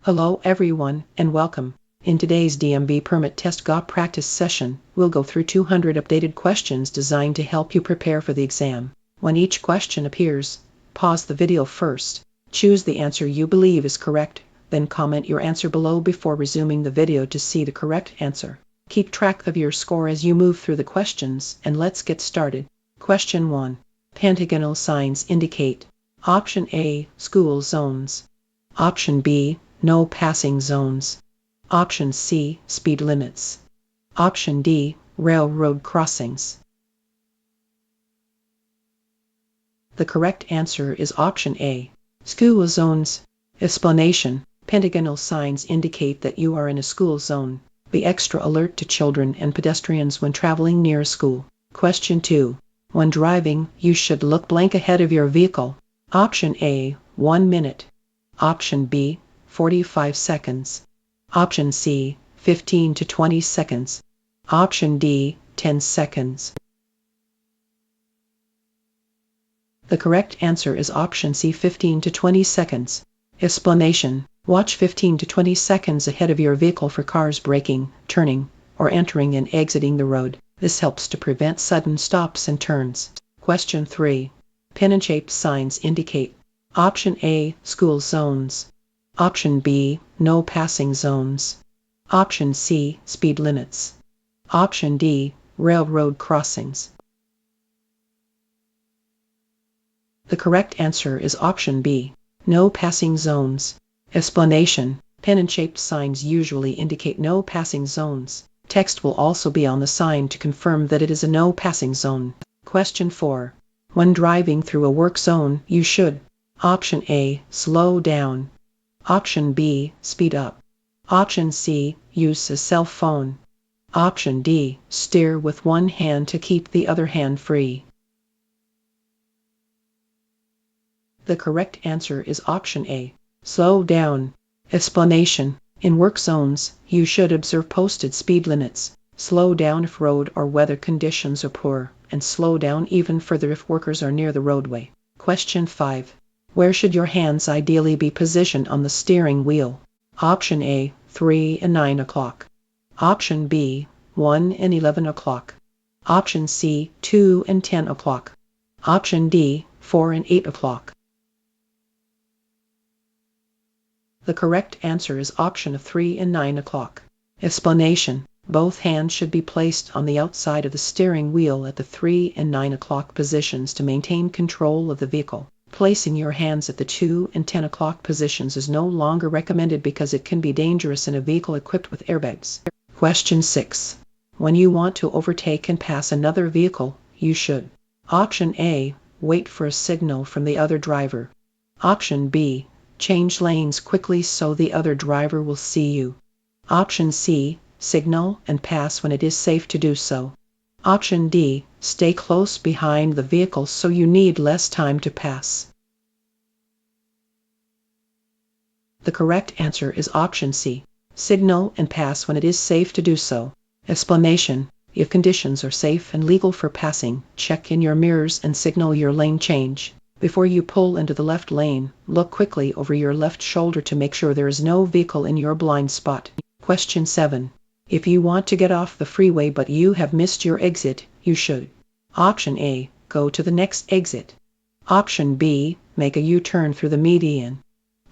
Hello everyone, and welcome. In today's DMV permit test GA practice session, we'll go through 200 updated questions designed to help you prepare for the exam. When each question appears, pause the video first, choose the answer you believe is correct, then comment your answer below before resuming the video to see the correct answer. Keep track of your score as you move through the questions, and let's get started. Question 1. Pentagonal signs indicate. Option A, school zones. Option B, no passing zones. Option C, speed limits. Option D, railroad crossings. The correct answer is option A, school zones. Explanation: pentagonal signs indicate that you are in a school zone. Be extra alert to children and pedestrians when traveling near a school. Question 2. When driving, you should look blank ahead of your vehicle. Option A, 1 minute. Option B, 45 seconds. Option C, 15 to 20 seconds. Option D, 10 seconds. The correct answer is option C, 15 to 20 seconds. Explanation: watch 15 to 20 seconds ahead of your vehicle for cars braking, turning, or entering and exiting the road. This helps to prevent sudden stops and turns. Question 3. Pennant-shaped signs indicate. Option A, school zones. Option B, no passing zones. Option C, speed limits. Option D, railroad crossings. The correct answer is option B, no passing zones. Explanation: pennant-shaped signs usually indicate no passing zones. Text will also be on the sign to confirm that it is a no passing zone. Question 4. When driving through a work zone, you should. Option A, slow down. Option B, speed up. Option C, use a cell phone. Option D, steer with one hand to keep the other hand free. The correct answer is option A, slow down. Explanation: in work zones, you should observe posted speed limits. Slow down if road or weather conditions are poor, and slow down even further if workers are near the roadway. Question 5. Where should your hands ideally be positioned on the steering wheel? Option A, 3 and 9 o'clock. Option B, 1 and 11 o'clock. Option C, 2 and 10 o'clock. Option D, 4 and 8 o'clock. The correct answer is option 3 and 9 o'clock. Explanation: both hands should be placed on the outside of the steering wheel at the 3 and 9 o'clock positions to maintain control of the vehicle. Placing your hands at the 2 and 10 o'clock positions is no longer recommended because it can be dangerous in a vehicle equipped with airbags. Question 6. When you want to overtake and pass another vehicle, you should. Option A, wait for a signal from the other driver. Option B, change lanes quickly so the other driver will see you. Option C, signal and pass when it is safe to do so. Option D, stay close behind the vehicle so you need less time to pass. The correct answer is option C, signal and pass when it is safe to do so. Explanation: if conditions are safe and legal for passing, check in your mirrors and signal your lane change. Before you pull into the left lane, look quickly over your left shoulder to make sure there is no vehicle in your blind spot. Question 7. If you want to get off the freeway but you have missed your exit, you should. Option A, go to the next exit. Option B, make a U-turn through the median.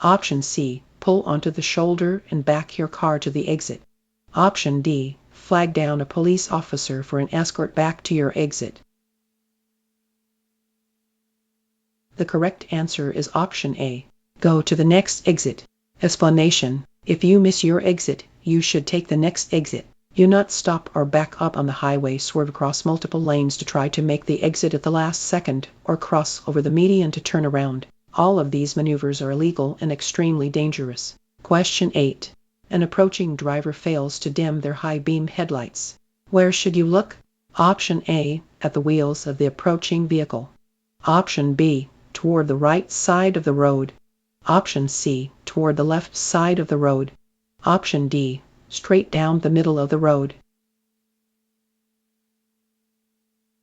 Option C, pull onto the shoulder and back your car to the exit. Option D, flag down a police officer for an escort back to your exit. The correct answer is option A, go to the next exit. Explanation: if you miss your exit, you should take the next exit. Do not stop or back up on the highway, swerve across multiple lanes to try to make the exit at the last second, or cross over the median to turn around. All of these maneuvers are illegal and extremely dangerous. Question 8. An approaching driver fails to dim their high beam headlights. Where should you look? Option A, at the wheels of the approaching vehicle. Option B, toward the right side of the road. Option C, toward the left side of the road. Option D, straight down the middle of the road.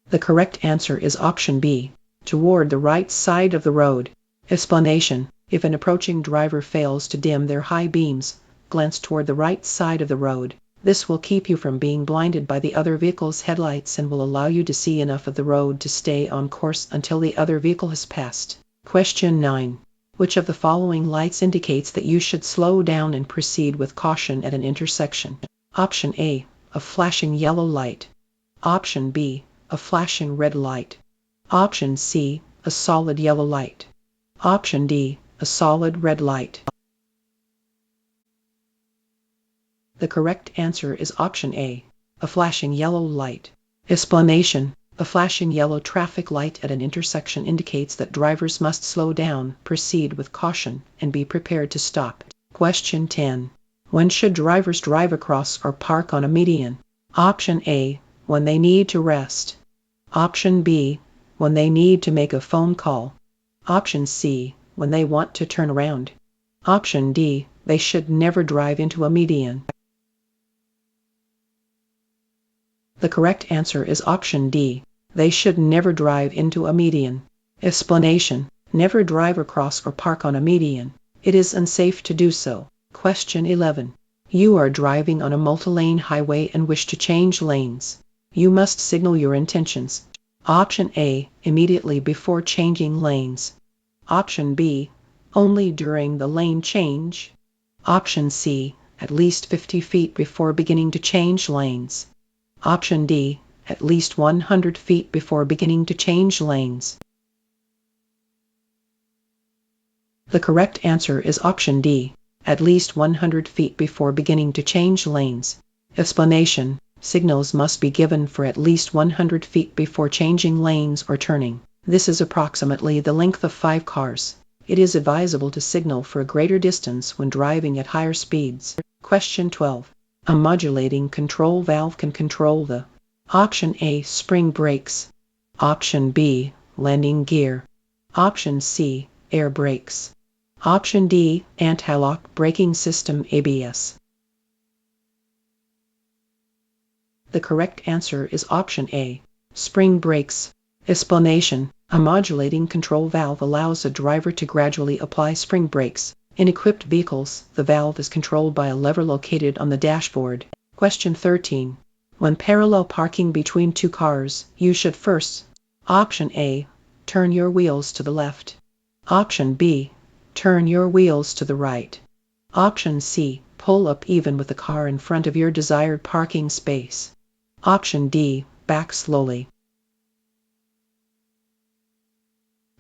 The correct answer is option B, toward the right side of the road. Explanation: If an approaching driver fails to dim their high beams, glance toward the right side of the road. This will keep you from being blinded by the other vehicle's headlights and will allow you to see enough of the road to stay on course until the other vehicle has passed. Question 9. Which of the following lights indicates that you should slow down and proceed with caution at an intersection? Option A, a flashing yellow light. Option B, a flashing red light. Option C, a solid yellow light. Option D, a solid red light. The correct answer is option A, a flashing yellow light. Explanation: a flashing yellow traffic light at an intersection indicates that drivers must slow down, proceed with caution, and be prepared to stop. Question 10. When should drivers drive across or park on a median? Option A, when they need to rest. Option B, when they need to make a phone call. Option C, when they want to turn around. Option D, they should never drive into a median. The correct answer is option D. They should never drive into a median. Explanation: never drive across or park on a median. It is unsafe to do so. Question 11. You are driving on a multi-lane highway and wish to change lanes. You must signal your intentions. Option A, immediately before changing lanes. Option B, only during the lane change. Option C, at least 50 feet before beginning to change lanes. Option D, at least 100 feet before beginning to change lanes. The correct answer is option D, at least 100 feet before beginning to change lanes. Explanation: signals must be given for at least 100 feet before changing lanes or turning. This is approximately the length of 5 cars. It is advisable to signal for a greater distance when driving at higher speeds. Question 12. A modulating control valve can control the Option A, spring brakes. Option B, landing gear. Option C, air brakes. Option D, anti-lock braking system ABS. The correct answer is option A, spring brakes. Explanation: a modulating control valve allows a driver to gradually apply spring brakes. In equipped vehicles, the valve is controlled by a lever located on the dashboard. Question 13. When parallel parking between 2 cars, you should first: Option A, turn your wheels to the left. Option B, turn your wheels to the right. Option C, pull up even with the car in front of your desired parking space. Option D, back slowly.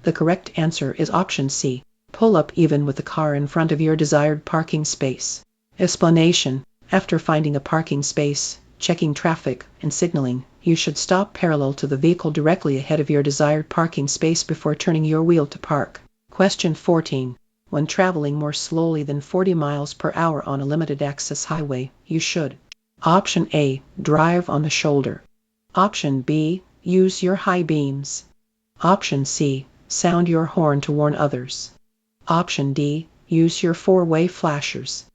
The correct answer is option C, pull up even with the car in front of your desired parking space. Explanation: after finding a parking space, checking traffic, and signaling, you should stop parallel to the vehicle directly ahead of your desired parking space before turning your wheel to park. Question 14. When traveling more slowly than 40 miles per hour on a limited access highway, you should: Option A, drive on the shoulder. Option B, use your high beams. Option C, sound your horn to warn others. Option D, use your 4-way flashers.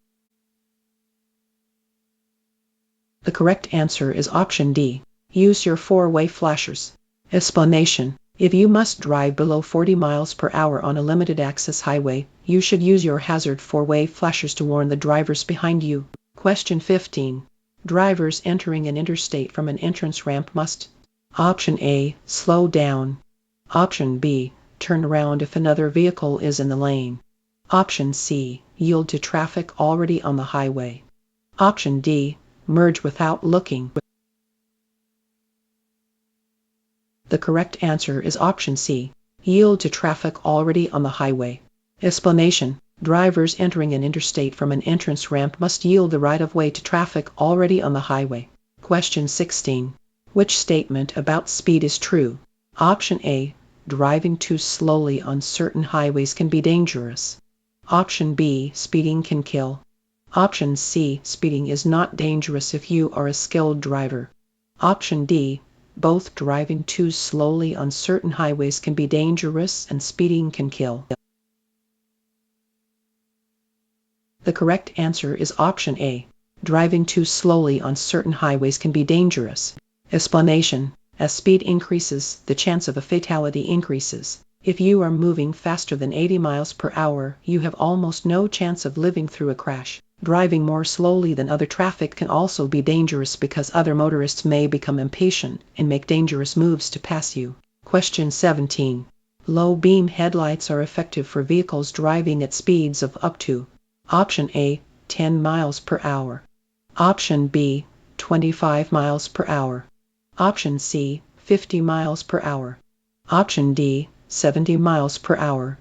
The correct answer is option D, use your 4-way flashers. Explanation: if you must drive below 40 miles per hour on a limited access highway, you should use your hazard 4-way flashers to warn the drivers behind you. Question 15. Drivers entering an interstate from an entrance ramp must: Option A, slow down. Option B, turn around if another vehicle is in the lane. Option C, yield to traffic already on the highway. Option D, merge without looking. The correct answer is option C, yield to traffic already on the highway. Explanation: drivers entering an interstate from an entrance ramp must yield the right-of-way to traffic already on the highway. Question 16. Which statement about speed is true? Option A, driving too slowly on certain highways can be dangerous. Option B, speeding can kill. Option C, speeding is not dangerous if you are a skilled driver. Option D, both driving too slowly on certain highways can be dangerous and speeding can kill. The correct answer is option A, driving too slowly on certain highways can be dangerous. Explanation: as speed increases, the chance of a fatality increases. If you are moving faster than 80 miles per hour, you have almost no chance of living through a crash. Driving more slowly than other traffic can also be dangerous because other motorists may become impatient and make dangerous moves to pass you. Question 17. Low beam headlights are effective for vehicles driving at speeds of up to Option A, 10 miles per hour. Option B, 25 miles per hour. Option C, 50 miles per hour. Option D, 70 miles per hour.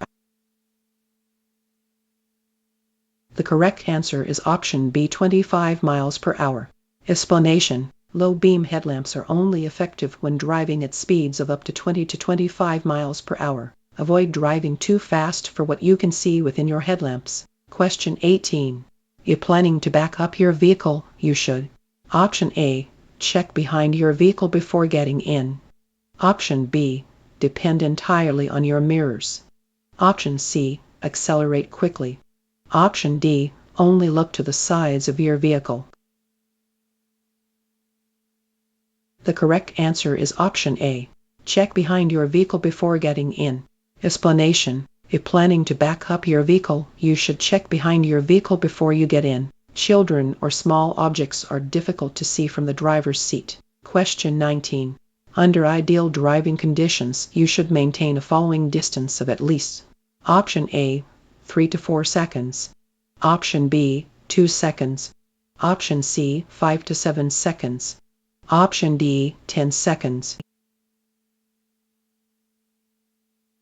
The correct answer is option B, 25 miles per hour. Explanation: low beam headlamps are only effective when driving at speeds of up to 20 to 25 miles per hour. Avoid driving too fast for what you can see within your headlamps. Question 18. If planning to back up your vehicle, you should: Option A, check behind your vehicle before getting in. Option B, depend entirely on your mirrors. Option C, accelerate quickly. Option D, only look to the sides of your vehicle. The correct answer is option A, check behind your vehicle before getting in. Explanation: if planning to back up your vehicle, you should check behind your vehicle before you get in. Children or small objects are difficult to see from the driver's seat. Question 19. Under ideal driving conditions, you should maintain a following distance of at least: Option A, 3 to 4 seconds. Option B, 2 seconds. Option C, 5 to 7 seconds. Option D, 10 seconds.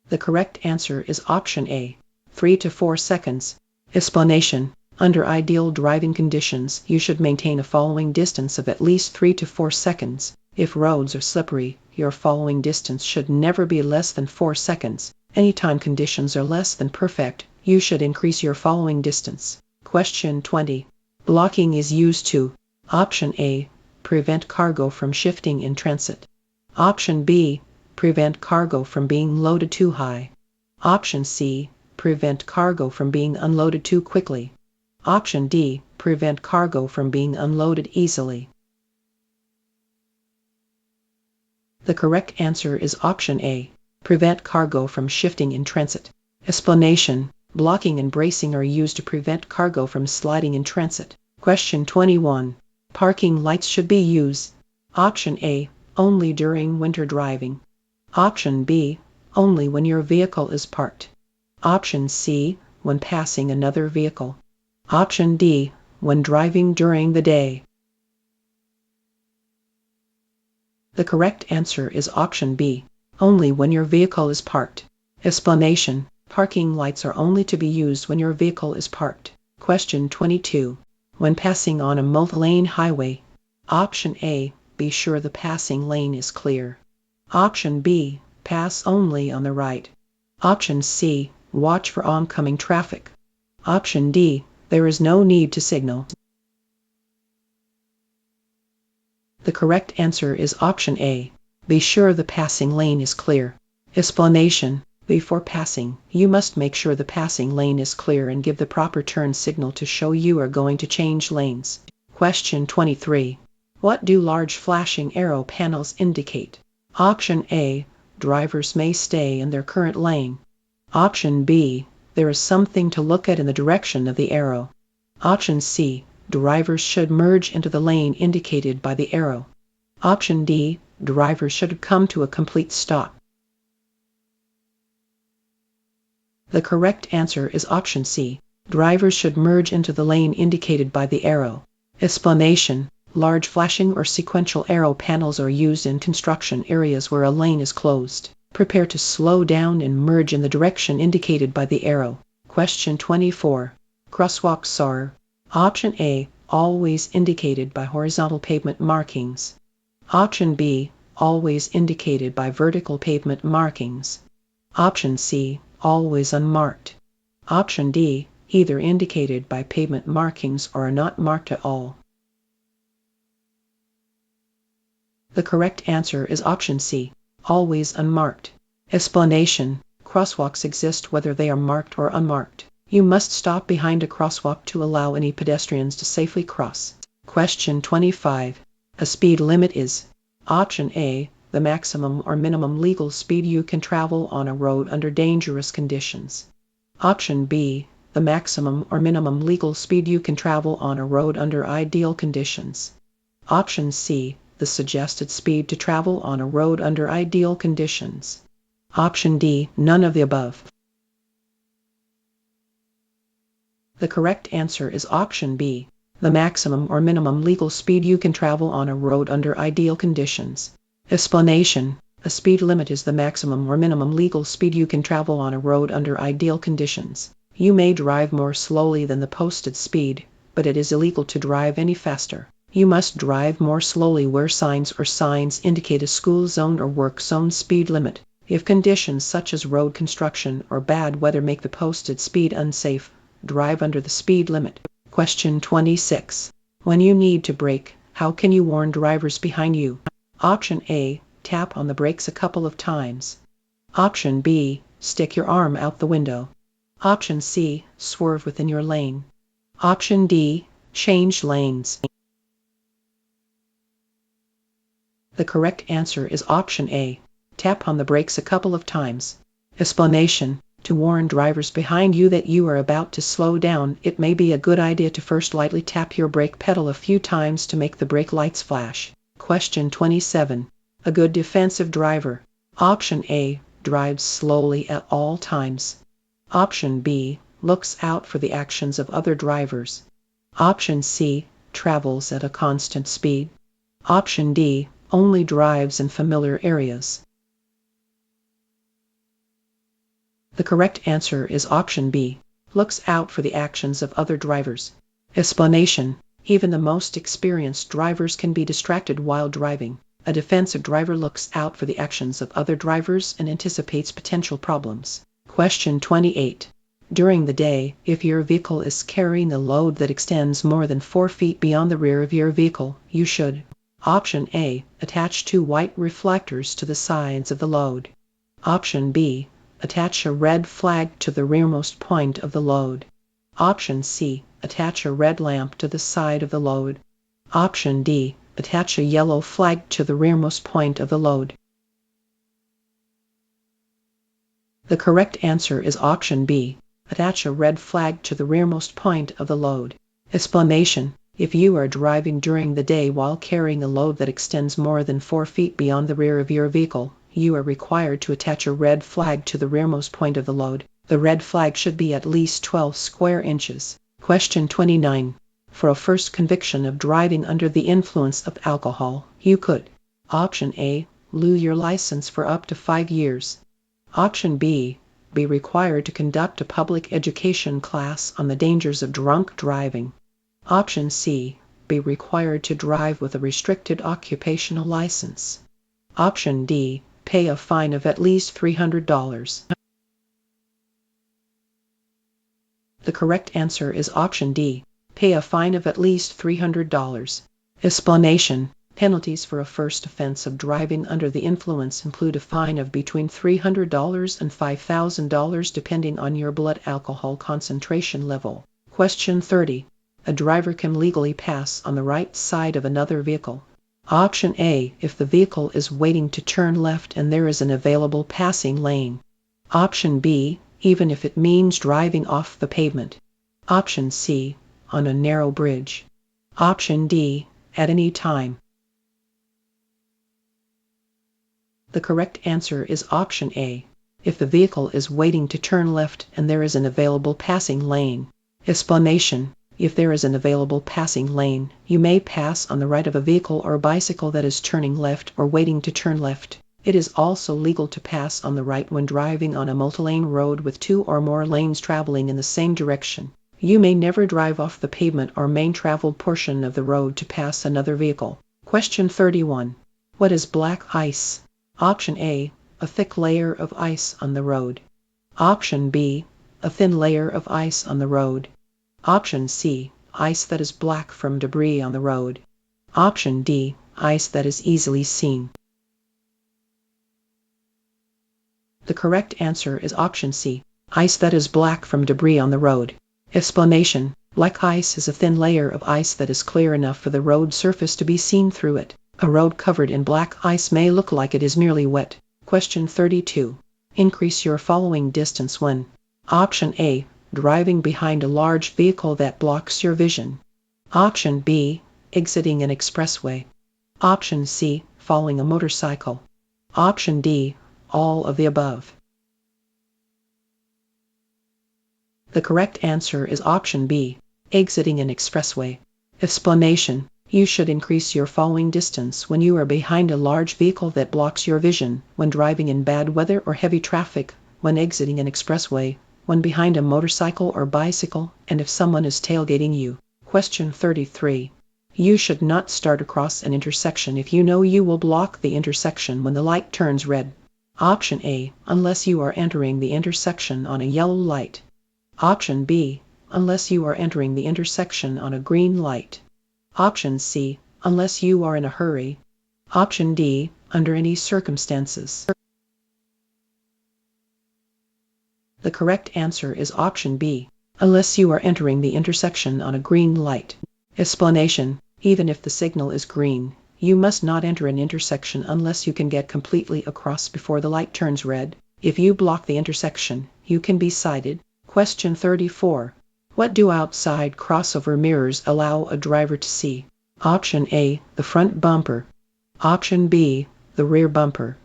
The correct answer is option A, 3 to 4 seconds. Explanation: under ideal driving conditions, you should maintain a following distance of at least 3 to 4 seconds. If roads are slippery, your following distance should never be less than 4 seconds. Anytime conditions are less than perfect, you should increase your following distance. Question 20. Blocking is used to: Option A, prevent cargo from shifting in transit. Option B, prevent cargo from being loaded too high. Option C, prevent cargo from being unloaded too quickly. Option D, prevent cargo from being unloaded easily. The correct answer is option A, prevent cargo from shifting in transit. Explanation: blocking and bracing are used to prevent cargo from sliding in transit. Question 21. Parking lights should be used: Option A, only during winter driving. Option B, only when your vehicle is parked. Option C, when passing another vehicle. Option D, when driving during the day. The correct answer is option B, only when your vehicle is parked. Explanation: parking lights are only to be used when your vehicle is parked. Question 22. When passing on a multi-lane highway: Option A, be sure the passing lane is clear. Option B, pass only on the right. Option C, watch for oncoming traffic. Option D, there is no need to signal. The correct answer is option A, be sure the passing lane is clear. Explanation: before passing, you must make sure the passing lane is clear and give the proper turn signal to show you are going to change lanes. Question 23. What do large flashing arrow panels indicate? Option A, drivers may stay in their current lane. Option B, there is something to look at in the direction of the arrow. Option C, drivers should merge into the lane indicated by the arrow. Option D, drivers should come to a complete stop. The correct answer is option C, drivers should merge into the lane indicated by the arrow. Explanation: large flashing or sequential arrow panels are used in construction areas where a lane is closed. Prepare to slow down and merge in the direction indicated by the arrow. Question 24. Crosswalks are: Option A, always indicated by horizontal pavement markings. Option B, always indicated by vertical pavement markings. Option C, always unmarked. Option D, either indicated by pavement markings or are not marked at all. The correct answer is option C, always unmarked. Explanation: crosswalks exist whether they are marked or unmarked. You must stop behind a crosswalk to allow any pedestrians to safely cross. Question 25. A speed limit is: Option A, the maximum or minimum legal speed you can travel on a road under dangerous conditions. Option B, the maximum or minimum legal speed you can travel on a road under ideal conditions. Option C, the suggested speed to travel on a road under ideal conditions. Option D, none of the above. The correct answer is option B, the maximum or minimum legal speed you can travel on a road under ideal conditions. Explanation: a speed limit is the maximum or minimum legal speed you can travel on a road under ideal conditions. You may drive more slowly than the posted speed, but it is illegal to drive any faster. You must drive more slowly where signs indicate a school zone or work zone speed limit. If conditions such as road construction or bad weather make the posted speed unsafe, drive under the speed limit. Question 26. When you need to brake, how can you warn drivers behind you? Option A, tap on the brakes a couple of times. Option B, stick your arm out the window. Option C, swerve within your lane. Option D, change lanes. The correct answer is option A, tap on the brakes a couple of times. Explanation: to warn drivers behind you that you are about to slow down, it may be a good idea to first lightly tap your brake pedal a few times to make the brake lights flash. Question 27. A good defensive driver. Option A, drives slowly at all times. Option B, looks out for the actions of other drivers. Option C, travels at a constant speed. Option D, only drives in familiar areas. The correct answer is option B, looks out for the actions of other drivers. Explanation: even the most experienced drivers can be distracted while driving. A defensive driver looks out for the actions of other drivers and anticipates potential problems. Question 28. During the day, if your vehicle is carrying a load that extends more than 4 feet beyond the rear of your vehicle, you should: Option A, attach 2 white reflectors to the sides of the load. Option B, attach a red flag to the rearmost point of the load. Option C, attach a red lamp to the side of the load. Option D, attach a yellow flag to the rearmost point of the load. The correct answer is option B, attach a red flag to the rearmost point of the load. Explanation: if you are driving during the day while carrying a load that extends more than 4 feet beyond the rear of your vehicle, you are required to attach a red flag to the rearmost point of the load. The red flag should be at least 12 square inches. Question 29. For a first conviction of driving under the influence of alcohol, you could: Option A, lose your license for up to 5 years. Option B, be required to conduct a public education class on the dangers of drunk driving. Option C, be required to drive with a restricted occupational license. Option D, pay a fine of at least $300. The correct answer is option D, pay a fine of at least $300. Explanation: penalties for a first offense of driving under the influence include a fine of between $300 and $5,000 depending on your blood alcohol concentration level. Question 30. A driver can legally pass on the right side of another vehicle. Option A, if the vehicle is waiting to turn left and there is an available passing lane. Option B, even if it means driving off the pavement. Option C, on a narrow bridge. Option D, at any time. The correct answer is option A, if the vehicle is waiting to turn left and there is an available passing lane. Explanation: if there is an available passing lane, you may pass on the right of a vehicle or bicycle that is turning left or waiting to turn left. It is also legal to pass on the right when driving on a multi-lane road with 2 or more lanes traveling in the same direction. You may never drive off the pavement or main traveled portion of the road to pass another vehicle. Question 31. What is black ice? Option A, a thick layer of ice on the road. Option B, a thin layer of ice on the road. Option C, ice that is black from debris on the road. Option D, ice that is easily seen. The correct answer is option C, ice that is black from debris on the road. Explanation: black ice is a thin layer of ice that is clear enough for the road surface to be seen through it. A road covered in black ice may look like it is merely wet. Question 32. Increase your following distance when Option A. Driving behind a large vehicle that blocks your vision. Option B. Exiting an expressway. Option C. Following a motorcycle. Option D. All of the above. The correct answer is option B. Exiting an expressway. Explanation. You should increase your following distance when you are behind a large vehicle that blocks your vision, when driving in bad weather or heavy traffic, when exiting an expressway, when behind a motorcycle or bicycle, and if someone is tailgating you. Question 33. You should not start across an intersection if you know you will block the intersection when the light turns red. Option A. Unless you are entering the intersection on a yellow light. Option B. Unless you are entering the intersection on a green light. Option C. Unless you are in a hurry. Option D. Under any circumstances. The correct answer is option B. Unless you are entering the intersection on a green light. Explanation. Even if the signal is green, you must not enter an intersection unless you can get completely across before the light turns red. If you block the intersection, you can be cited. Question 34. What do outside crossover mirrors allow a driver to see? Option A. The front bumper. Option B. The rear bumper.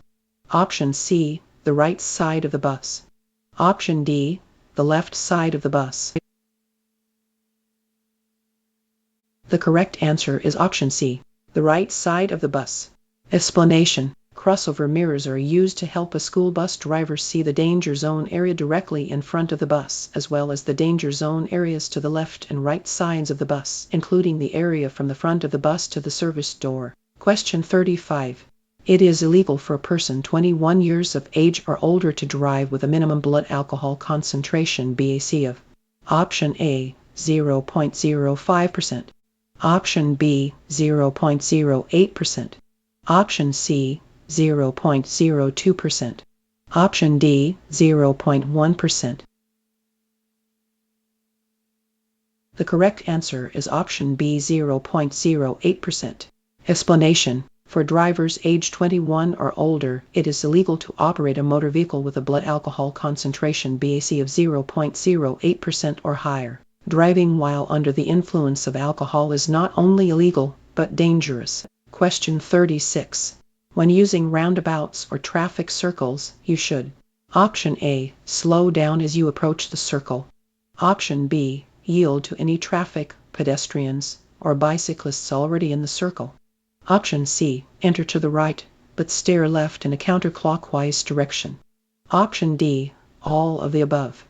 Option C. The right side of the bus. Option D. The left side of the bus. The correct answer is option C. The right side of the bus. Explanation. Crossover mirrors are used to help a school bus driver see the danger zone area directly in front of the bus, as well as the danger zone areas to the left and right sides of the bus, including the area from the front of the bus to the service door. Question 35. It is illegal for a person 21 years of age or older to drive with a minimum blood alcohol concentration (BAC) of Option A. 0.05%. Option B. 0.08%. Option C. 0.02%. Option D. 0.1%. The correct answer is option B. 0.08%. Explanation. For drivers age 21 or older, it is illegal to operate a motor vehicle with a blood alcohol concentration (BAC) of 0.08% or higher. Driving while under the influence of alcohol is not only illegal, but dangerous. Question 36. When using roundabouts or traffic circles, you should Option A. Slow down as you approach the circle. Option B. Yield to any traffic, pedestrians, or bicyclists already in the circle. Option C. Enter to the right, but steer left in a counterclockwise direction. Option D. All of the above.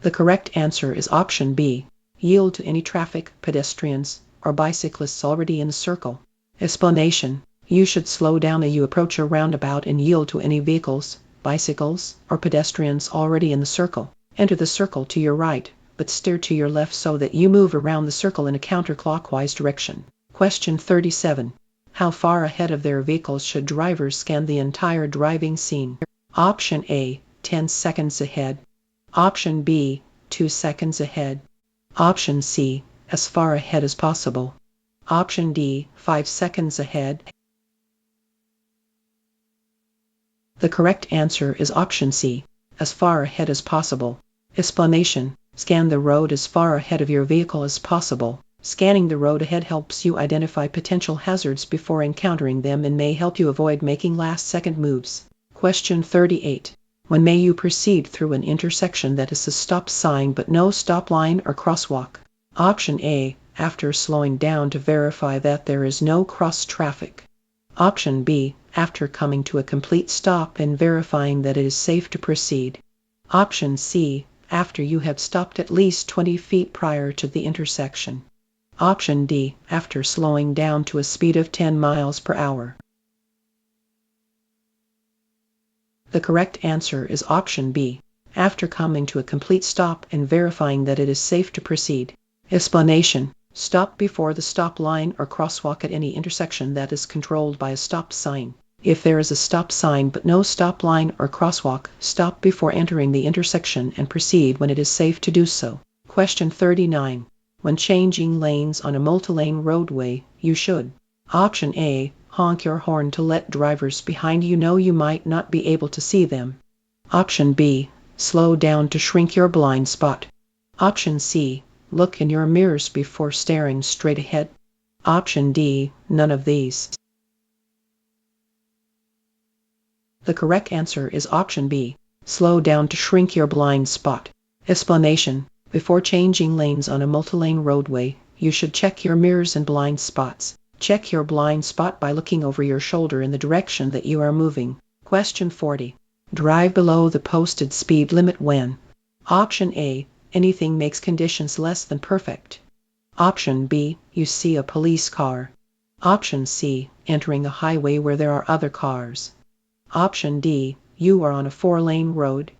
The correct answer is option B. Yield to any traffic, pedestrians, or bicyclists already in the circle. Explanation. You should slow down as you approach a roundabout and yield to any vehicles, bicycles, or pedestrians already in the circle. Enter the circle to your right, but steer to your left so that you move around the circle in a counterclockwise direction. Question 37. How far ahead of their vehicles should drivers scan the entire driving scene? Option A. 10 seconds ahead. Option B. 2 seconds ahead. Option C. As far ahead as possible. Option D. 5 seconds ahead. The correct answer is option C. As far ahead as possible. Explanation. Scan the road as far ahead of your vehicle as possible. Scanning the road ahead helps you identify potential hazards before encountering them and may help you avoid making last-second moves. Question 38. When may you proceed through an intersection that is a stop sign but no stop line or crosswalk? Option A. After slowing down to verify that there is no cross traffic. Option B. After coming to a complete stop and verifying that it is safe to proceed. Option C. After you have stopped at least 20 feet prior to the intersection. Option D. After slowing down to a speed of 10 miles per hour. The correct answer is option B. After coming to a complete stop and verifying that it is safe to proceed. Explanation. Stop before the stop line or crosswalk at any intersection that is controlled by a stop sign. If there is a stop sign but no stop line or crosswalk, stop before entering the intersection and proceed when it is safe to do so. Question 39. When changing lanes on a multi-lane roadway, you should: Option A. Honk your horn to let drivers behind you know you might not be able to see them. Option B. Slow down to shrink your blind spot. Option C. Look in your mirrors before staring straight ahead. Option D. None of these. The correct answer is option B. Slow down to shrink your blind spot. Explanation: before changing lanes on a multi-lane roadway, you should check your mirrors and blind spots. Check your blind spot by looking over your shoulder in the direction that you are moving. Question 40. Drive below the posted speed limit when: Option A. Anything makes conditions less than perfect. Option B. You see a police car. Option C. Entering a highway where there are other cars. Option D. You are on a 4-lane road.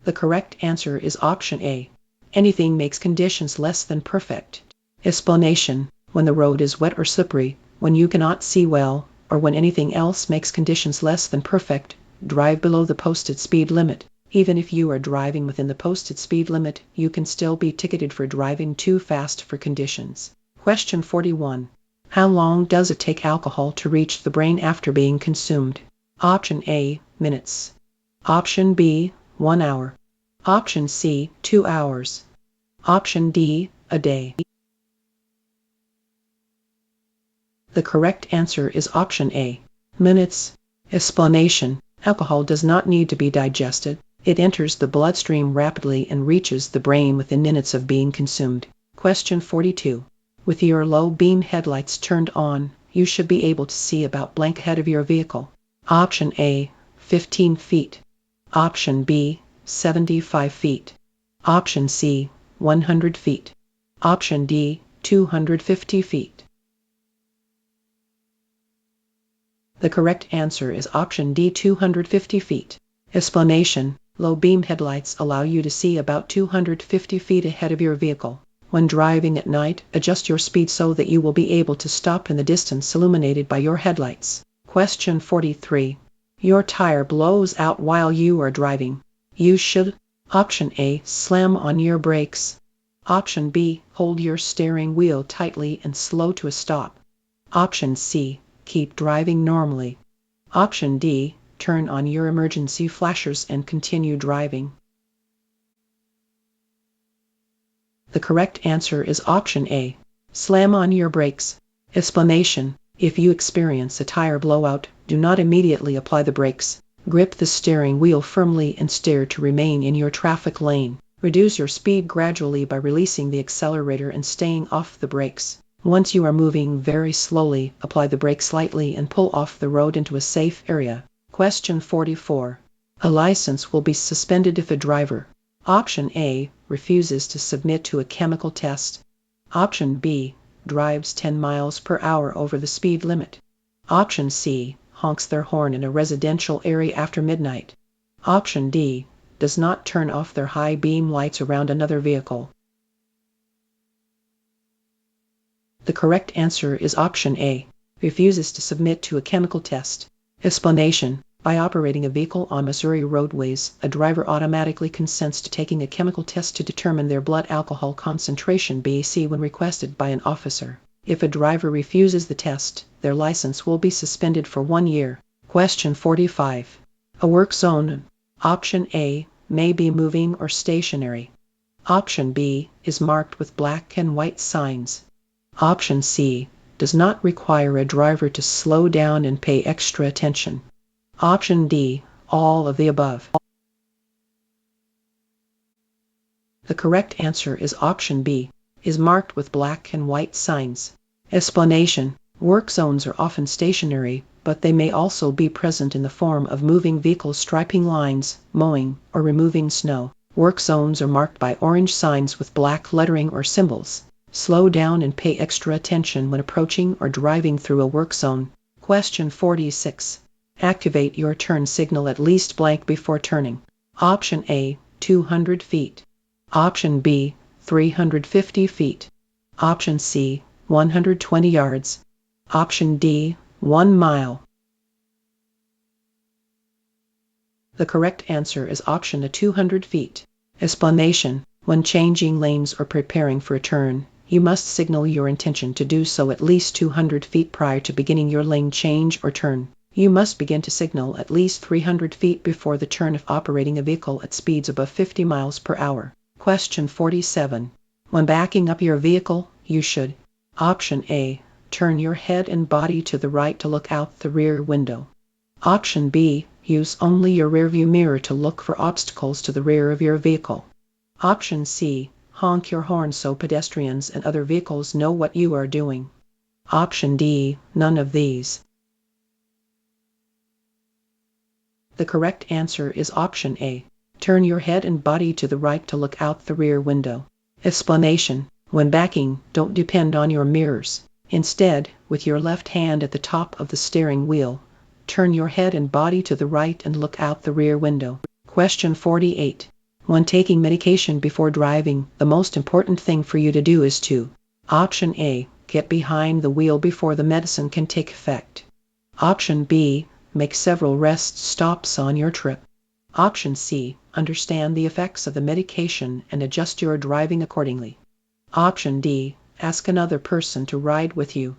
The correct answer is option A. Anything makes conditions less than perfect. Explanation: when the road is wet or slippery, when you cannot see well, or when anything else makes conditions less than perfect, drive below the posted speed limit. Even if you are driving within the posted speed limit, you can still be ticketed for driving too fast for conditions. Question 41. How long does it take alcohol to reach the brain after being consumed? Option A. Minutes. Option B. 1 hour. Option C. 2 hours. Option D. A day. The correct answer is option A. Minutes. Explanation: alcohol does not need to be digested. It enters the bloodstream rapidly and reaches the brain within minutes of being consumed. Question 42. With your low beam headlights turned on, you should be able to see about blank ahead of your vehicle. Option A. 15 feet. Option B. 75 feet. Option C. 100 feet. Option D. 250 feet. The correct answer is option D. 250 feet. Explanation: low beam headlights allow you to see about 250 feet ahead of your vehicle. When driving at night, adjust your speed so that you will be able to stop in the distance illuminated by your headlights. Question 43. Your tire blows out while you are driving. You should: Option A. Slam on your brakes. Option B. Hold your steering wheel tightly and slow to a stop. Option C. Keep driving normally. Option D. Turn on your emergency flashers and continue driving. The correct answer is option A. Slam on your brakes. Explanation: if you experience a tire blowout, do not immediately apply the brakes. Grip the steering wheel firmly and steer to remain in your traffic lane. Reduce your speed gradually by releasing the accelerator and staying off the brakes. Once you are moving very slowly, apply the brakes lightly and pull off the road into a safe area. Question 44. A license will be suspended if a driver: Option A. Refuses to submit to a chemical test. Option B. Drives 10 miles per hour over the speed limit. Option C. Honks their horn in a residential area after midnight. Option D. Does not turn off their high beam lights around another vehicle. The correct answer is option A. Refuses to submit to a chemical test. Explanation: by operating a vehicle on Missouri roadways, a driver automatically consents to taking a chemical test to determine their blood alcohol concentration (BAC) when requested by an officer. If a driver refuses the test, their license will be suspended for 1 year. Question 45. A work zone: Option A. May be moving or stationary. Option B. Is marked with black and white signs. Option C. Does not require a driver to slow down and pay extra attention. Option D. All of the above. The correct answer is option B. Is marked with black and white signs. Explanation: work zones are often stationary, but they may also be present in the form of moving vehicles striping lines, mowing, or removing snow. Work zones are marked by orange signs with black lettering or symbols. Slow down and pay extra attention when approaching or driving through a work zone. Question 46. Activate your turn signal at least blank before turning. Option A. 200 feet. Option B. 350 feet. Option C. 120 yards. Option D. 1 mile. The correct answer is option A. 200 feet. Explanation: When changing lanes or preparing for a turn, you must signal your intention to do so at least 200 feet prior to beginning your lane change or turn. You must begin to signal at least 300 feet before the turn if operating a vehicle at speeds above 50 miles per hour. Question 47. When backing up your vehicle, you should: Option A. Turn your head and body to the right to look out the rear window. Option B. Use only your rearview mirror to look for obstacles to the rear of your vehicle. Option C. Honk your horn so pedestrians and other vehicles know what you are doing. Option D. None of these. The correct answer is option A. Turn your head and body to the right to look out the rear window. Explanation: when backing, don't depend on your mirrors. Instead, with your left hand at the top of the steering wheel, turn your head and body to the right and look out the rear window. Question 48. When taking medication before driving, the most important thing for you to do is to: Option A. Get behind the wheel before the medicine can take effect. Option B. Make several rest stops on your trip. Option C. Understand the effects of the medication and adjust your driving accordingly. Option D. Ask another person to ride with you.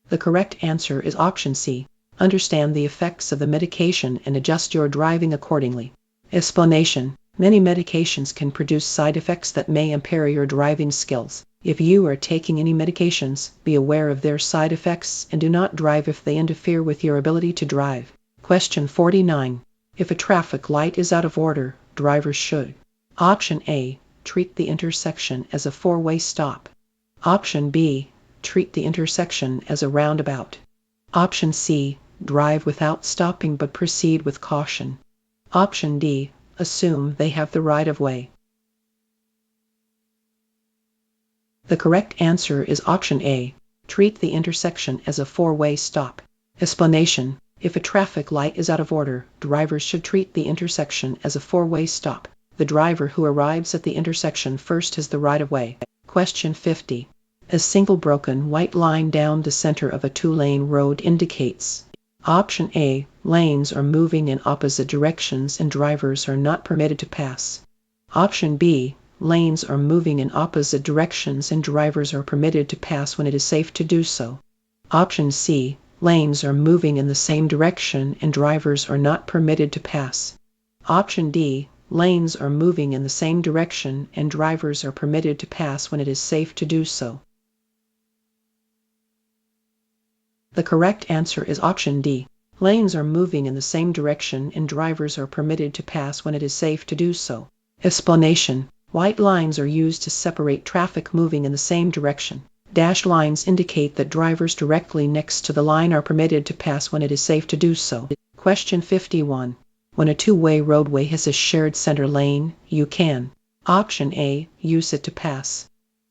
The correct answer is option C. Understand the effects of the medication and adjust your driving accordingly. Explanation: many medications can produce side effects that may impair your driving skills. If you are taking any medications, be aware of their side effects and do not drive if they interfere with your ability to drive. Question 49. If a traffic light is out of order, drivers should: Option A. Treat the intersection as a four-way stop. Option B. Treat the intersection as a roundabout. Option C. Drive without stopping but proceed with caution. Option D. Assume they have the right-of-way. The correct answer is option A. Treat the intersection as a four-way stop. Explanation: if a traffic light is out of order, drivers should treat the intersection as a four-way stop. The driver who arrives at the intersection first has the right-of-way. Question 50. A single broken white line down the center of a two-lane road indicates: Option A. Lanes are moving in opposite directions and drivers are not permitted to pass. Option B. Lanes are moving in opposite directions and drivers are permitted to pass when it is safe to do so. Option C. Lanes are moving in the same direction and drivers are not permitted to pass. Option D. Lanes are moving in the same direction and drivers are permitted to pass when it is safe to do so. The correct answer is option D. Lanes are moving in the same direction and drivers are permitted to pass when it is safe to do so. Explanation: white lines are used to separate traffic moving in the same direction. Dashed lines indicate that drivers directly next to the line are permitted to pass when it is safe to do so. Question 51. When a two-way roadway has a shared center lane, you can: Option A. Use it to pass.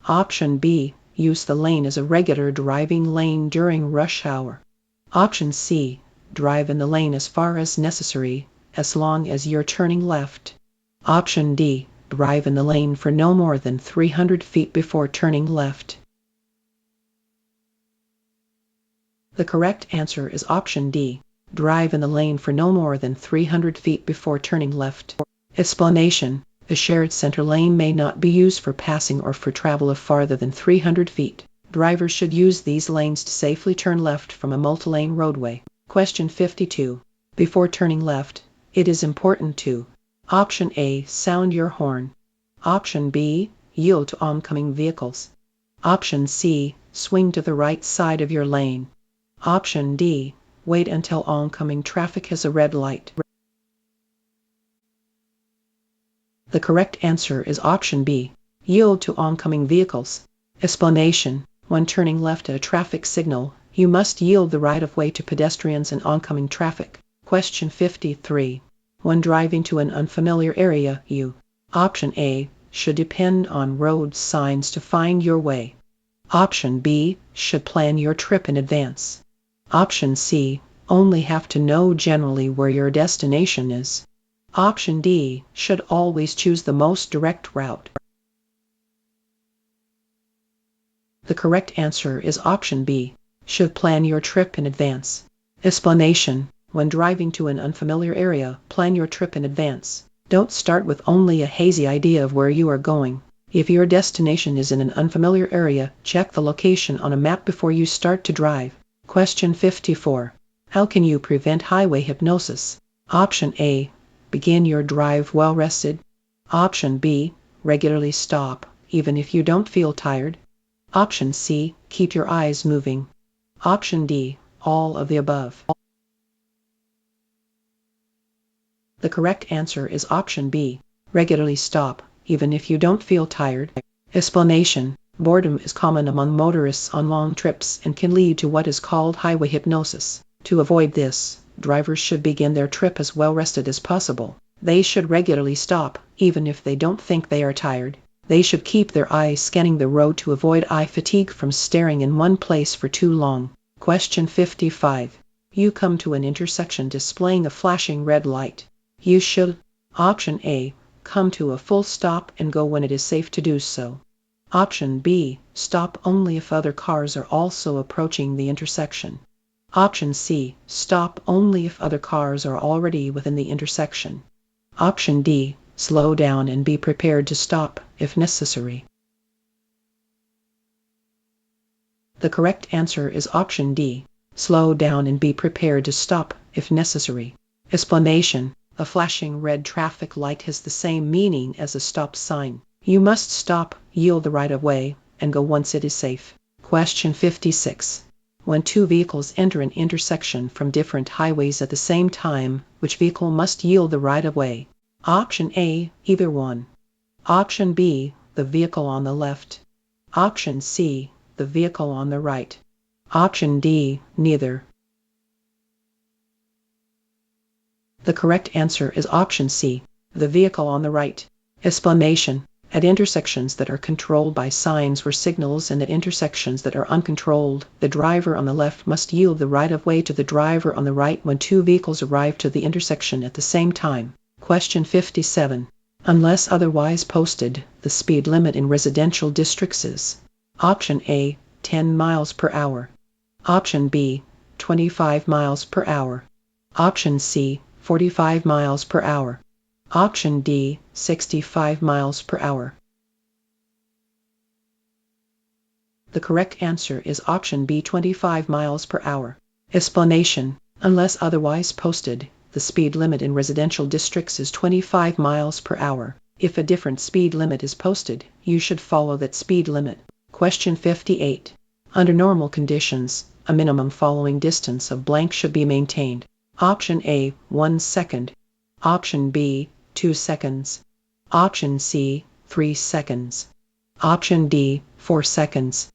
Option B. Use the lane as a regular driving lane during rush hour. Option C. Drive in the lane as far as necessary, as long as you're turning left. Option D. Drive in the lane for no more than 300 feet before turning left. The correct answer is option D. Drive in the lane for no more than 300 feet before turning left. Explanation: a shared center lane may not be used for passing or for travel of farther than 300 feet. Drivers should use these lanes to safely turn left from a multi-lane roadway. Question 52. Before turning left, it is important to: Option A. Sound your horn. Option B. Yield to oncoming vehicles. Option C. Swing to the right side of your lane. Option D. Wait until oncoming traffic has a red light. The correct answer is option B. Yield to oncoming vehicles. Explanation: when turning left at a traffic signal, you must yield the right-of-way to pedestrians and oncoming traffic. Question 53. When driving to an unfamiliar area, you: Option A. Should depend on road signs to find your way. Option B. Should plan your trip in advance. Option C. Only have to know generally where your destination is. Option D. Should always choose the most direct route. The correct answer is option B. Should plan your trip in advance. Explanation: when driving to an unfamiliar area, plan your trip in advance. Don't start with only a hazy idea of where you are going. If your destination is in an unfamiliar area, check the location on a map before you start to drive. Question 54. How can you prevent highway hypnosis? Option A. Begin your drive well rested. Option B. Regularly stop, even if you don't feel tired. Option C. Keep your eyes moving. Option D. All of the above. The correct answer is option B. Regularly stop, even if you don't feel tired. Explanation. Boredom is common among motorists on long trips and can lead to what is called highway hypnosis. To avoid this, drivers should begin their trip as well rested as possible. They should regularly stop, even if they don't think they are tired. They should keep their eyes scanning the road to avoid eye fatigue from staring in one place for too long. Question 55. You come to an intersection displaying a flashing red light. You should. Option A. Come to a full stop and go when it is safe to do so. Option B. Stop only if other cars are also approaching the intersection. Option C. Stop only if other cars are already within the intersection. Option D. Slow down and be prepared to stop if necessary. The correct answer is option D. Slow down and be prepared to stop if necessary. Explanation. A flashing red traffic light has the same meaning as a stop sign. You must stop, yield the right-of-way, and go once it is safe. Question 56. When two vehicles enter an intersection from different highways at the same time, which vehicle must yield the right-of-way? Option A. Either one. Option B. The vehicle on the left. Option C. The vehicle on the right. Option D. Neither. The correct answer is option C. The vehicle on the right. Explanation. At intersections that are controlled by signs or signals and at intersections that are uncontrolled, the driver on the left must yield the right-of-way to the driver on the right when two vehicles arrive to the intersection at the same time. Question 57. Unless otherwise posted, the speed limit in residential districts is: Option A. 10 miles per hour. Option B. 25 miles per hour. Option C. 45 miles per hour. Option D. 65 miles per hour. The correct answer is option B. 25 miles per hour. Explanation. Unless otherwise posted, the speed limit in residential districts is 25 miles per hour. If a different speed limit is posted, you should follow that speed limit. Question 58. Under normal conditions, a minimum following distance of blank should be maintained. Option A. 1 second. Option B. 2 seconds. Option C. 3 seconds. Option D. 4 seconds.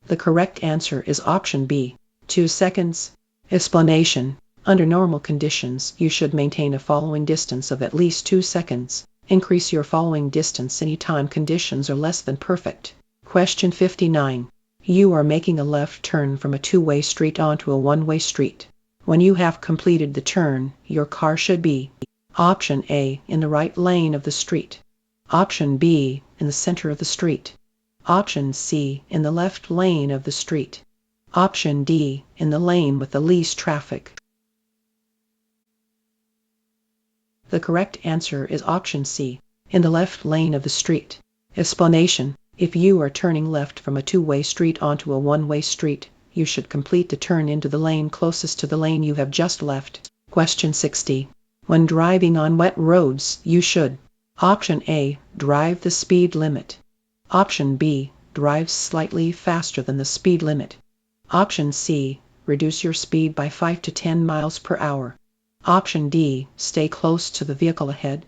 The correct answer is option B. 2 seconds. Explanation. Under normal conditions, you should maintain a following distance of at least 2 seconds. Increase your following distance anytime conditions are less than perfect. Question 59. You are making a left turn from a two-way street onto a one-way street. When you have completed the turn, your car should be: Option A. In the right lane of the street. Option B. In the center of the street. Option C. In the left lane of the street. Option D. In the lane with the least traffic. The correct answer is option C. In the left lane of the street. Explanation. If you are turning left from a two-way street onto a one-way street, you should complete the turn into the lane closest to the lane you have just left. Question 60. When driving on wet roads, you should: Option A. Drive the speed limit. Option B. Drive slightly faster than the speed limit. Option C. Reduce your speed by 5 to 10 miles per hour. Option D. Stay close to the vehicle ahead.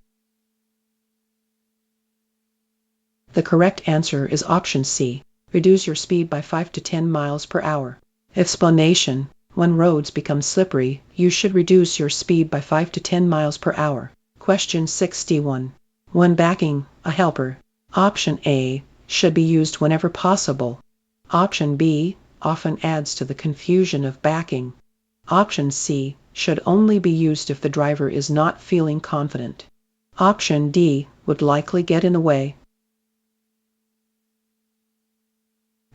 The correct answer is option C. Reduce your speed by 5 to 10 miles per hour. Explanation. When roads become slippery, you should reduce your speed by 5 to 10 miles per hour. Question 61. When backing, a helper. Option A. Should be used whenever possible. Option B. Often adds to the confusion of backing. Option C. Should only be used if the driver is not feeling confident. Option D. Would likely get in the way.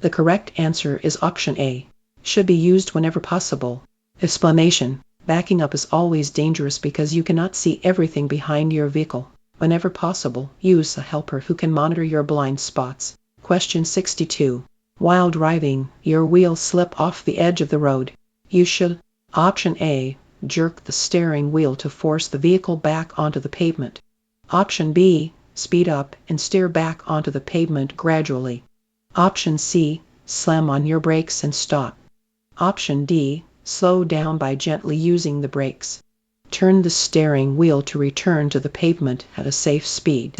The correct answer is option A. Should be used whenever possible. Explanation. Backing up is always dangerous because you cannot see everything behind your vehicle. Whenever possible, use a helper who can monitor your blind spots. Question 62. While driving, your wheels slip off the edge of the road. You should: Option A, jerk the steering wheel to force the vehicle back onto the pavement. Option B, speed up and steer back onto the pavement gradually. Option C, slam on your brakes and stop. Option D, slow down by gently using the brakes. Turn the steering wheel to return to the pavement at a safe speed.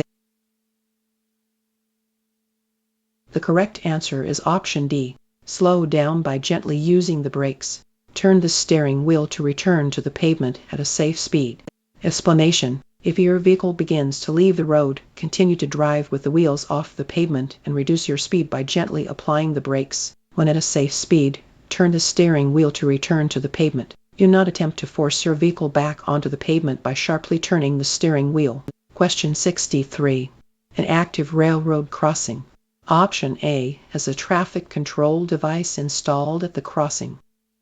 The correct answer is option D. Slow down by gently using the brakes. Turn the steering wheel to return to the pavement at a safe speed. Explanation: if your vehicle begins to leave the road, continue to drive with the wheels off the pavement and reduce your speed by gently applying the brakes. When at a safe speed, turn the steering wheel to return to the pavement. Do not attempt to force your vehicle back onto the pavement by sharply turning the steering wheel. Question 63. An active railroad crossing. Option A has a traffic control device installed at the crossing.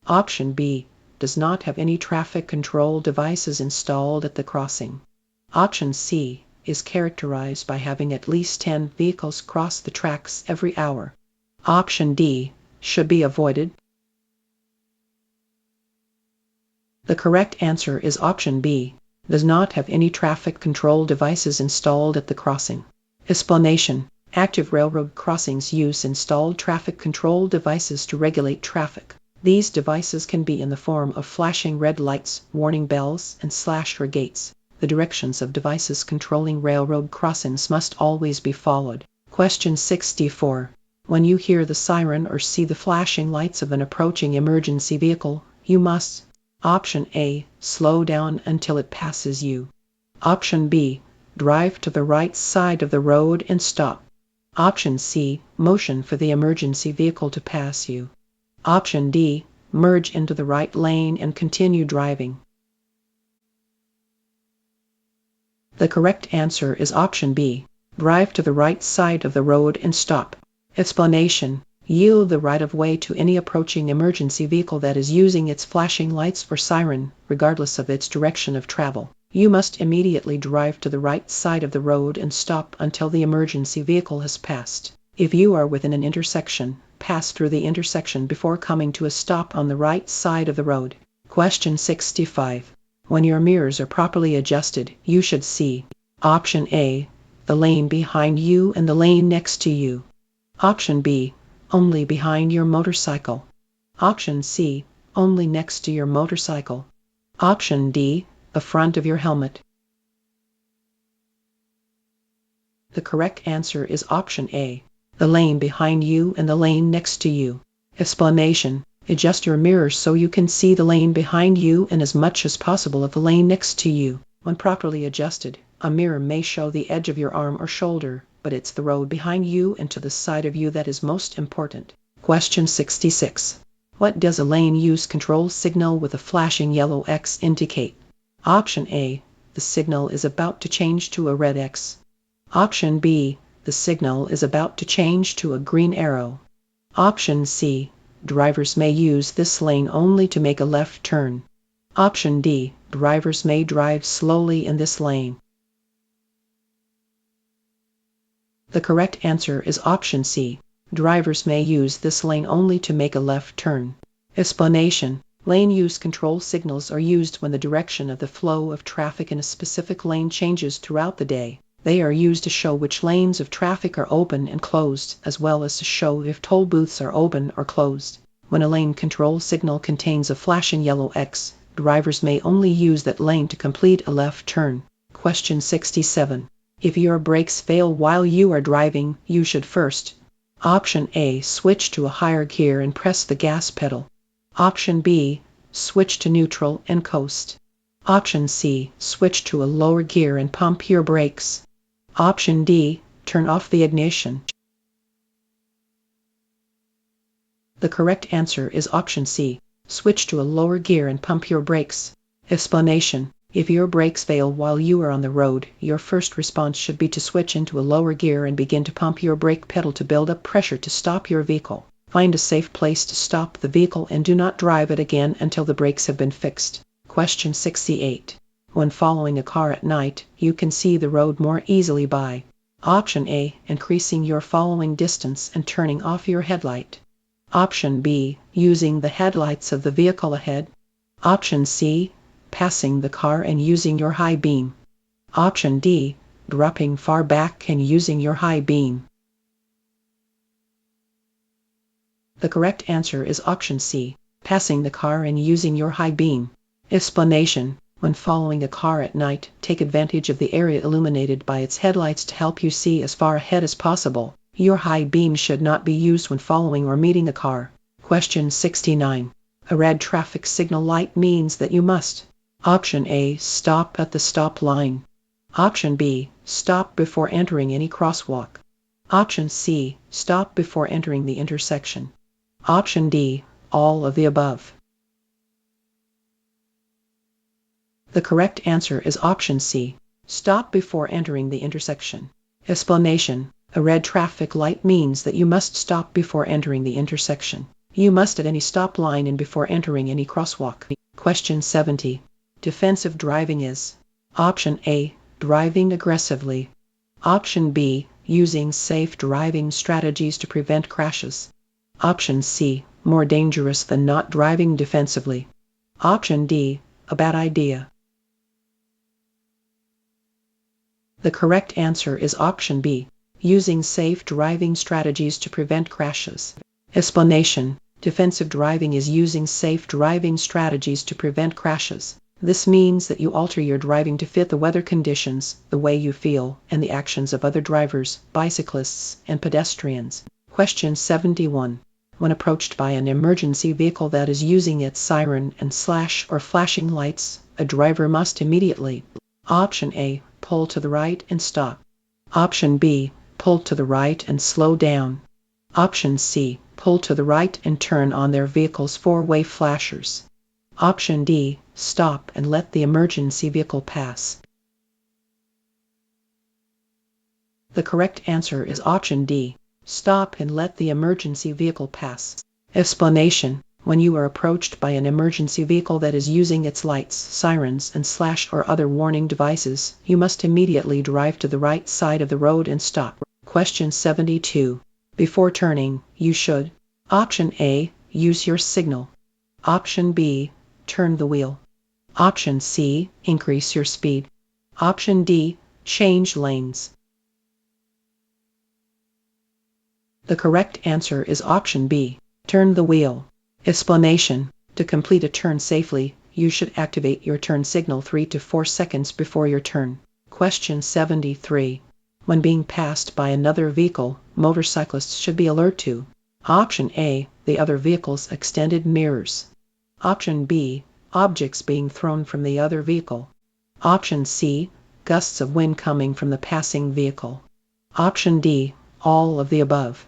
Option B does not have any traffic control devices installed at the crossing. Option C is characterized by having at least 10 vehicles cross the tracks every hour. Option D should be avoided. The correct answer is option B, does not have any traffic control devices installed at the crossing. Explanation: active railroad crossings use installed traffic control devices to regulate traffic. These devices can be in the form of flashing red lights, warning bells, and slasher gates. The directions of devices controlling railroad crossings must always be followed. Question 64. When you hear the siren or see the flashing lights of an approaching emergency vehicle, you must: Option A, slow down until it passes you. Option B, drive to the right side of the road and stop. Option C, motion for the emergency vehicle to pass you. Option D, merge into the right lane and continue driving. The correct answer is option B, drive to the right side of the road and stop. Explanation: yield the right-of-way to any approaching emergency vehicle that is using its flashing lights or siren, regardless of its direction of travel. You must immediately drive to the right side of the road and stop until the emergency vehicle has passed. If you are within an intersection, pass through the intersection before coming to a stop on the right side of the road. Question 65. When your mirrors are properly adjusted, you should see: Option A, the lane behind you and the lane next to you. Option B, only behind your motorcycle. Option C, only next to your motorcycle. Option D, the front of your helmet. The correct answer is option A, the lane behind you and the lane next to you. Explanation: adjust your mirrors so you can see the lane behind you and as much as possible of the lane next to you. When properly adjusted, a mirror may show the edge of your arm or shoulder, but it's the road behind you and to the side of you that is most important. Question 66. What does a lane use control signal with a flashing yellow X indicate? Option A, the signal is about to change to a red X. Option B, the signal is about to change to a green arrow. Option C, drivers may use this lane only to make a left turn. Option D, drivers may drive slowly in this lane. The correct answer is option C. Drivers may use this lane only to make a left turn. Explanation: lane use control signals are used when the direction of the flow of traffic in a specific lane changes throughout the day. They are used to show which lanes of traffic are open and closed, as well as to show if toll booths are open or closed. When a lane control signal contains a flashing yellow X, drivers may only use that lane to complete a left turn. Question 67. If your brakes fail while you are driving, you should first: Option A, switch to a higher gear and press the gas pedal. Option B, switch to neutral and coast. Option C, switch to a lower gear and pump your brakes. Option D, turn off the ignition. The correct answer is option C, switch to a lower gear and pump your brakes. Explanation: if your brakes fail while you are on the road, your first response should be to switch into a lower gear and begin to pump your brake pedal to build up pressure to stop your vehicle. Find a safe place to stop the vehicle and do not drive it again until the brakes have been fixed. Question 68. When following a car at night, you can see the road more easily by Option A. Increasing your following distance and turning off your headlight. Option B. Using the headlights of the vehicle ahead. Option C. Passing the car and using your high beam. Option D. Dropping far back and using your high beam. The correct answer is option C. Passing the car and using your high beam. Explanation. When following a car at night, take advantage of the area illuminated by its headlights to help you see as far ahead as possible. Your high beam should not be used when following or meeting a car. Question 69. A red traffic signal light means that you must. Option A. Stop at the stop line. Option B. Stop before entering any crosswalk. Option C. Stop before entering the intersection. Option D. All of the above. The correct answer is option C. Stop before entering the intersection. Explanation. A red traffic light means that you must stop before entering the intersection. You must at any stop line and before entering any crosswalk. Question 70. Defensive driving is Option A. Driving aggressively. Option B. Using safe driving strategies to prevent crashes. Option C. More dangerous than not driving defensively. Option D. A bad idea. The correct answer is option B. Using safe driving strategies to prevent crashes. Explanation. Defensive driving is using safe driving strategies to prevent crashes. This means that you alter your driving to fit the weather conditions, the way you feel, and the actions of other drivers, bicyclists, and pedestrians. Question 71. When approached by an emergency vehicle that is using its siren and slash or flashing lights, a driver must immediately Option A. Pull to the right and stop. Option B. Pull to the right and slow down. Option C. Pull to the right and turn on their vehicle's four-way flashers. Option D. Stop and let the emergency vehicle pass. The correct answer is option D. Stop and let the emergency vehicle pass. Explanation. When you are approached by an emergency vehicle that is using its lights, sirens, and slash or other warning devices, you must immediately drive to the right side of the road and stop. Question 72. Before turning, you should Option A. Use your signal. Option B. Turn the wheel. Option C. Increase your speed. Option D. Change lanes. The correct answer is option B. Turn the wheel. Explanation. To complete a turn safely, you should activate your turn signal 3 to 4 seconds before your turn. Question 73. When being passed by another vehicle, motorcyclists should be alert to Option A. The other vehicle's extended mirrors. Option B. Objects being thrown from the other vehicle. Option C. Gusts of wind coming from the passing vehicle. Option D. All of the above.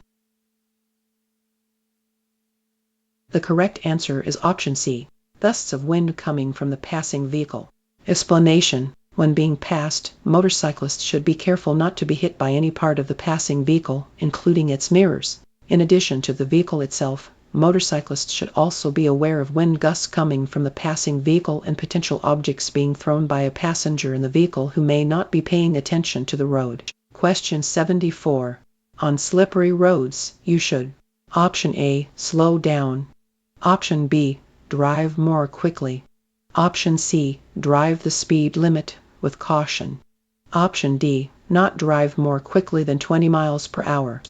The correct answer is option C. Gusts of wind coming from the passing vehicle. Explanation. When being passed, motorcyclists should be careful not to be hit by any part of the passing vehicle, including its mirrors. In addition to the vehicle itself, motorcyclists should also be aware of wind gusts coming from the passing vehicle and potential objects being thrown by a passenger in the vehicle who may not be paying attention to the road. Question 74. On slippery roads, you should Option A. Slow down. Option B. Drive more quickly. Option C. Drive the speed limit with caution. Option D. Not drive more quickly than 20 miles per hour.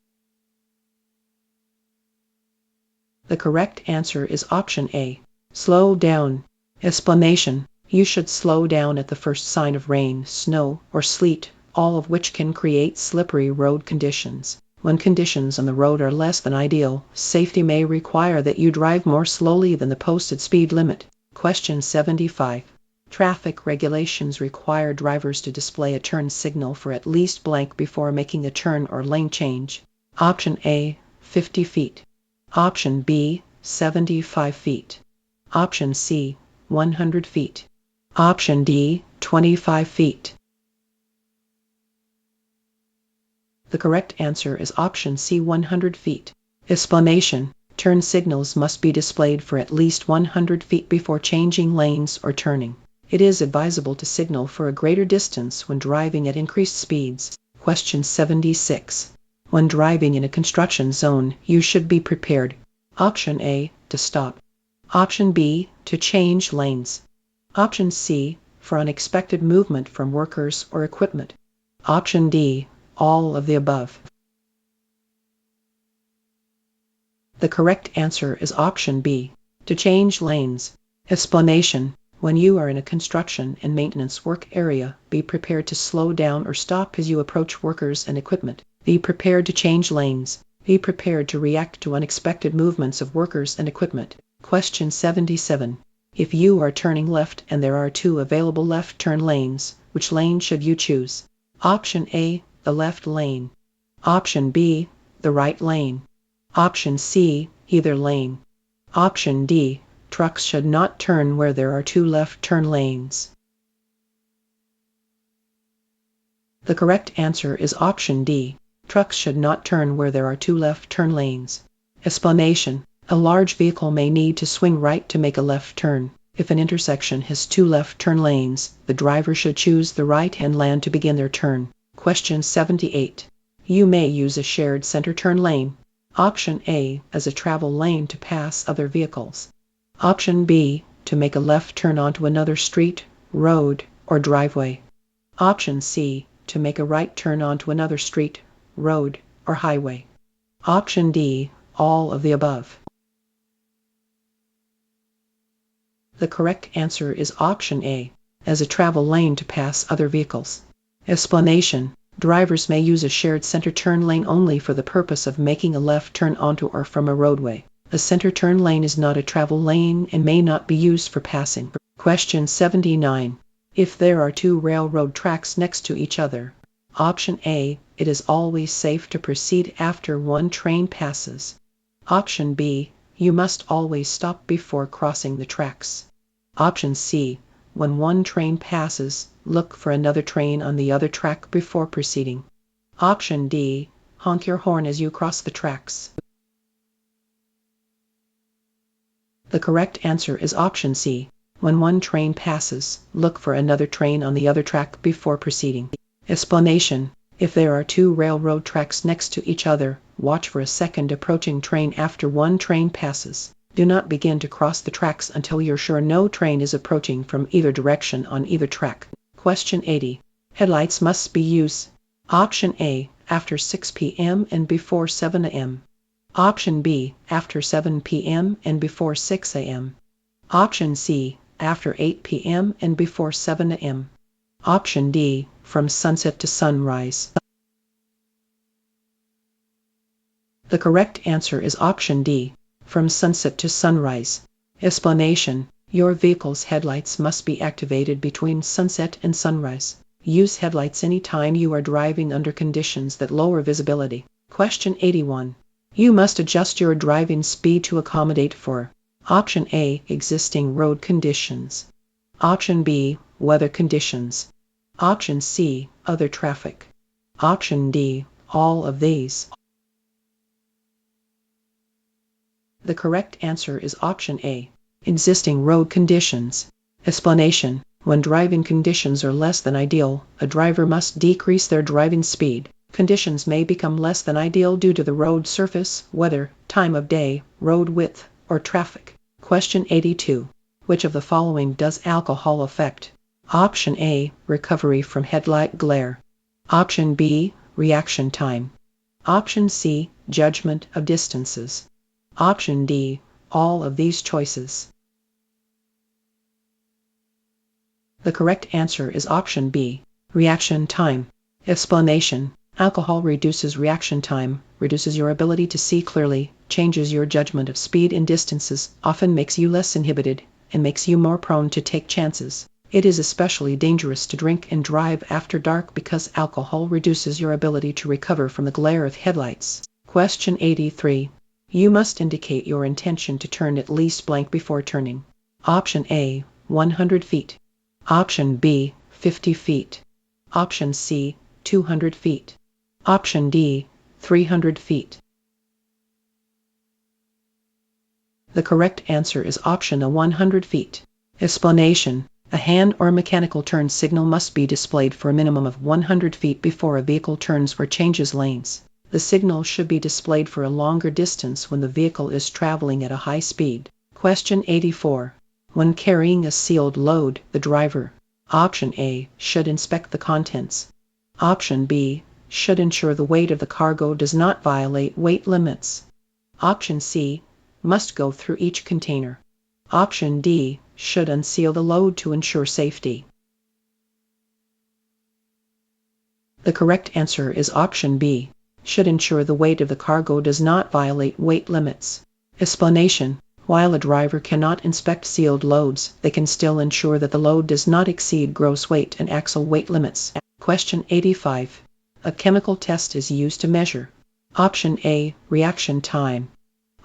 The correct answer is option A. Slow down. Explanation. You should slow down at the first sign of rain, snow, or sleet, all of which can create slippery road conditions. When conditions on the road are less than ideal, safety may require that you drive more slowly than the posted speed limit. Question 75. Traffic regulations require drivers to display a turn signal for at least blank before making a turn or lane change. Option A. 50 feet. Option B. 75 feet. Option C. 100 feet. Option D. 25 feet. The correct answer is option C. 100 feet. Explanation. Turn signals must be displayed for at least 100 feet before changing lanes or turning. It is advisable to signal for a greater distance when driving at increased speeds. Question 76. When driving in a construction zone, you should be prepared. Option A, to stop. Option B, to change lanes. Option C, for unexpected movement from workers or equipment. Option D, all of the above. The correct answer is option B, to change lanes. Explanation: when you are in a construction and maintenance work area, be prepared to slow down or stop as you approach workers and equipment. Be prepared to change lanes. Be prepared to react to unexpected movements of workers and equipment. Question 77. If you are turning left and there are 2 available left turn lanes, which lane should you choose? Option A, the left lane. Option B, the right lane. Option C, either lane. Option D, trucks should not turn where there are 2 left turn lanes. The correct answer is option D. Trucks should not turn where there are 2 left turn lanes. Explanation: a large vehicle may need to swing right to make a left turn. If an intersection has 2 left turn lanes, the driver should choose the right-hand lane to begin their turn. Question 78. You may use a shared center turn lane. Option A, as a travel lane to pass other vehicles. Option B, to make a left turn onto another street, road, or driveway. Option C, to make a right turn onto another street, road, or highway. Option D, all of the above. The correct answer is option A, as a travel lane to pass other vehicles. Explanation: drivers may use a shared center turn lane only for the purpose of making a left turn onto or from a roadway. A center turn lane is not a travel lane and may not be used for passing. Question 79. If there are 2 railroad tracks next to each other. Option A, it is always safe to proceed after one train passes. Option B, you must always stop before crossing the tracks. Option C, when one train passes, look for another train on the other track before proceeding. Option D, honk your horn as you cross the tracks. The correct answer is option C. When one train passes, look for another train on the other track before proceeding. Explanation: if there are 2 railroad tracks next to each other, watch for a second approaching train after one train passes. Do not begin to cross the tracks until you're sure no train is approaching from either direction on either track. Question 80. Headlights must be used. Option A, after 6 p.m. and before 7 a.m. Option B, after 7 p.m. and before 6 a.m. Option C, after 8 p.m. and before 7 a.m. Option D, from sunset to sunrise. The correct answer is option D, from sunset to sunrise. Explanation: your vehicle's headlights must be activated between sunset and sunrise. Use headlights anytime you are driving under conditions that lower visibility. Question 81. You must adjust your driving speed to accommodate for Option A, existing road conditions. Option B, weather conditions. Option C, other traffic. Option D, all of these. The correct answer is option A, existing road conditions. Explanation: when driving conditions are less than ideal, a driver must decrease their driving speed. Conditions may become less than ideal due to the road surface, weather, time of day, road width, or traffic. Question 82. Which of the following does alcohol affect? Option A, recovery from headlight glare. Option B, reaction time. Option C, judgment of distances. Option D, all of these choices. The correct answer is option B, reaction time. Explanation: alcohol reduces reaction time, reduces your ability to see clearly, changes your judgment of speed and distances, often makes you less inhibited, and makes you more prone to take chances. It is especially dangerous to drink and drive after dark because alcohol reduces your ability to recover from the glare of headlights. Question 83. You must indicate your intention to turn at least blank before turning. Option A, 100 feet. Option B, 50 feet. Option C, 200 feet. Option D, 300 feet. The correct answer is option A, 100 feet. Explanation: a hand or mechanical turn signal must be displayed for a minimum of 100 feet before a vehicle turns or changes lanes. The signal should be displayed for a longer distance when the vehicle is traveling at a high speed. Question 84. When carrying a sealed load, the driver: option A, should inspect the contents. Option B, should ensure the weight of the cargo does not violate weight limits. Option C, must go through each container. Option D, should unseal the load to ensure safety. The correct answer is option B, should ensure the weight of the cargo does not violate weight limits. Explanation: while a driver cannot inspect sealed loads, they can still ensure that the load does not exceed gross weight and axle weight limits. Question 85. A chemical test is used to measure: option A, reaction time.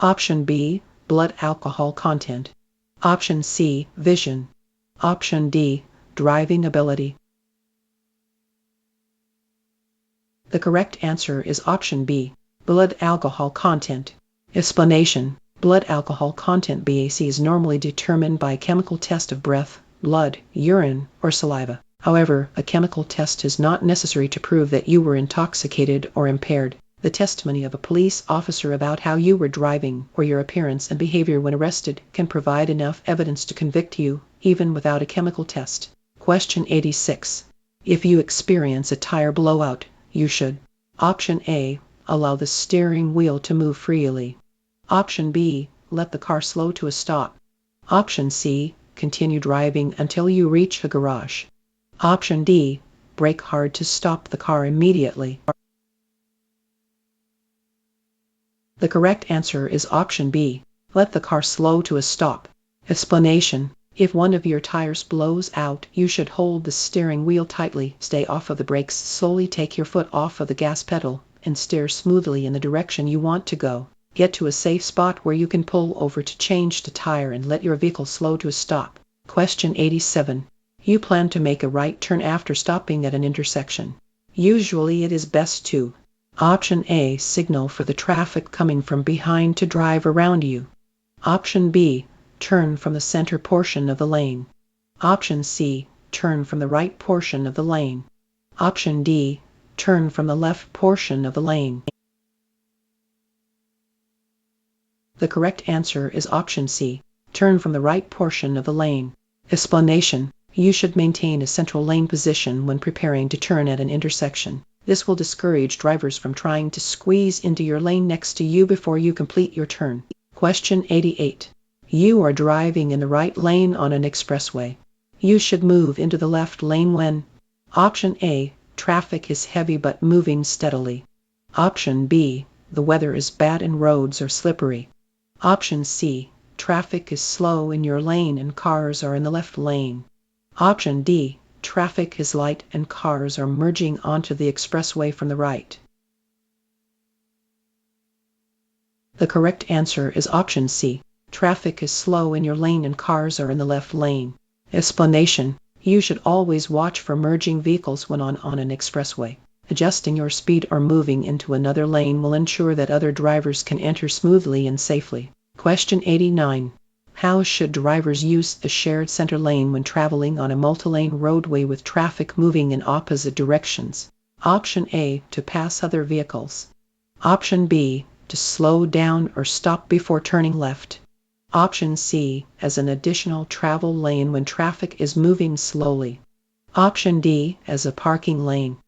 Option B, blood alcohol content. Option C, vision. Option D, driving ability. The correct answer is option B, blood alcohol content. Explanation: blood alcohol content (BAC) is normally determined by a chemical test of breath, blood, urine, or saliva. However, a chemical test is not necessary to prove that you were intoxicated or impaired. The testimony of a police officer about how you were driving or your appearance and behavior when arrested can provide enough evidence to convict you, even without a chemical test. Question 86. If you experience a tire blowout, you should: option A, allow the steering wheel to move freely. Option B, let the car slow to a stop. Option C, continue driving until you reach a garage. Option D, brake hard to stop the car immediately. The correct answer is option B, let the car slow to a stop. Explanation: if one of your tires blows out, you should hold the steering wheel tightly, stay off of the brakes, slowly take your foot off of the gas pedal, and steer smoothly in the direction you want to go. Get to a safe spot where you can pull over to change the tire and let your vehicle slow to a stop. Question 87. You plan to make a right turn after stopping at an intersection. Usually it is best to: option A, signal for the traffic coming from behind to drive around you. Option B, turn from the center portion of the lane. Option C, turn from the right portion of the lane. Option D, turn from the left portion of the lane. The correct answer is option C, turn from the right portion of the lane. Explanation: you should maintain a central lane position when preparing to turn at an intersection. This will discourage drivers from trying to squeeze into your lane next to you before you complete your turn. Question 88. You are driving in the right lane on an expressway. You should move into the left lane when: option A, traffic is heavy but moving steadily. Option B, the weather is bad and roads are slippery. Option C, traffic is slow in your lane and cars are in the left lane. Option D, traffic is light and cars are merging onto the expressway from the right. The correct answer is option C, traffic is slow in your lane and cars are in the left lane. Explanation: you should always watch for merging vehicles when on an expressway. Adjusting your speed or moving into another lane will ensure that other drivers can enter smoothly and safely. Question 89. How should drivers use the shared center lane when traveling on a multi-lane roadway with traffic moving in opposite directions? Option A, to pass other vehicles. Option B, to slow down or stop before turning left. Option C, as an additional travel lane when traffic is moving slowly. Option D, as a parking lane.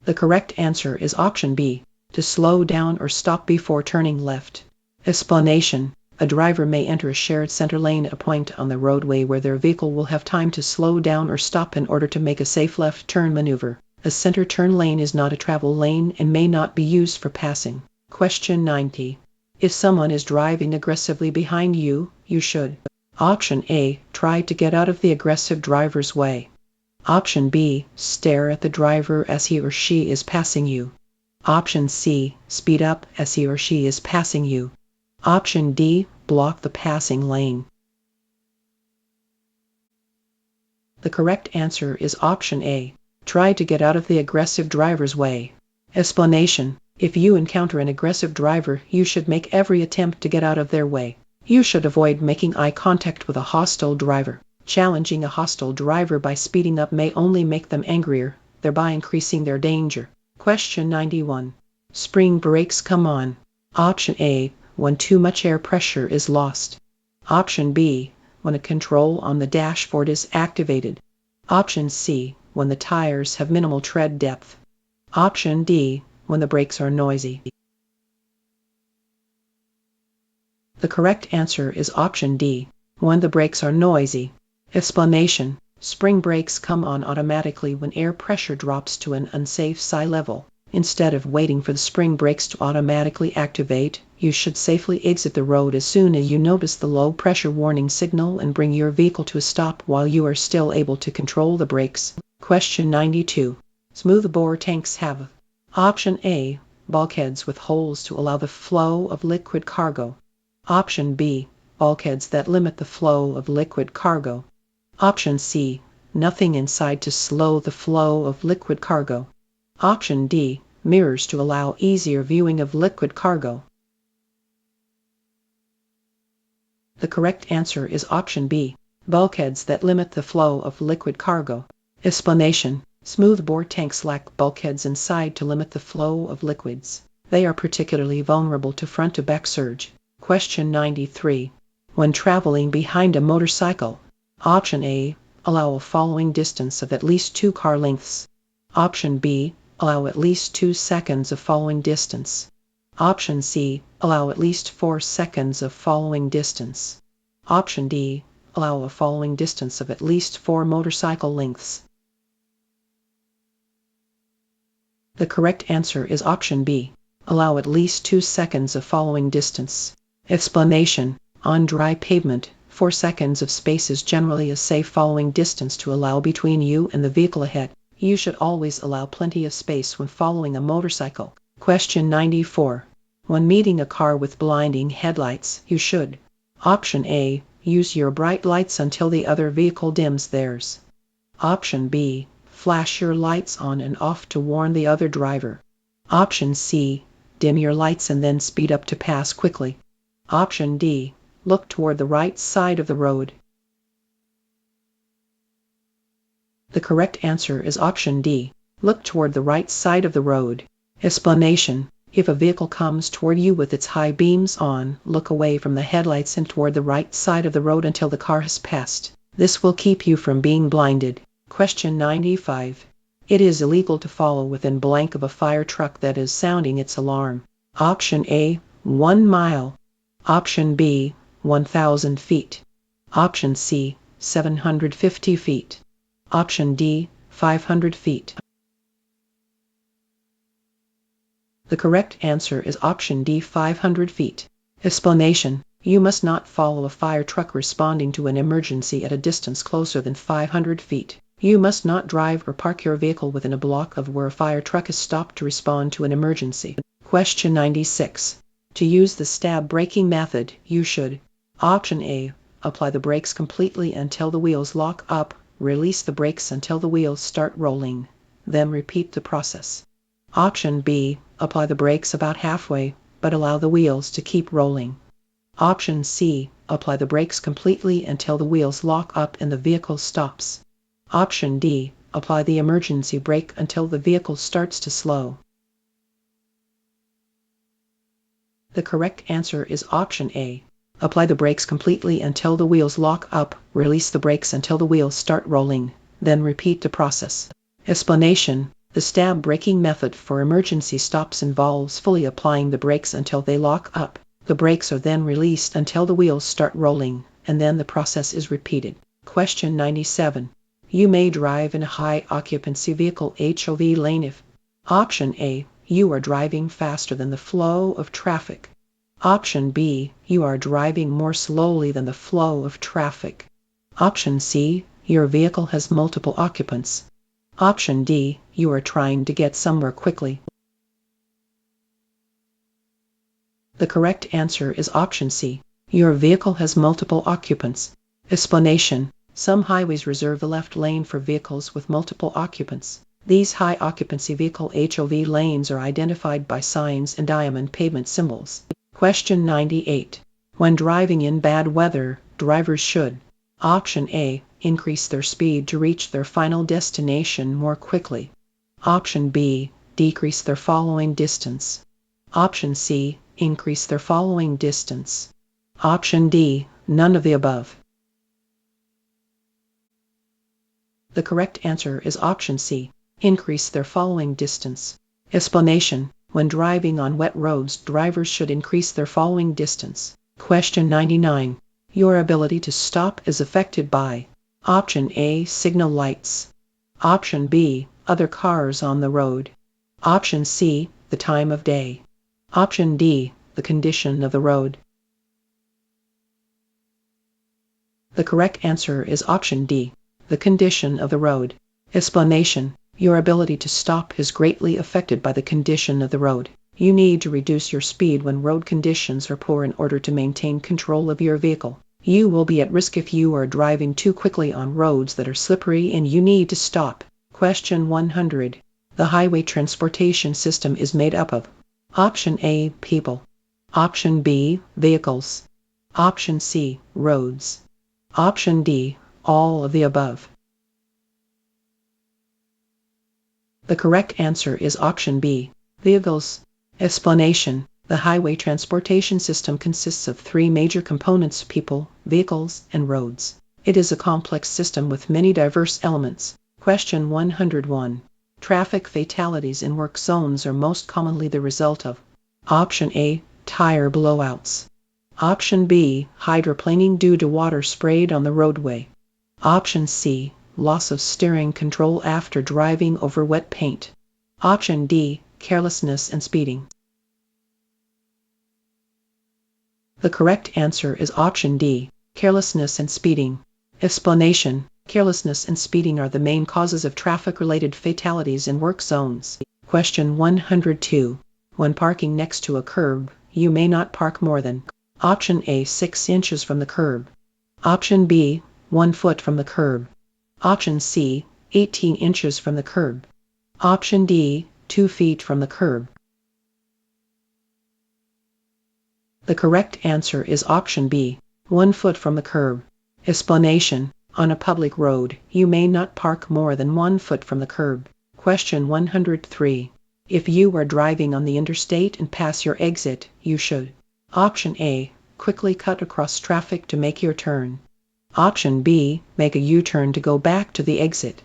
The correct answer is option B, to slow down or stop before turning left. Explanation: a driver may enter a shared center lane at a point on the roadway where their vehicle will have time to slow down or stop in order to make a safe left turn maneuver. A center turn lane is not a travel lane and may not be used for passing. Question 90. If someone is driving aggressively behind you, you should: option A, try to get out of the aggressive driver's way. Option B, stare at the driver as he or she is passing you. Option C, speed up as he or she is passing you. Option D, block the passing lane. The correct answer is option A, try to get out of the aggressive driver's way. Explanation: If you encounter an aggressive driver, you should make every attempt to get out of their way. You should avoid making eye contact with a hostile driver. Challenging a hostile driver by speeding up may only make them angrier, thereby increasing their danger. Question 91. Spring brakes come on. Option A, when too much air pressure is lost. Option B, when a control on the dashboard is activated. Option C, when the tires have minimal tread depth. Option D, when the brakes are noisy. The correct answer is option D, when the brakes are noisy. Explanation: spring brakes come on automatically when air pressure drops to an unsafe SI level. Instead of waiting for the spring brakes to automatically activate, you should safely exit the road as soon as you notice the low pressure warning signal and bring your vehicle to a stop while you are still able to control the brakes. Question 92. Smoothbore tanks have: Option A, bulkheads with holes to allow the flow of liquid cargo. Option B, bulkheads that limit the flow of liquid cargo. Option C, nothing inside to slow the flow of liquid cargo. Option D, mirrors to allow easier viewing of liquid cargo. The correct answer is option B, bulkheads that limit the flow of liquid cargo. Explanation: smoothbore tanks lack bulkheads inside to limit the flow of liquids. They are particularly vulnerable to front-to-back surge. Question 93. When traveling behind a motorcycle, Option A, allow a following distance of at least 2 car lengths. Option B, allow at least 2 seconds of following distance. Option C, allow at least 4 seconds of following distance. Option D, allow a following distance of at least 4 motorcycle lengths. The correct answer is option B, allow at least 2 seconds of following distance. Explanation: on dry pavement, 4 seconds of space is generally a safe following distance to allow between you and the vehicle ahead. You should always allow plenty of space when following a motorcycle. Question 94. When meeting a car with blinding headlights, you should: Option A, use your bright lights until the other vehicle dims theirs. Option B, flash your lights on and off to warn the other driver. Option C, dim your lights and then speed up to pass quickly. Option D, look toward the right side of the road. The correct answer is option D, look toward the right side of the road. Explanation: if a vehicle comes toward you with its high beams on, look away from the headlights and toward the right side of the road until the car has passed. This will keep you from being blinded. Question 95. It is illegal to follow within blank of a fire truck that is sounding its alarm. Option A, 1 mile. Option B, 1,000 feet. Option C, 750 feet. Option D, 500 feet. The correct answer is option D, 500 feet. Explanation: you must not follow a fire truck responding to an emergency at a distance closer than 500 feet. You must not drive or park your vehicle within a block of where a fire truck is stopped to respond to an emergency. Question 96. To use the stab braking method, you should: Option A, apply the brakes completely until the wheels lock up, release the brakes until the wheels start rolling, then repeat the process. Option B, apply the brakes about halfway, but allow the wheels to keep rolling. Option C, apply the brakes completely until the wheels lock up and the vehicle stops. Option D, apply the emergency brake until the vehicle starts to slow. The correct answer is option A. Apply the brakes completely until the wheels lock up, release the brakes until the wheels start rolling, then repeat the process. Explanation: the stab braking method for emergency stops involves fully applying the brakes until they lock up. The brakes are then released until the wheels start rolling, and then the process is repeated. Question 97. You may drive in a high-occupancy vehicle HOV lane if: Option A, you are driving faster than the flow of traffic. Option B, you are driving more slowly than the flow of traffic. Option C, your vehicle has multiple occupants. Option D, you are trying to get somewhere quickly. The correct answer is option C. Your vehicle has multiple occupants. Explanation: some highways reserve the left lane for vehicles with multiple occupants. These high-occupancy vehicle HOV lanes are identified by signs and diamond pavement symbols. Question 98. When driving in bad weather, drivers should: Option A, increase their speed to reach their final destination more quickly. Option B, decrease their following distance. Option C, increase their following distance. Option D, none of the above. The correct answer is option C, increase their following distance. Explanation: when driving on wet roads, drivers should increase their following distance. Question 99. Your ability to stop is affected by: Option A, signal lights. Option B, other cars on the road. Option C, the time of day. Option D, the condition of the road. The correct answer is option D, the condition of the road. Explanation: your ability to stop is greatly affected by the condition of the road. You need to reduce your speed when road conditions are poor in order to maintain control of your vehicle. You will be at risk if you are driving too quickly on roads that are slippery and you need to stop. Question 100. The highway transportation system is made up of: Option A, people. Option B, vehicles. Option C, roads. Option D, all of the above. The correct answer is option B, vehicles. Explanation: the highway transportation system consists of three major components: people, vehicles, and roads. It is a complex system with many diverse elements. Question 101. Traffic fatalities in work zones are most commonly the result of: Option A, tire blowouts. Option B, hydroplaning due to water sprayed on the roadway. Option C, loss of steering control after driving over wet paint. Option D, carelessness and speeding. The correct answer is option D, carelessness and speeding. Explanation: carelessness and speeding are the main causes of traffic-related fatalities in work zones. Question 102. When parking next to a curb, you may not park more than: Option A, 6 inches from the curb. Option B, 1 foot from the curb. Option C, 18 inches from the curb. Option D, 2 feet from the curb. The correct answer is option B, 1 foot from the curb. Explanation: on a public road, you may not park more than 1 foot from the curb. Question 103. If you are driving on the interstate and pass your exit, you should: Option A, quickly cut across traffic to make your turn. Option B, make a U-turn to go back to the exit.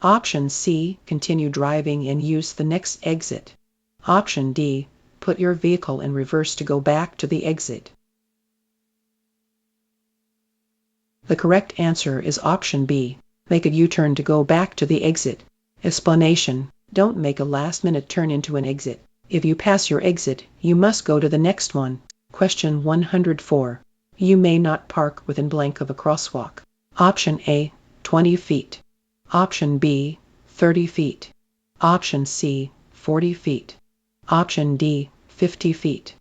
Option C, continue driving and use the next exit. Option D, put your vehicle in reverse to go back to the exit. The correct answer is option B, make a U-turn to go back to the exit. Explanation: don't make a last-minute turn into an exit. If you pass your exit, you must go to the next one. Question 104. You may not park within blank of a crosswalk. Option A, 20 feet. Option B, 30 feet. Option C, 40 feet. Option D, 50 feet.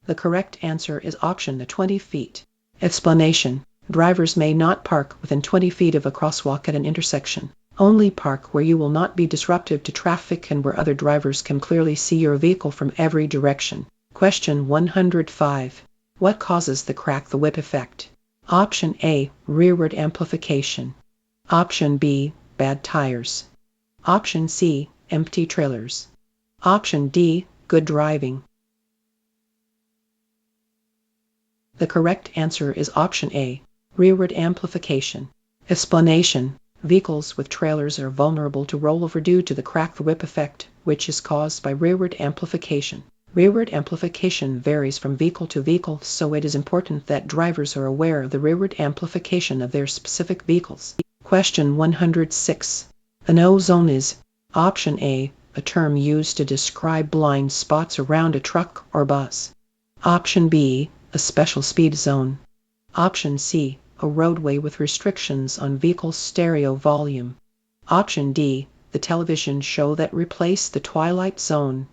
The correct answer is option the 20 feet. Explanation: drivers may not park within 20 feet of a crosswalk at an intersection. Only park where you will not be disruptive to traffic and where other drivers can clearly see your vehicle from every direction. Question 105. What causes the crack the whip effect? Option A, rearward amplification. Option B, bad tires. Option C, empty trailers. Option D, good driving. The correct answer is option A, rearward amplification. Explanation: vehicles with trailers are vulnerable to rollover due to the crack the whip effect, which is caused by rearward amplification. Rearward amplification varies from vehicle to vehicle, so it is important that drivers are aware of the rearward amplification of their specific vehicles. Question 106. A no zone is: Option A, a term used to describe blind spots around a truck or bus. Option B, a special speed zone. Option C, a roadway with restrictions on vehicle stereo volume. Option D, the television show that replaced the Twilight Zone.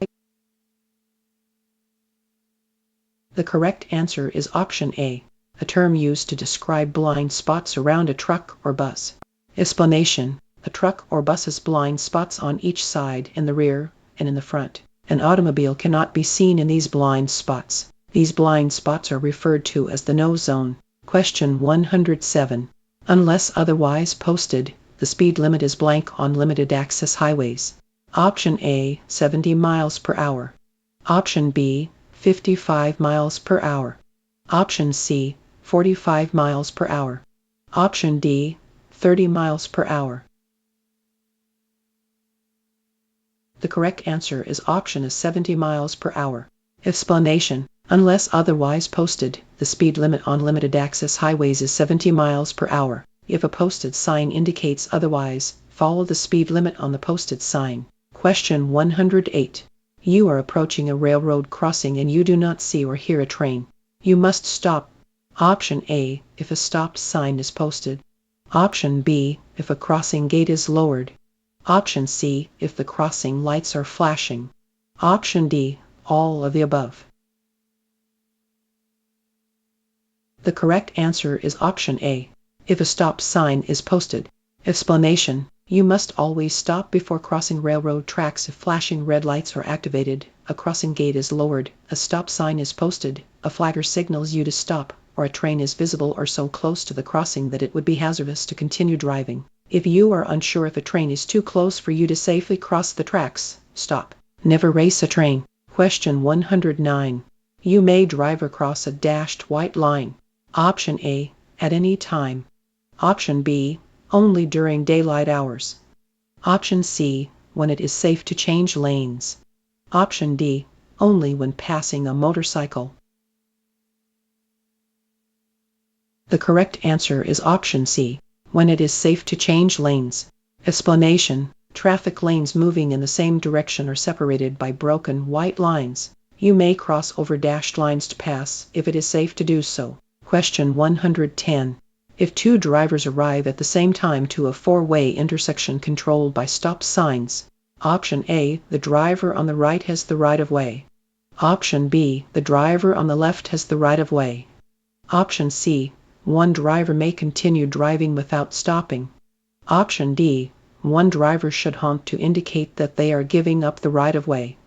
The correct answer is option A, a term used to describe blind spots around a truck or bus. Explanation: a truck or bus has blind spots on each side, in the rear, and in the front. An automobile cannot be seen in these blind spots. These blind spots are referred to as the no zone. Question 107. Unless otherwise posted, the speed limit is blank on limited access highways. Option A, 70 miles per hour. Option B, 55 miles per hour. Option C, 45 miles per hour. Option D, 30 miles per hour. The correct answer is option is 70 miles per hour. Explanation: unless otherwise posted, the speed limit on limited access highways is 70 miles per hour. If a posted sign indicates otherwise, follow the speed limit on the posted sign. Question 108. You are approaching a railroad crossing and you do not see or hear a train. You must stop. Option A, if a stop sign is posted. Option B, if a crossing gate is lowered. Option C, if the crossing lights are flashing. Option D, all of the above. The correct answer is option A, if a stop sign is posted. Explanation: you must always stop before crossing railroad tracks if flashing red lights are activated, a crossing gate is lowered, a stop sign is posted, a flagger signals you to stop, or a train is visible or so close to the crossing that it would be hazardous to continue driving. If you are unsure if a train is too close for you to safely cross the tracks, stop. Never race a train. Question 109. You may drive across a dashed white line. Option A, at any time. Option B, only during daylight hours. Option C, when it is safe to change lanes. Option D, only when passing a motorcycle. The correct answer is option C, when it is safe to change lanes. Explanation: traffic lanes moving in the same direction are separated by broken white lines. You may cross over dashed lines to pass if it is safe to do so. Question 110. If two drivers arrive at the same time to a four-way intersection controlled by stop signs. Option A, the driver on the right has the right-of-way. Option B, the driver on the left has the right-of-way. Option C, one driver may continue driving without stopping. Option D, one driver should honk to indicate that they are giving up the right-of-way.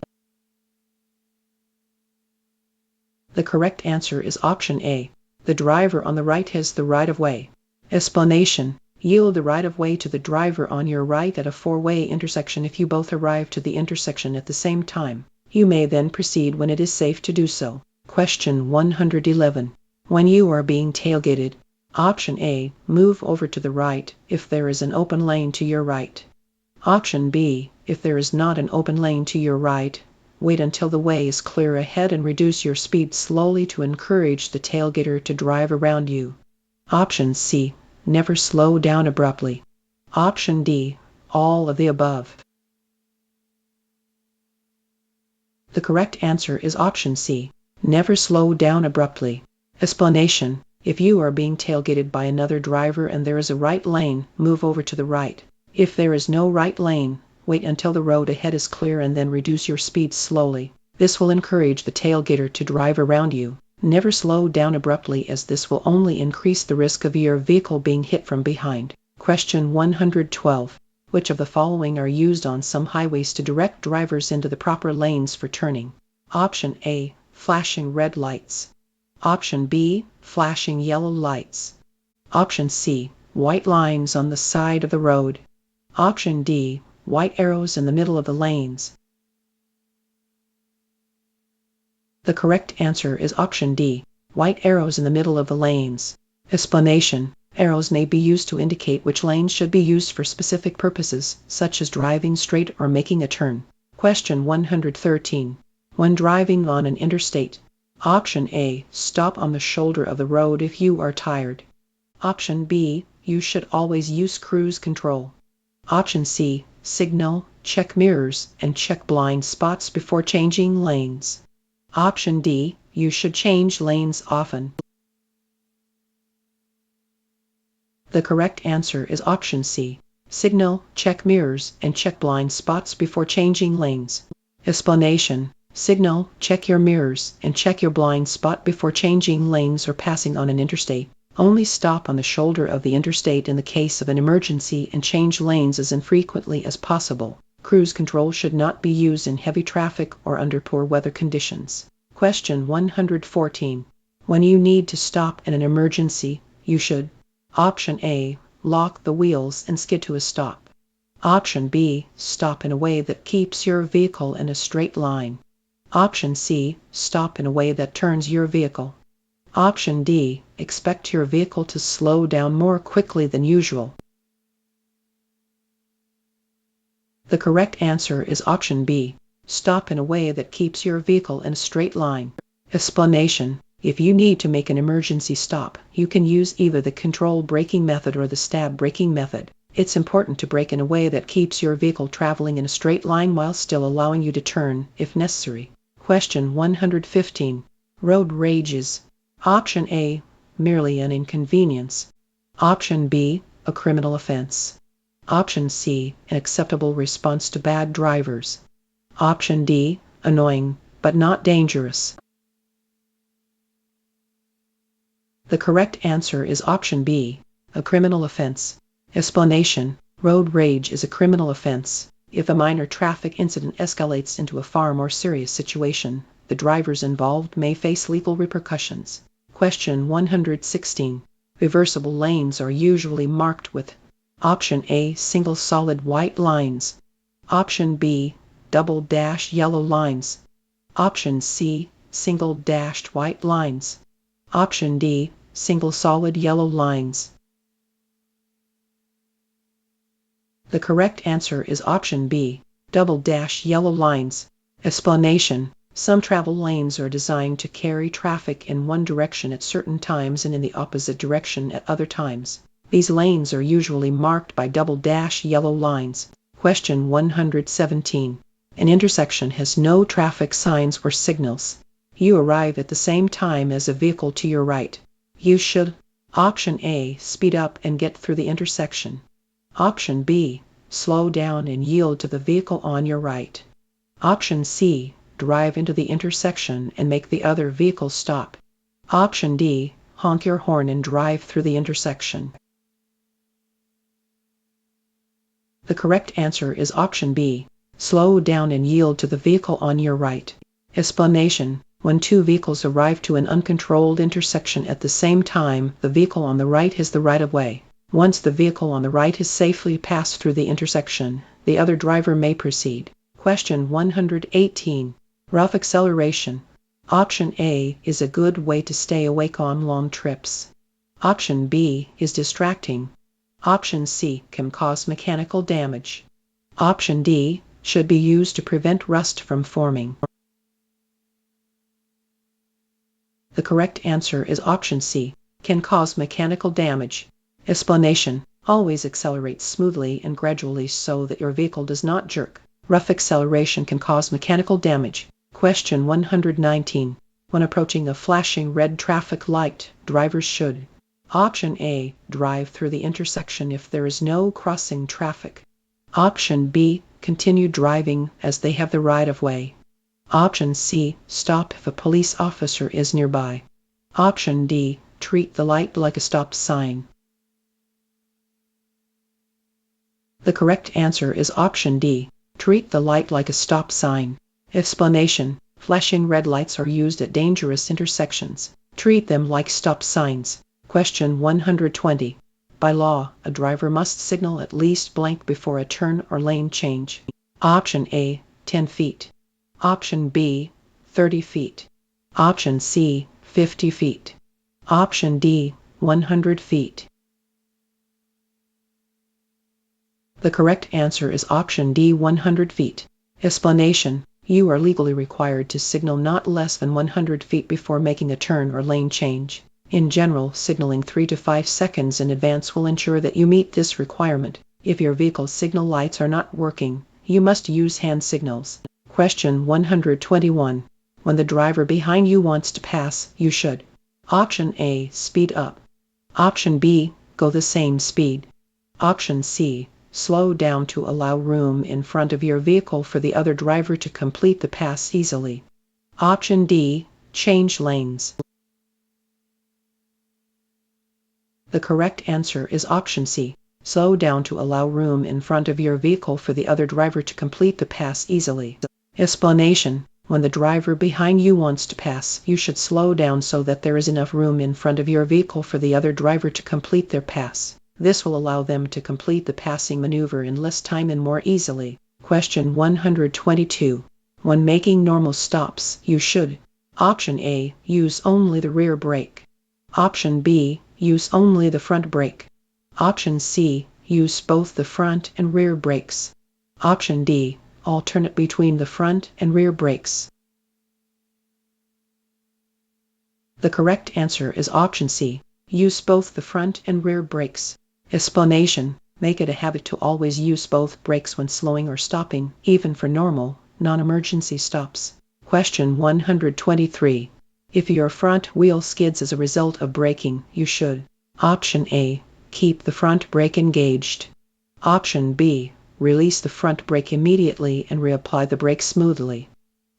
The correct answer is option A. The driver on the right has the right-of-way. Explanation: yield the right-of-way to the driver on your right at a four-way intersection if you both arrive to the intersection at the same time. You may then proceed when it is safe to do so. Question 111. When you are being tailgated. Option A, move over to the right if there is an open lane to your right. Option B, if there is not an open lane to your right, wait until the way is clear ahead and reduce your speed slowly to encourage the tailgater to drive around you. Option C, never slow down abruptly. Option D, all of the above. The correct answer is option C, never slow down abruptly. Explanation: if you are being tailgated by another driver and there is a right lane, move over to the right. If there is no right lane, wait until the road ahead is clear and then reduce your speed slowly. This will encourage the tailgater to drive around you. Never slow down abruptly, as this will only increase the risk of your vehicle being hit from behind. Question 112. Which of the following are used on some highways to direct drivers into the proper lanes for turning? Option A, flashing red lights. Option B, flashing yellow lights. Option C, white lines on the side of the road. Option D, white arrows in the middle of the lanes. The correct answer is option D, white arrows in the middle of the lanes. Explanation: arrows may be used to indicate which lanes should be used for specific purposes, such as driving straight or making a turn. Question 113. When driving on an interstate. Option A, stop on the shoulder of the road if you are tired. Option B, you should always use cruise control. Option C, signal, check mirrors, and check blind spots before changing lanes. Option D, you should change lanes often. The correct answer is option C, signal, check mirrors, and check blind spots before changing lanes. Explanation: signal, check your mirrors, and check your blind spot before changing lanes or passing on an interstate. Only stop on the shoulder of the interstate in the case of an emergency and change lanes as infrequently as possible. Cruise control should not be used in heavy traffic or under poor weather conditions. Question 114. When you need to stop in an emergency, you should: Option A, lock the wheels and skid to a stop. Option B, stop in a way that keeps your vehicle in a straight line. Option C, stop in a way that turns your vehicle. Option D, expect your vehicle to slow down more quickly than usual. The correct answer is option B, stop in a way that keeps your vehicle in a straight line. Explanation: if you need to make an emergency stop, you can use either the control braking method or the stab braking method. It's important to brake in a way that keeps your vehicle traveling in a straight line while still allowing you to turn, if necessary. Question 115. Road rage is: Option A, merely an inconvenience. Option B, a criminal offense. Option C, an acceptable response to bad drivers. Option D, annoying, but not dangerous. The correct answer is option B, a criminal offense. Explanation: road rage is a criminal offense. If a minor traffic incident escalates into a far more serious situation, the drivers involved may face legal repercussions. Question 116. Reversible lanes are usually marked with: Option A, single solid white lines. Option B, double dash yellow lines. Option C, single dashed white lines. Option D, single solid yellow lines. The correct answer is option B, double dash yellow lines. Explanation: some travel lanes are designed to carry traffic in one direction at certain times and in the opposite direction at other times. These lanes are usually marked by double dash yellow lines. Question 117. An intersection has no traffic signs or signals. You arrive at the same time as a vehicle to your right. You should: Option A, speed up and get through the intersection. Option B, slow down and yield to the vehicle on your right. Option C, drive into the intersection and make the other vehicle stop. Option D, honk your horn and drive through the intersection. The correct answer is option B, slow down and yield to the vehicle on your right. Explanation: when two vehicles arrive to an uncontrolled intersection at the same time, the vehicle on the right has the right-of-way. Once the vehicle on the right has safely passed through the intersection, the other driver may proceed. Question 118. Rough acceleration. Option A is a good way to stay awake on long trips. Option B is distracting. Option C can cause mechanical damage. Option D should be used to prevent rust from forming. The correct answer is option C, can cause mechanical damage. Explanation: always accelerate smoothly and gradually so that your vehicle does not jerk. Rough acceleration can cause mechanical damage. Question 119. When approaching a flashing red traffic light, drivers should: Option A, drive through the intersection if there is no crossing traffic. Option B, continue driving as they have the right-of-way. Option C, stop if a police officer is nearby. Option D, treat the light like a stop sign. The correct answer is option D, treat the light like a stop sign. Explanation: flashing red lights are used at dangerous intersections. Treat them like stop signs. Question 120. By law, a driver must signal at least blank before a turn or lane change. Option A, 10 feet. Option B, 30 feet. Option C, 50 feet. Option D, 100 feet. The correct answer is option D, 100 feet. Explanation: you are legally required to signal not less than 100 feet before making a turn or lane change. In general, signaling 3 to 5 seconds in advance will ensure that you meet this requirement. If your vehicle's signal lights are not working, you must use hand signals. Question 121. When the driver behind you wants to pass, you should: Option A, speed up. Option B, go the same speed. Option C, slow down to allow room in front of your vehicle for the other driver to complete the pass easily. Option D, change lanes. The correct answer is option C. Slow down to allow room in front of your vehicle for the other driver to complete the pass easily. Explanation: when the driver behind you wants to pass, you should slow down so that there is enough room in front of your vehicle for the other driver to complete their pass. This will allow them to complete the passing maneuver in less time and more easily. Question 122. When making normal stops, you should: Option A, use only the rear brake. Option B, use only the front brake. Option C, use both the front and rear brakes. Option D, alternate between the front and rear brakes. The correct answer is option C. Use both the front and rear brakes. Explanation: make it a habit to always use both brakes when slowing or stopping, even for normal, non-emergency stops. Question 123. If your front wheel skids as a result of braking, you should: Option A, keep the front brake engaged. Option B, release the front brake immediately and reapply the brake smoothly.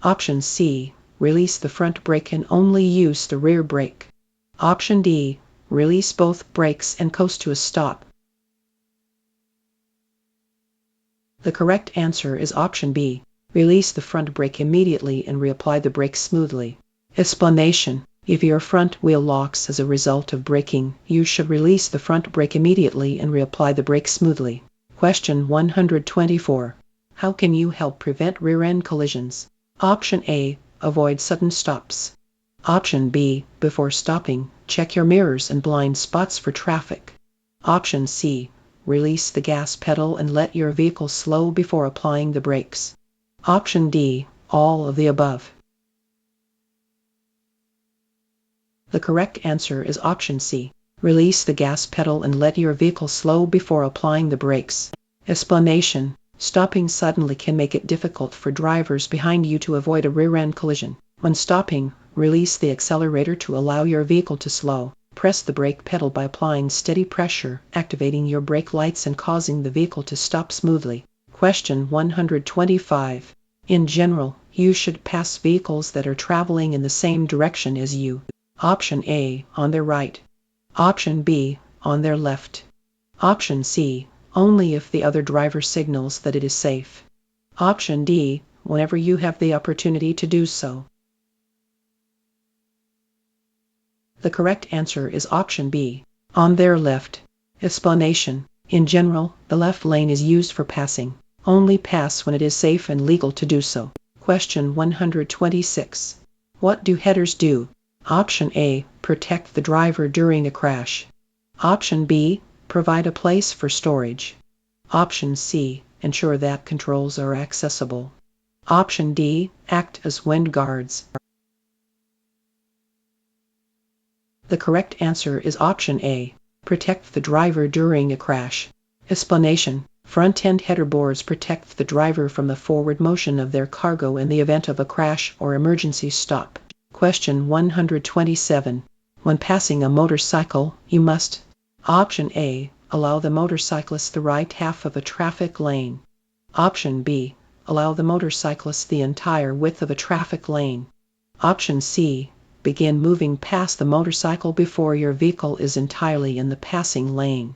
Option C, release the front brake and only use the rear brake. Option D, release both brakes and coast to a stop. The correct answer is option B. Release the front brake immediately and reapply the brake smoothly. Explanation: if your front wheel locks as a result of braking, you should release the front brake immediately and reapply the brake smoothly. Question 124. How can you help prevent rear-end collisions? Option A, avoid sudden stops. Option B, before stopping, check your mirrors and blind spots for traffic. Option C, release the gas pedal and let your vehicle slow before applying the brakes. Option D, all of the above. The correct answer is option C. Release the gas pedal and let your vehicle slow before applying the brakes. Explanation: stopping suddenly can make it difficult for drivers behind you to avoid a rear-end collision. When stopping, release the accelerator to allow your vehicle to slow. Press the brake pedal by applying steady pressure, activating your brake lights and causing the vehicle to stop smoothly. Question 125. In general, you should pass vehicles that are traveling in the same direction as you. Option A, on their right. Option B, on their left. Option C, only if the other driver signals that it is safe. Option D, whenever you have the opportunity to do so. The correct answer is option B, on their left. Explanation: in general, the left lane is used for passing. Only pass when it is safe and legal to do so. Question 126. What do headers do? Option A, protect the driver during a crash. Option B, provide a place for storage. Option C, ensure that controls are accessible. Option D, act as wind guards. The correct answer is option A, protect the driver during a crash. Explanation: front-end header boards protect the driver from the forward motion of their cargo in the event of a crash or emergency stop. Question 127. When passing a motorcycle, you must: Option A, allow the motorcyclist the right half of a traffic lane. Option B, allow the motorcyclist the entire width of a traffic lane. Option C, begin moving past the motorcycle before your vehicle is entirely in the passing lane.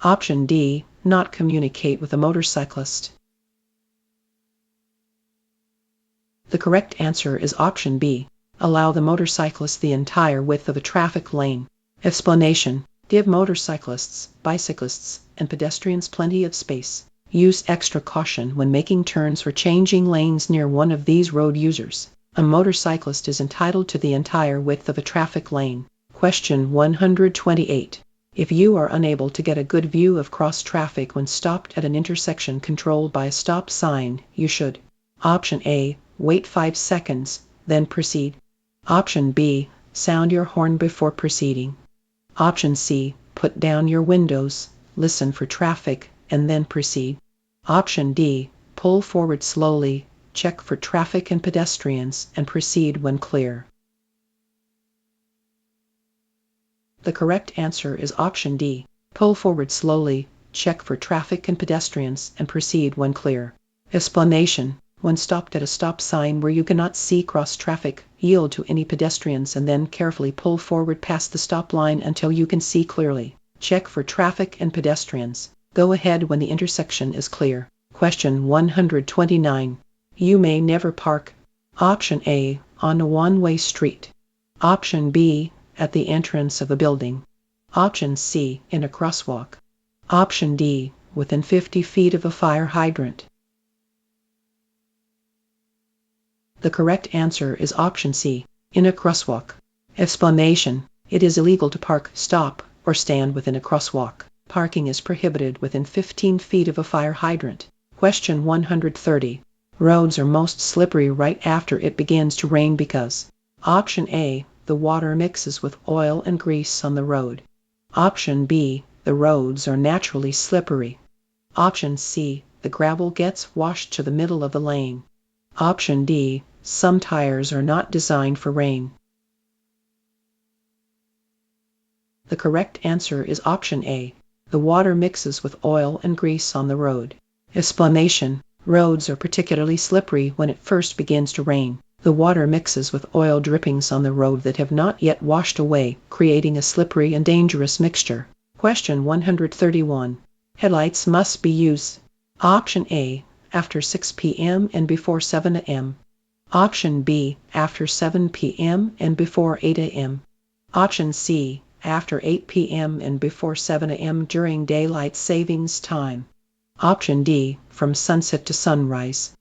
Option D, not communicate with the motorcyclist. The correct answer is option B, allow the motorcyclist the entire width of a traffic lane. Explanation: give motorcyclists, bicyclists, and pedestrians plenty of space. Use extra caution when making turns or changing lanes near one of these road users. A motorcyclist is entitled to the entire width of a traffic lane. Question 128. If you are unable to get a good view of cross traffic when stopped at an intersection controlled by a stop sign, you should: Option A, wait 5 seconds, then proceed. Option B, sound your horn before proceeding. Option C, put down your windows, listen for traffic, and then proceed. Option D, pull forward slowly, check for traffic and pedestrians, and proceed when clear. The correct answer is option D, pull forward slowly, check for traffic and pedestrians, and proceed when clear. Explanation: when stopped at a stop sign where you cannot see cross traffic, yield to any pedestrians and then carefully pull forward past the stop line until you can see clearly. Check for traffic and pedestrians. Go ahead when the intersection is clear. Question 129. You may never park. Option A, on a one-way street. Option B, at the entrance of a building. Option C, in a crosswalk. Option D, within 50 feet of a fire hydrant. The correct answer is option C, in a crosswalk. Explanation: it is illegal to park, stop, or stand within a crosswalk. Parking is prohibited within 15 feet of a fire hydrant. Question 130. Roads are most slippery right after it begins to rain because. Option A, the water mixes with oil and grease on the road. Option B, the roads are naturally slippery. Option C, the gravel gets washed to the middle of the lane. Option D, some tires are not designed for rain. The correct answer is option A. The water mixes with oil and grease on the road. Explanation: roads are particularly slippery when it first begins to rain. The water mixes with oil drippings on the road that have not yet washed away, creating a slippery and dangerous mixture. Question 131. Headlights must be used. Option A, after 6 p.m. and before 7 a.m. Option B, after 7 p.m. and before 8 a.m. Option C, after 8 p.m. and before 7 a.m. during daylight savings time. Option D, from sunset to sunrise.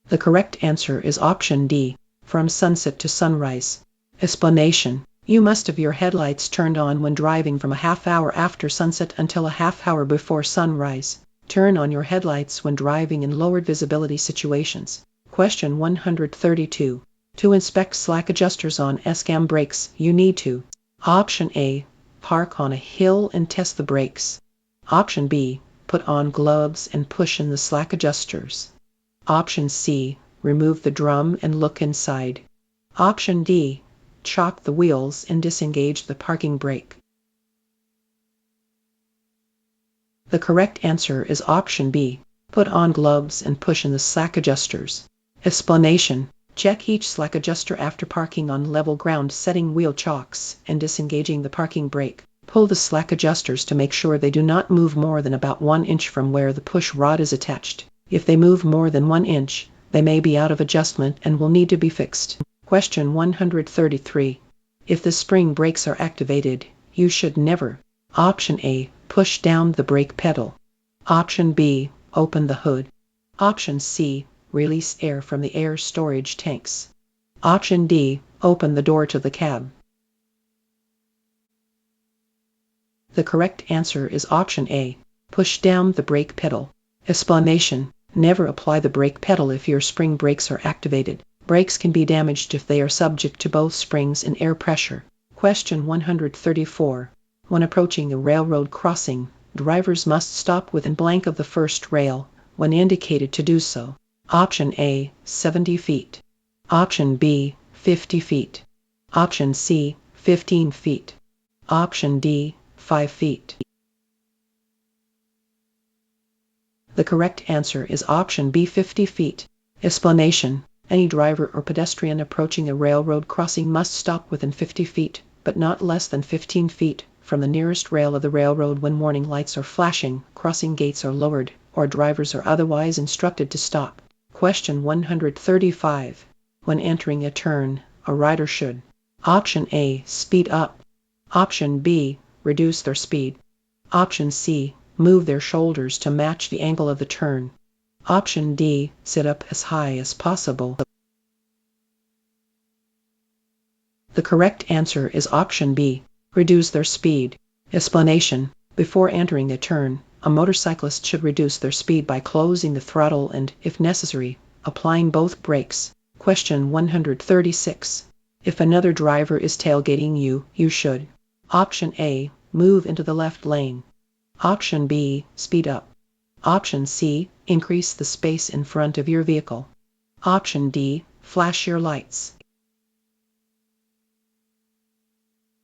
The correct answer is option D, from sunset to sunrise. Explanation: you must have your headlights turned on when driving from a half hour after sunset until a half hour before sunrise. Turn on your headlights when driving in lowered visibility situations. Question 132. To inspect slack adjusters on S-cam brakes, you need to. Option A, park on a hill and test the brakes. Option B, put on gloves and push in the slack adjusters. Option C, remove the drum and look inside. Option D, chock the wheels and disengage the parking brake. The correct answer is option B, put on gloves and push in the slack adjusters. Explanation: check each slack adjuster after parking on level ground, setting wheel chocks and disengaging the parking brake. Pull the slack adjusters to make sure they do not move more than about 1 inch from where the push rod is attached. If they move more than 1 inch, they may be out of adjustment and will need to be fixed. Question 133. If the spring brakes are activated, you should never. Option A, push down the brake pedal. Option B, open the hood. Option C, release air from the air storage tanks. Option D, open the door to the cab. The correct answer is option A, push down the brake pedal. Explanation: never apply the brake pedal if your spring brakes are activated. Brakes can be damaged if they are subject to both springs and air pressure. Question 134. When approaching a railroad crossing, drivers must stop within blank of the first rail when indicated to do so. Option A, 70 feet. Option B, 50 feet. Option C, 15 feet. Option D, 5 feet. The correct answer is option B, 50 feet. Explanation: any driver or pedestrian approaching a railroad crossing must stop within 50 feet, but not less than 15 feet, from the nearest rail of the railroad when warning lights are flashing, crossing gates are lowered, or drivers are otherwise instructed to stop. Question 135. When entering a turn, a rider should. Option A, speed up. Option B, reduce their speed. Option C, move their shoulders to match the angle of the turn. Option D, sit up as high as possible. The correct answer is option B, reduce their speed. Explanation: before entering a turn, a motorcyclist should reduce their speed by closing the throttle and, if necessary, applying both brakes. Question 136. If another driver is tailgating you, you should. Option A, move into the left lane. Option B, speed up. Option C, increase the space in front of your vehicle. Option D, flash your lights.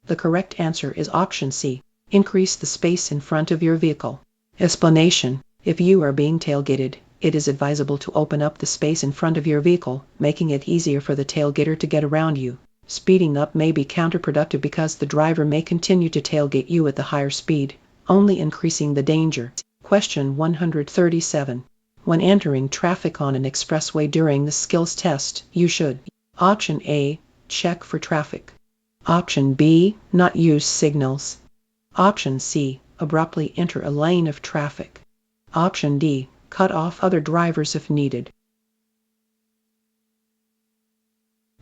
The correct answer is option C, increase the space in front of your vehicle. Explanation: if you are being tailgated, it is advisable to open up the space in front of your vehicle, making it easier for the tailgater to get around you. Speeding up may be counterproductive because the driver may continue to tailgate you at the higher speed, only increasing the danger. Question 137. When entering traffic on an expressway during the skills test, you should: Option A, check for traffic. Option B, not use signals. Option C, abruptly enter a lane of traffic. Option D, cut off other drivers if needed.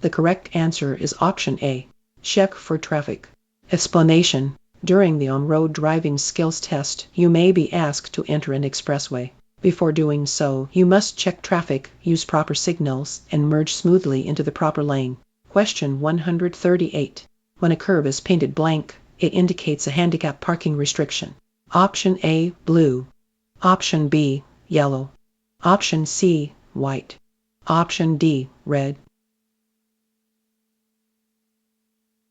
The correct answer is option A, check for traffic. Explanation: during the on-road driving skills test, you may be asked to enter an expressway. Before doing so, you must check traffic, use proper signals, and merge smoothly into the proper lane. Question 138. When a curb is painted blank, it indicates a handicap parking restriction. Option A, blue. Option B, yellow. Option C, white. Option D, red.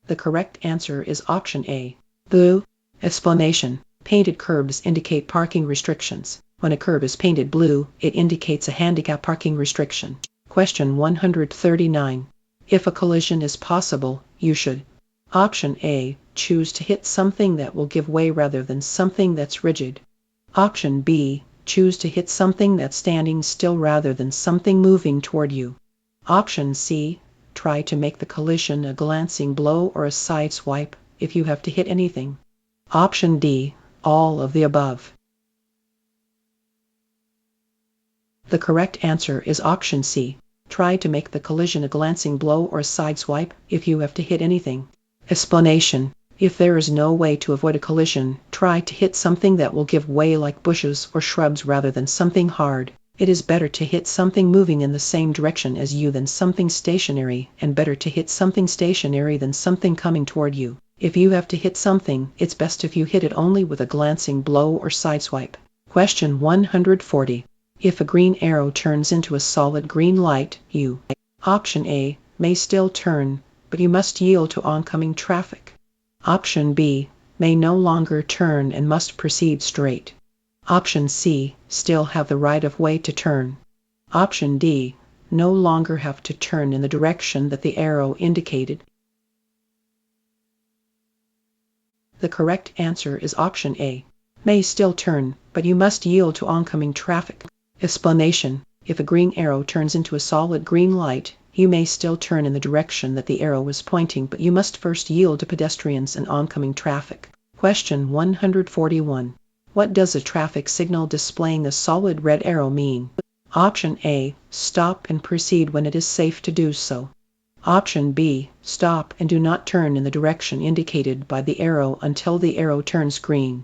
The correct answer is option A, blue. Explanation: painted curbs indicate parking restrictions. When a curb is painted blue, it indicates a handicap parking restriction. Question 139. If a collision is possible, you should: Option A, choose to hit something that will give way rather than something that's rigid. Option B, choose to hit something that's standing still rather than something moving toward you. Option C, try to make the collision a glancing blow or a side swipe if you have to hit anything. Option D, all of the above. The correct answer is option C, try to make the collision a glancing blow or a side swipe if you have to hit anything. Explanation: if there is no way to avoid a collision, try to hit something that will give way like bushes or shrubs rather than something hard. It is better to hit something moving in the same direction as you than something stationary, and better to hit something stationary than something coming toward you. If you have to hit something, it's best if you hit it only with a glancing blow or sideswipe. Question 140. If a green arrow turns into a solid green light, you: Option A, may still turn, but you must yield to oncoming traffic. Option B, may no longer turn and must proceed straight. Option C, still have the right of way to turn. Option D, no longer have to turn in the direction that the arrow indicated. The correct answer is option A, may still turn, but you must yield to oncoming traffic. Explanation: if a green arrow turns into a solid green light, you may still turn in the direction that the arrow was pointing, but you must first yield to pedestrians and oncoming traffic. Question 141. What does a traffic signal displaying a solid red arrow mean? Option A, stop and proceed when it is safe to do so. Option B, stop and do not turn in the direction indicated by the arrow until the arrow turns green.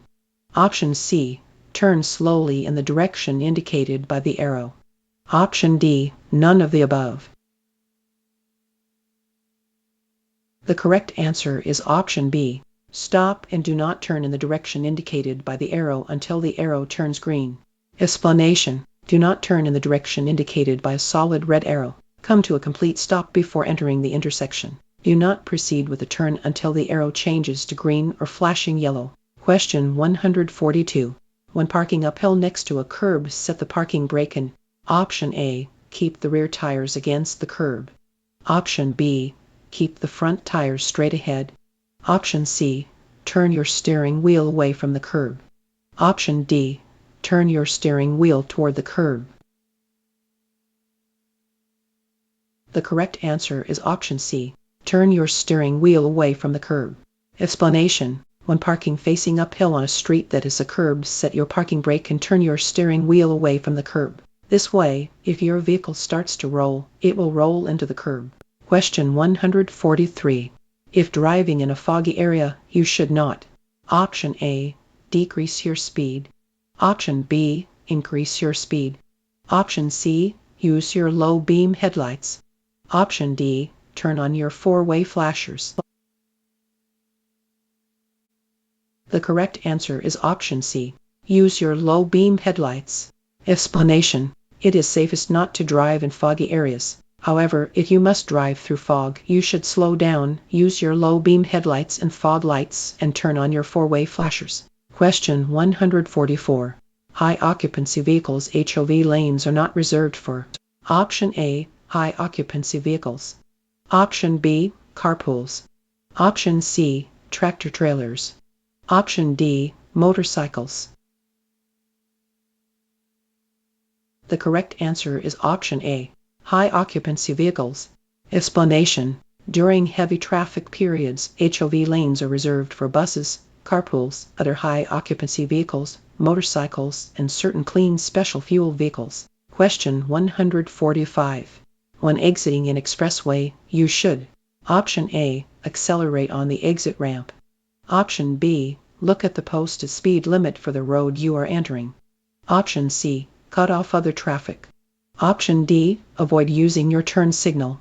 Option C, turn slowly in the direction indicated by the arrow. Option D, none of the above. The correct answer is option B, stop and do not turn in the direction indicated by the arrow until the arrow turns green. Explanation: do not turn in the direction indicated by a solid red arrow. Come to a complete stop before entering the intersection. Do not proceed with the turn until the arrow changes to green or flashing yellow. Question 142. When parking uphill next to a curb, set the parking brake in. Option A, keep the rear tires against the curb. Option B, keep the front tires straight ahead. Option C, turn your steering wheel away from the curb. Option D, turn your steering wheel toward the curb. The correct answer is option C, turn your steering wheel away from the curb. Explanation: when parking facing uphill on a street that is a curb, set your parking brake and turn your steering wheel away from the curb. This way, if your vehicle starts to roll, it will roll into the curb. Question 143. If driving in a foggy area, you should not: Option A, decrease your speed. Option B, increase your speed. Option C, use your low beam headlights. Option D, turn on your four-way flashers. The correct answer is option C, use your low beam headlights. Explanation: it is safest not to drive in foggy areas. However, if you must drive through fog, you should slow down, use your low beam headlights and fog lights, and turn on your four-way flashers. Question 144. High occupancy vehicles HOV lanes are not reserved for: Option A, high occupancy vehicles. Option B, carpools. Option C, tractor-trailers. Option D, motorcycles. The correct answer is option A, high-occupancy vehicles. Explanation: during heavy traffic periods, HOV lanes are reserved for buses, carpools, other high-occupancy vehicles, motorcycles, and certain clean special fuel vehicles. Question 145. When exiting an expressway, you should: Option A, accelerate on the exit ramp. Option B, look at the posted speed limit for the road you are entering. Option C, cut off other traffic. Option D, avoid using your turn signal.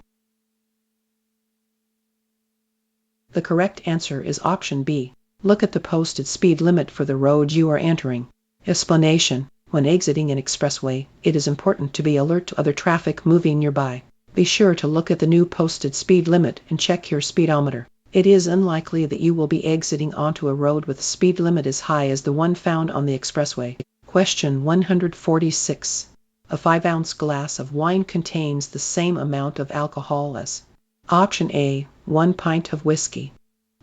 The correct answer is option B, look at the posted speed limit for the road you are entering. Explanation: when exiting an expressway, it is important to be alert to other traffic moving nearby. Be sure to look at the new posted speed limit and check your speedometer. It is unlikely that you will be exiting onto a road with a speed limit as high as the one found on the expressway. Question 146. A 5-ounce glass of wine contains the same amount of alcohol as: Option A, 1 pint of whiskey.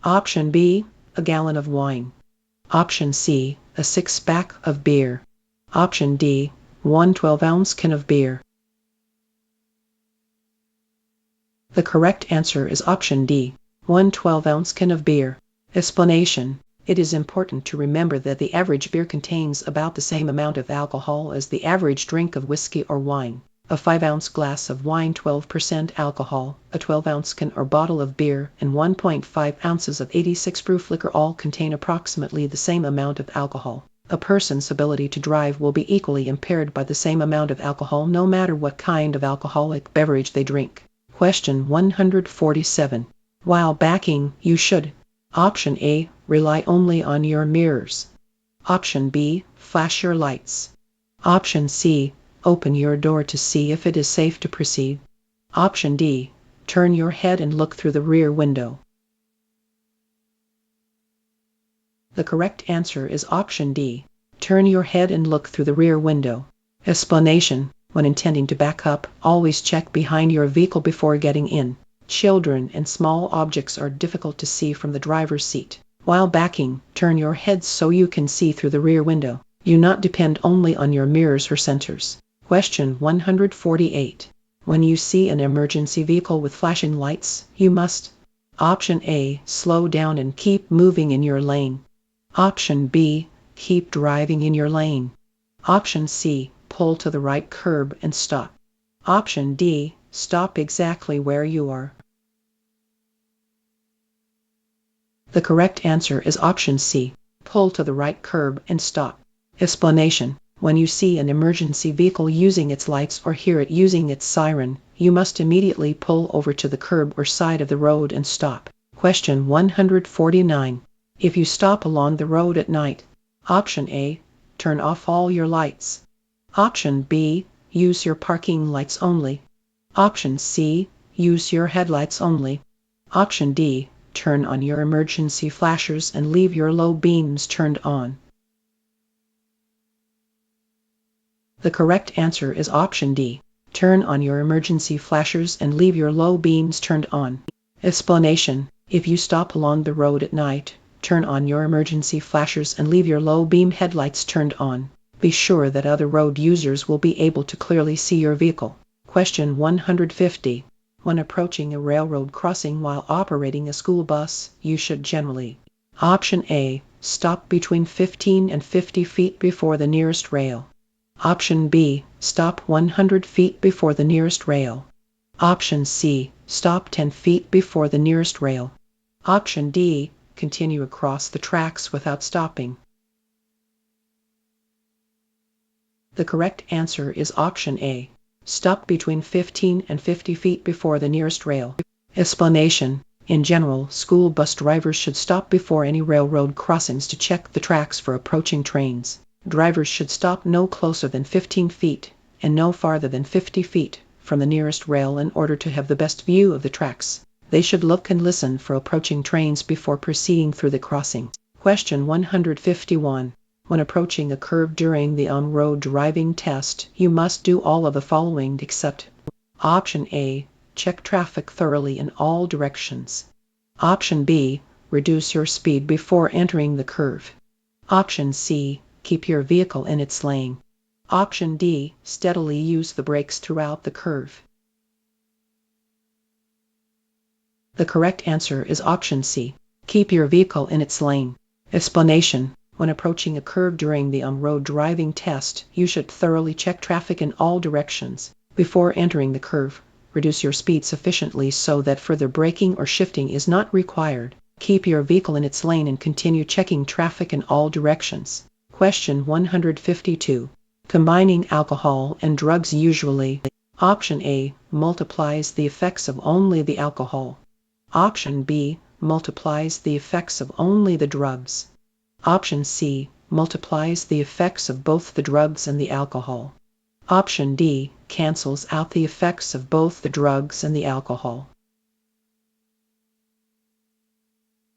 Option B, a gallon of wine. Option C, a 6-pack of beer. Option D, 1 12-ounce can of beer. The correct answer is option D, 1 12-ounce can of beer. Explanation: it is important to remember that the average beer contains about the same amount of alcohol as the average drink of whiskey or wine. A 5-ounce glass of wine 12% alcohol, a 12-ounce can or bottle of beer, and 1.5 ounces of 86 proof liquor all contain approximately the same amount of alcohol. A person's ability to drive will be equally impaired by the same amount of alcohol no matter what kind of alcoholic beverage they drink. Question 147. While backing, you should: Option A, rely only on your mirrors. Option B, flash your lights. Option C, open your door to see if it is safe to proceed. Option D, turn your head and look through the rear window. The correct answer is option D, turn your head and look through the rear window. Explanation: when intending to back up, always check behind your vehicle before getting in. Children and small objects are difficult to see from the driver's seat. While backing, turn your head so you can see through the rear window. Do not depend only on your mirrors or sensors. Question 148. When you see an emergency vehicle with flashing lights, you must: Option A, slow down and keep moving in your lane. Option B, keep driving in your lane. Option C, pull to the right curb and stop. Option D, stop exactly where you are. The correct answer is option C, pull to the right curb and stop. Explanation: when you see an emergency vehicle using its lights or hear it using its siren, you must immediately pull over to the curb or side of the road and stop. Question 149. If you stop along the road at night: Option A, turn off all your lights. Option B, use your parking lights only. Option C, use your headlights only. Option D, turn on your emergency flashers and leave your low beams turned on. The correct answer is option D, turn on your emergency flashers and leave your low beams turned on. Explanation: if you stop along the road at night, turn on your emergency flashers and leave your low beam headlights turned on. Be sure that other road users will be able to clearly see your vehicle. Question 150. When approaching a railroad crossing while operating a school bus, you should generally: Option A, stop between 15 and 50 feet before the nearest rail. Option B, stop 100 feet before the nearest rail. Option C, stop 10 feet before the nearest rail. Option D, continue across the tracks without stopping. The correct answer is option A, stop between 15 and 50 feet before the nearest rail. Explanation: in general, school bus drivers should stop before any railroad crossings to check the tracks for approaching trains. Drivers should stop no closer than 15 feet and no farther than 50 feet from the nearest rail in order to have the best view of the tracks. They should look and listen for approaching trains before proceeding through the crossing. Question 151. When approaching a curve during the on-road driving test, you must do all of the following except: Option A, check traffic thoroughly in all directions. Option B, reduce your speed before entering the curve. Option C, keep your vehicle in its lane. Option D, steadily use the brakes throughout the curve. The correct answer is option C, keep your vehicle in its lane. Explanation: when approaching a curve during the on-road driving test, you should thoroughly check traffic in all directions before entering the curve. Reduce your speed sufficiently so that further braking or shifting is not required. Keep your vehicle in its lane and continue checking traffic in all directions. Question 152. Combining alcohol and drugs usually. Option A, multiplies the effects of only the alcohol. Option B, multiplies the effects of only the drugs. Option C, multiplies the effects of both the drugs and the alcohol. Option D, cancels out the effects of both the drugs and the alcohol.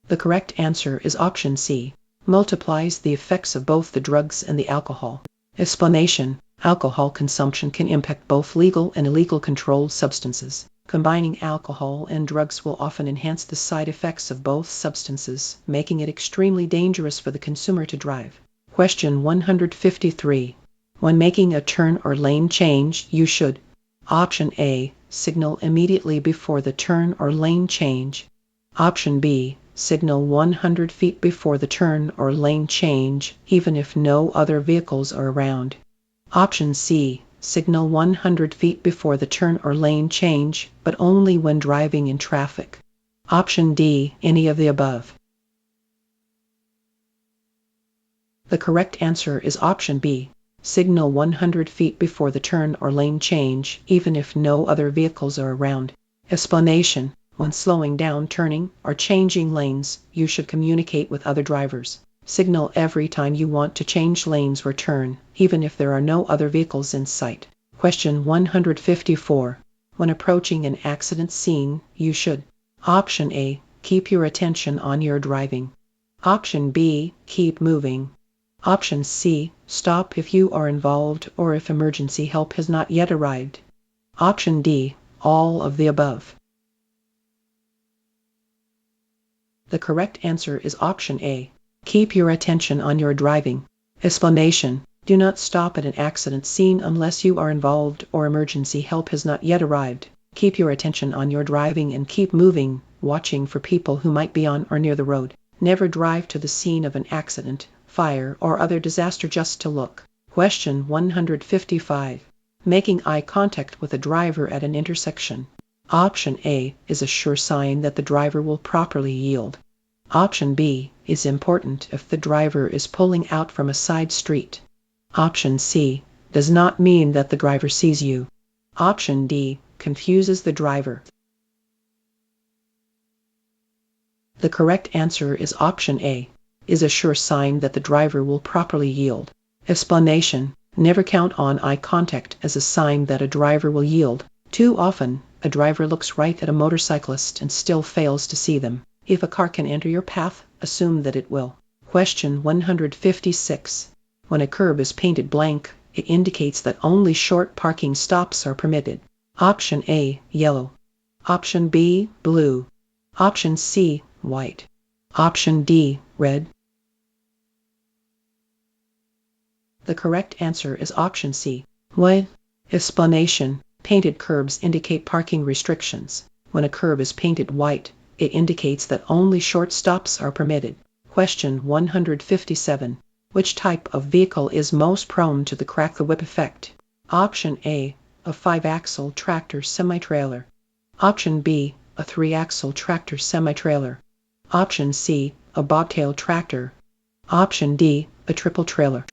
The correct answer is option C, multiplies the effects of both the drugs and the alcohol. Explanation: alcohol consumption can impact both legal and illegal controlled substances. Combining alcohol and drugs will often enhance the side effects of both substances, making it extremely dangerous for the consumer to drive. Question 153. When making a turn or lane change, you should: Option A, signal immediately before the turn or lane change. Option B, signal 100 feet before the turn or lane change, even if no other vehicles are around. Option C, signal 100 feet before the turn or lane change, but only when driving in traffic. Option D, any of the above. The correct answer is option B, signal 100 feet before the turn or lane change, even if no other vehicles are around. Explanation: when slowing down, turning, or changing lanes, you should communicate with other drivers. Signal every time you want to change lanes or turn, even if there are no other vehicles in sight. Question 154. When approaching an accident scene, you should: Option A, keep your attention on your driving. Option B, keep moving. Option C, stop if you are involved or if emergency help has not yet arrived. Option D, all of the above. The correct answer is option A, keep your attention on your driving. Explanation: do not stop at an accident scene unless you are involved or emergency help has not yet arrived. Keep your attention on your driving and keep moving, watching for people who might be on or near the road. Never drive to the scene of an accident, fire, or other disaster just to look. Question 155. Making eye contact with a driver at an intersection. Option A is a sure sign that the driver will properly yield. Option B is important if the driver is pulling out from a side street. Option C does not mean that the driver sees you. Option D confuses the driver. The correct answer is option A, is a sure sign that the driver will properly yield. Explanation: never count on eye contact as a sign that a driver will yield. Too often, a driver looks right at a motorcyclist and still fails to see them. If a car can enter your path, assume that it will. Question 156. When a curb is painted blank, it indicates that only short parking stops are permitted. Option A, yellow. Option B, blue. Option C, white. Option D, red. The correct answer is option C, white. Explanation: painted curbs indicate parking restrictions. When a curb is painted white, it indicates that only short stops are permitted. Question 157. Which type of vehicle is most prone to the crack-the-whip effect? Option A, a 5-axle tractor semi-trailer. Option B, a 3-axle tractor semi-trailer. Option C, a bobtail tractor. Option D, a triple trailer.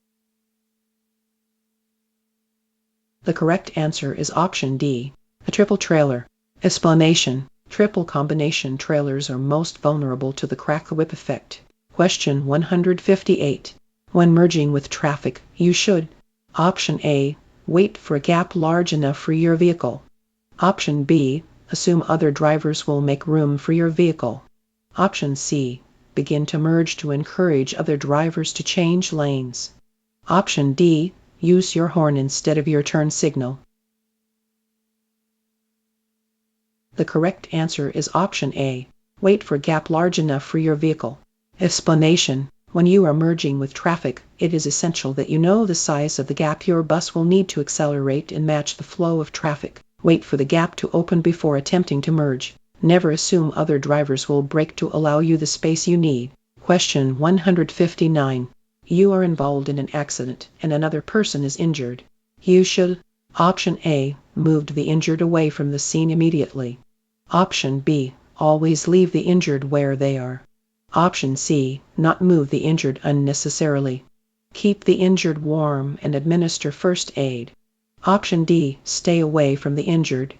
The correct answer is option D, a triple trailer. Explanation: triple combination trailers are most vulnerable to the crack-the-whip effect. Question 158. When merging with traffic, you should: Option A, wait for a gap large enough for your vehicle. Option B, assume other drivers will make room for your vehicle. Option C, begin to merge to encourage other drivers to change lanes. Option D, use your horn instead of your turn signal. The correct answer is option A. Wait for a gap large enough for your vehicle. Explanation: when you are merging with traffic, it is essential that you know the size of the gap your bus will need to accelerate and match the flow of traffic. Wait for the gap to open before attempting to merge. Never assume other drivers will brake to allow you the space you need. Question 159. You are involved in an accident and another person is injured. You should: option A. Move the injured away from the scene immediately. Option B. Always leave the injured where they are. Option C. Not move the injured unnecessarily. Keep the injured warm and administer first aid. Option D. Stay away from the injured.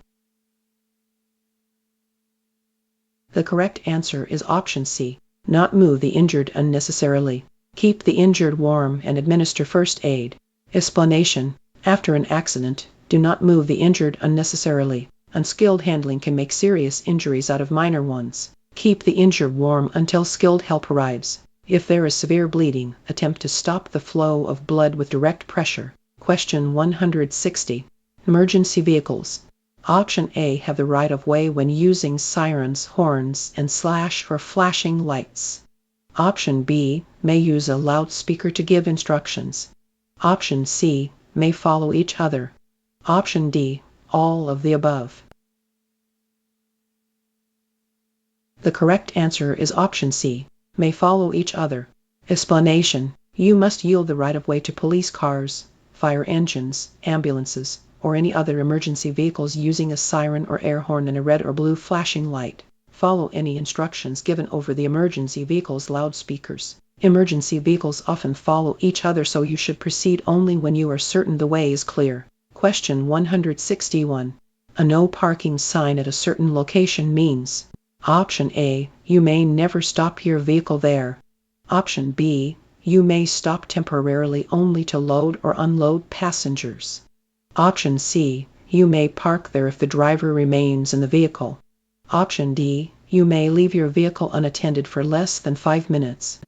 The correct answer is option C. Not move the injured unnecessarily. Keep the injured warm and administer first aid. Explanation: after an accident, do not move the injured unnecessarily. Unskilled handling can make serious injuries out of minor ones. Keep the injured warm until skilled help arrives. If there is severe bleeding, attempt to stop the flow of blood with direct pressure. Question 160. Emergency vehicles. Option A. Have the right of way when using sirens, horns, and slash or flashing lights. Option B. May use a loudspeaker to give instructions. Option C. May follow each other. Option D. All of the above. The correct answer is option C. May follow each other. Explanation: you must yield the right of way to police cars, fire engines, ambulances, or any other emergency vehicles using a siren or air horn and a red or blue flashing light. Follow any instructions given over the emergency vehicle's loudspeakers. Emergency vehicles often follow each other, so you should proceed only when you are certain the way is clear. Question 161. A no parking sign at a certain location means: option A. You may never stop your vehicle there. Option B. You may stop temporarily only to load or unload passengers. Option C. You may park there if the driver remains in the vehicle. Option D. You may leave your vehicle unattended for less than 5 minutes.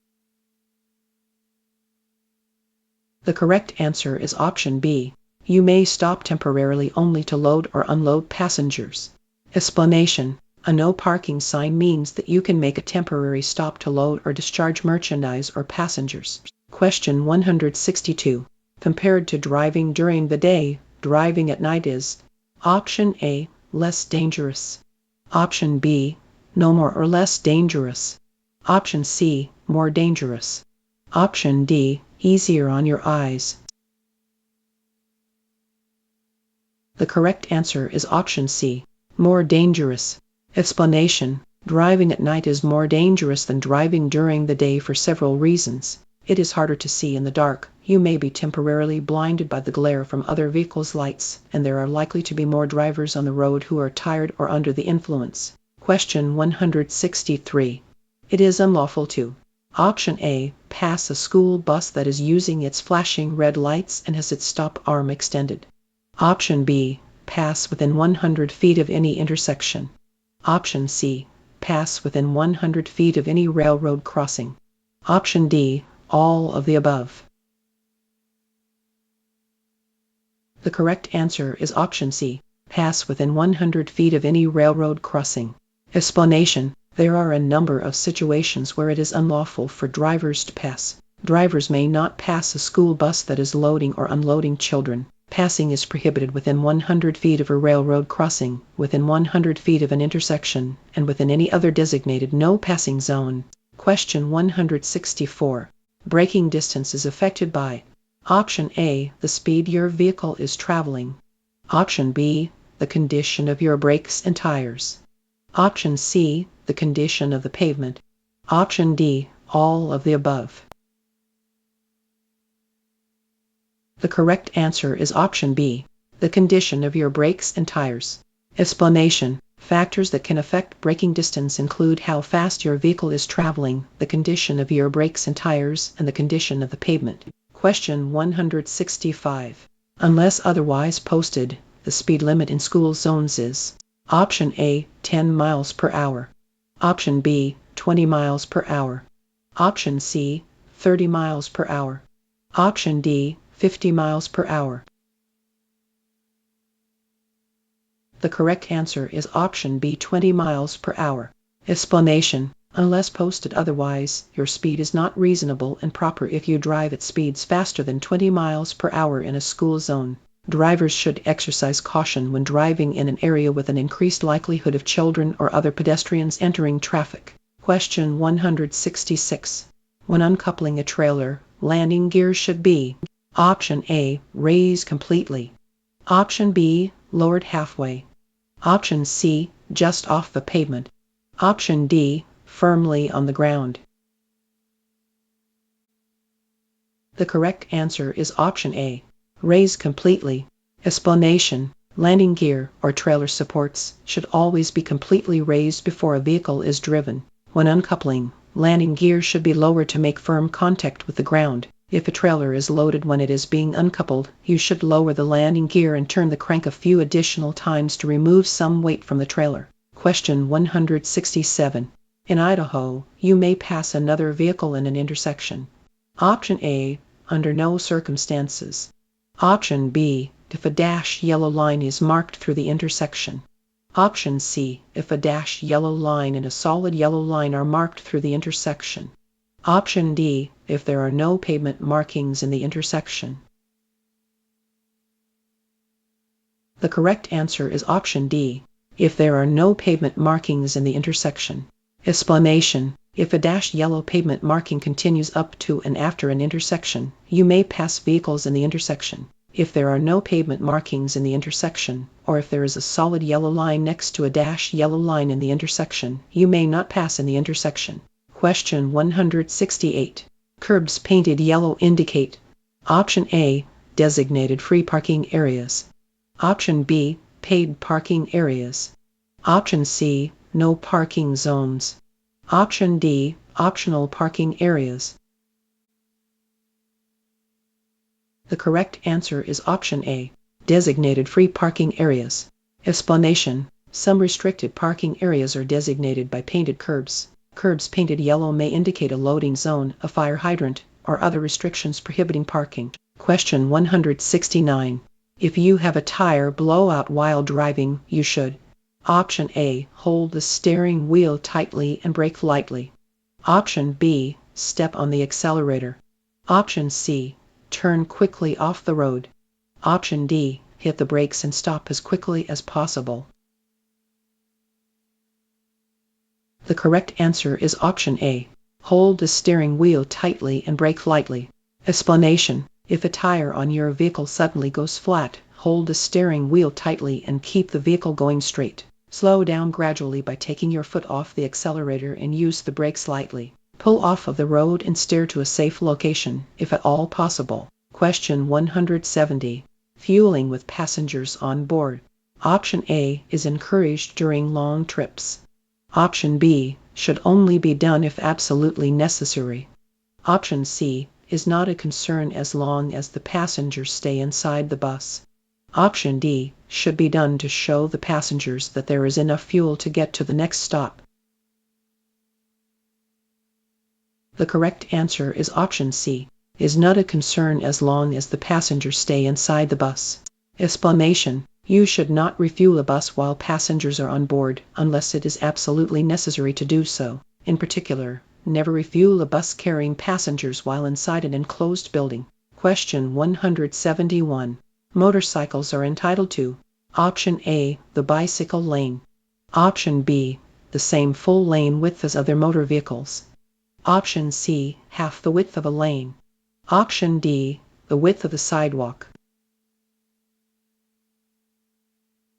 The correct answer is option B. You may stop temporarily only to load or unload passengers. Explanation: a no parking sign means that you can make a temporary stop to load or discharge merchandise or passengers. Question 162. Compared to driving during the day, driving at night is: option A. Less dangerous. Option B. No more or less dangerous. Option C. More dangerous. Option D. Easier on your eyes. The correct answer is option C. More dangerous. Explanation: driving at night is more dangerous than driving during the day for several reasons. It is harder to see in the dark, you may be temporarily blinded by the glare from other vehicles' lights, and there are likely to be more drivers on the road who are tired or under the influence. Question 163. It is unlawful to: option A. Pass a school bus that is using its flashing red lights and has its stop arm extended. Option B. Pass within 100 feet of any intersection. Option C. Pass within 100 feet of any railroad crossing. Option D. All of the above. The correct answer is option C. Pass within 100 feet of any railroad crossing. Explanation: there are a number of situations where it is unlawful for drivers to pass. Drivers may not pass a school bus that is loading or unloading children. Passing is prohibited within 100 feet of a railroad crossing, within 100 feet of an intersection, and within any other designated no passing zone. Question 164. Braking distance is affected by: option A. The speed your vehicle is traveling. Option B. The condition of your brakes and tires. Option C. The condition of the pavement. Option D. All of the above. The correct answer is option B. The condition of your brakes and tires. Explanation: factors that can affect braking distance include how fast your vehicle is traveling, the condition of your brakes and tires, and the condition of the pavement. Question 165. Unless otherwise posted, the speed limit in school zones is: option A. 10 miles per hour. Option B. 20 miles per hour. Option C. 30 miles per hour. Option D. 50 miles per hour. The correct answer is option B, 20 miles per hour. Explanation: unless posted otherwise, your speed is not reasonable and proper if you drive at speeds faster than 20 miles per hour in a school zone. Drivers should exercise caution when driving in an area with an increased likelihood of children or other pedestrians entering traffic. Question 166. When uncoupling a trailer, landing gear should be: option A, raised completely. Option B, lowered halfway. Option C, just off the pavement. Option D, firmly on the ground. The correct answer is option A, raised completely. Explanation: landing gear or trailer supports should always be completely raised before a vehicle is driven. When uncoupling, landing gear should be lowered to make firm contact with the ground. If a trailer is loaded when it is being uncoupled, you should lower the landing gear and turn the crank a few additional times to remove some weight from the trailer. Question 167. In Idaho, you may pass another vehicle in an intersection. Option A, under no circumstances. Option B, if a dashed yellow line is marked through the intersection. Option C, if a dashed yellow line and a solid yellow line are marked through the intersection. Option D, if there are no pavement markings in the intersection. The correct answer is option D, if there are no pavement markings in the intersection. Explanation: if a dashed yellow pavement marking continues up to and after an intersection, you may pass vehicles in the intersection. If there are no pavement markings in the intersection, or if there is a solid yellow line next to a dashed yellow line in the intersection, you may not pass in the intersection. Question 168. Curbs painted yellow indicate: option A, designated free parking areas. Option B, paid parking areas. Option C, no parking zones. Option D, optional parking areas. The correct answer is option A, designated free parking areas. Explanation: some restricted parking areas are designated by painted curbs. Curbs painted yellow may indicate a loading zone, a fire hydrant, or other restrictions prohibiting parking. Question 169. If you have a tire blowout while driving, you should: option A, hold the steering wheel tightly and brake lightly. Option B, step on the accelerator. Option C, turn quickly off the road. Option D, hit the brakes and stop as quickly as possible. The correct answer is option A, hold the steering wheel tightly and brake lightly. Explanation: if a tire on your vehicle suddenly goes flat, hold the steering wheel tightly and keep the vehicle going straight. Slow down gradually by taking your foot off the accelerator and use the brakes lightly. Pull off of the road and steer to a safe location, if at all possible. Question 170. Fueling with passengers on board. Option A is encouraged during long trips. Option B should only be done if absolutely necessary. Option C is not a concern as long as the passengers stay inside the bus. Option D should be done to show the passengers that there is enough fuel to get to the next stop. The correct answer is option C, is not a concern as long as the passengers stay inside the bus. Explanation: you should not refuel a bus while passengers are on board unless it is absolutely necessary to do so. In particular, never refuel a bus carrying passengers while inside an enclosed building. Question 171. Motorcycles are entitled to: option A, the bicycle lane. Option B, the same full lane width as other motor vehicles. Option C, half the width of a lane. Option D, the width of the sidewalk.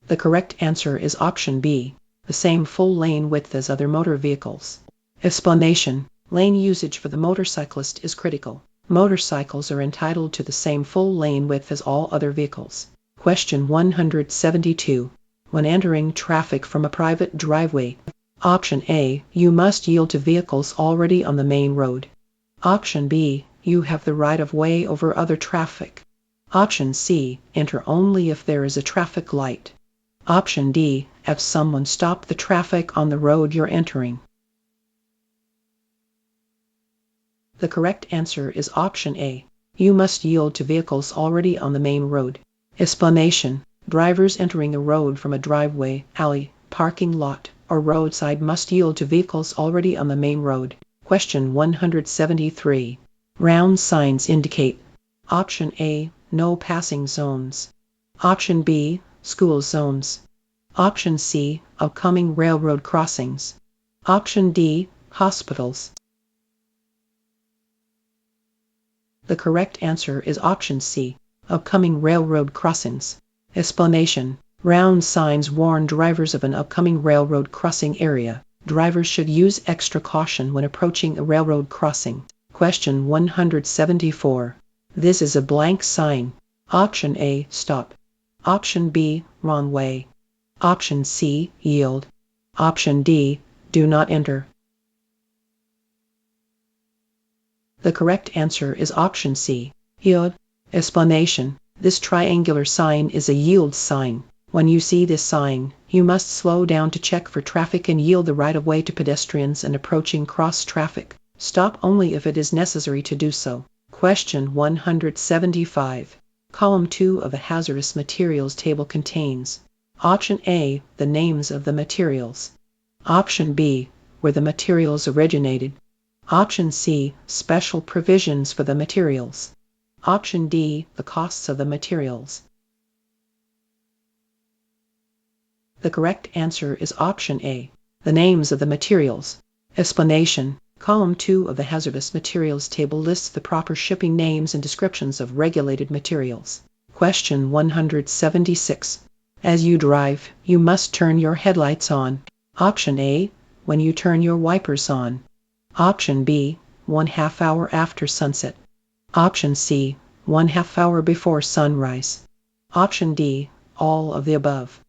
The correct answer is option B, the same full lane width as other motor vehicles. Explanation: lane usage for the motorcyclist is critical. Motorcycles are entitled to the same full lane width as all other vehicles. Question 172. When entering traffic from a private driveway. Option A, you must yield to vehicles already on the main road. Option B, you have the right of way over other traffic. Option C, enter only if there is a traffic light. Option D, have someone stop the traffic on the road you're entering. The correct answer is option A, you must yield to vehicles already on the main road. Explanation: Drivers entering a road from a driveway, alley, parking lot, or roadside must yield to vehicles already on the main road. Question 173. Round signs indicate: Option A, no passing zones. Option B, school zones. Option C, upcoming railroad crossings. Option D, hospitals. The correct answer is option C, upcoming railroad crossings. Explanation: round signs warn drivers of an upcoming railroad crossing area. Drivers should use extra caution when approaching a railroad crossing. Question 174. This is a blank sign. Option A, stop. Option B, wrong way. Option C, yield. Option D, do not enter. The correct answer is option C, yield. Explanation: this triangular sign is a yield sign. When you see this sign, you must slow down to check for traffic and yield the right-of-way to pedestrians and approaching cross-traffic. Stop only if it is necessary to do so. Question 175. Column 2 of the hazardous materials table contains: Option A, the names of the materials. Option B, where the materials originated. Option C, special provisions for the materials. Option D, the costs of the materials. The correct answer is option A, the names of the materials. Explanation: column 2 of the hazardous materials table lists the proper shipping names and descriptions of regulated materials. Question 176. As you drive, you must turn your headlights on. Option A, when you turn your wipers on. Option B, 1/2 hour after sunset. Option C, 1/2 hour before sunrise. Option D, all of the above.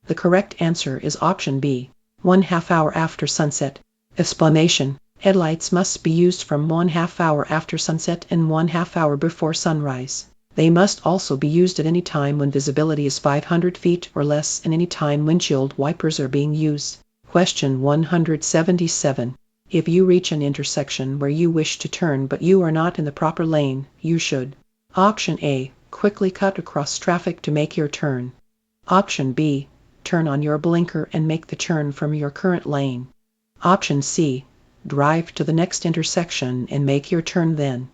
The correct answer is option B, 1/2 hour after sunset. Explanation: headlights must be used from 1/2 hour after sunset and 1/2 hour before sunrise. They must also be used at any time when visibility is 500 feet or less and any time windshield wipers are being used. Question 177. If you reach an intersection where you wish to turn but you are not in the proper lane, you should: Option A, quickly cut across traffic to make your turn. Option B, turn on your blinker and make the turn from your current lane. Option C, drive to the next intersection and make your turn then.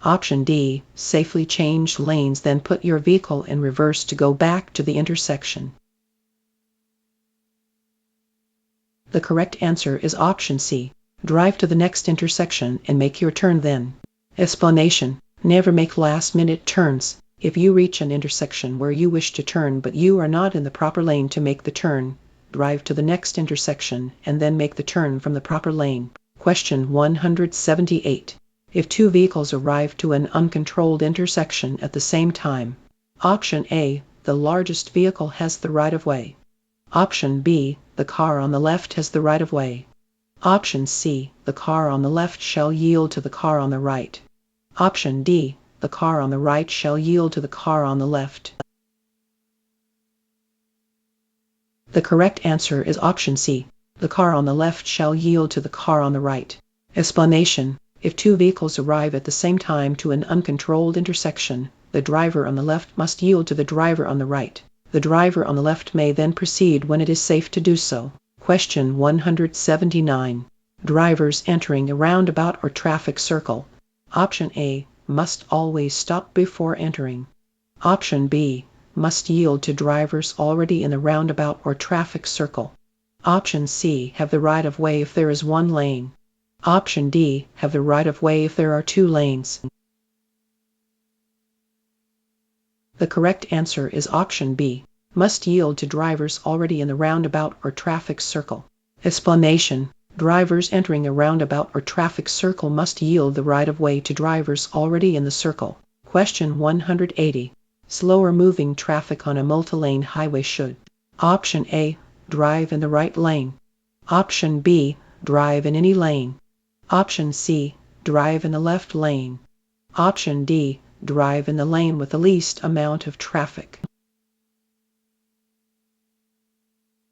Option D, safely change lanes then put your vehicle in reverse to go back to the intersection. The correct answer is option C, drive to the next intersection and make your turn then. Explanation: never make last-minute turns. If you reach an intersection where you wish to turn but you are not in the proper lane to make the turn, drive to the next intersection and then make the turn from the proper lane. Question 178. If two vehicles arrive to an uncontrolled intersection at the same time. Option A, the largest vehicle has the right-of-way. Option B, the car on the left has the right-of-way. Option C, the car on the left shall yield to the car on the right. Option D, the car on the right shall yield to the car on the left. The correct answer is option C, the car on the left shall yield to the car on the right. Explanation: if two vehicles arrive at the same time to an uncontrolled intersection, the driver on the left must yield to the driver on the right. The driver on the left may then proceed when it is safe to do so. Question 179. Drivers entering a roundabout or traffic circle. Option A, must always stop before entering. Option B, must yield to drivers already in the roundabout or traffic circle. Option C, have the right-of-way if there is one lane. Option D, have the right-of-way if there are two lanes. The correct answer is option B, must yield to drivers already in the roundabout or traffic circle. Explanation: drivers entering a roundabout or traffic circle must yield the right-of-way to drivers already in the circle. Question 180. Slower moving traffic on a multi-lane highway should: Option A, drive in the right lane. Option B, drive in any lane. Option C, drive in the left lane. Option D, drive in the lane with the least amount of traffic.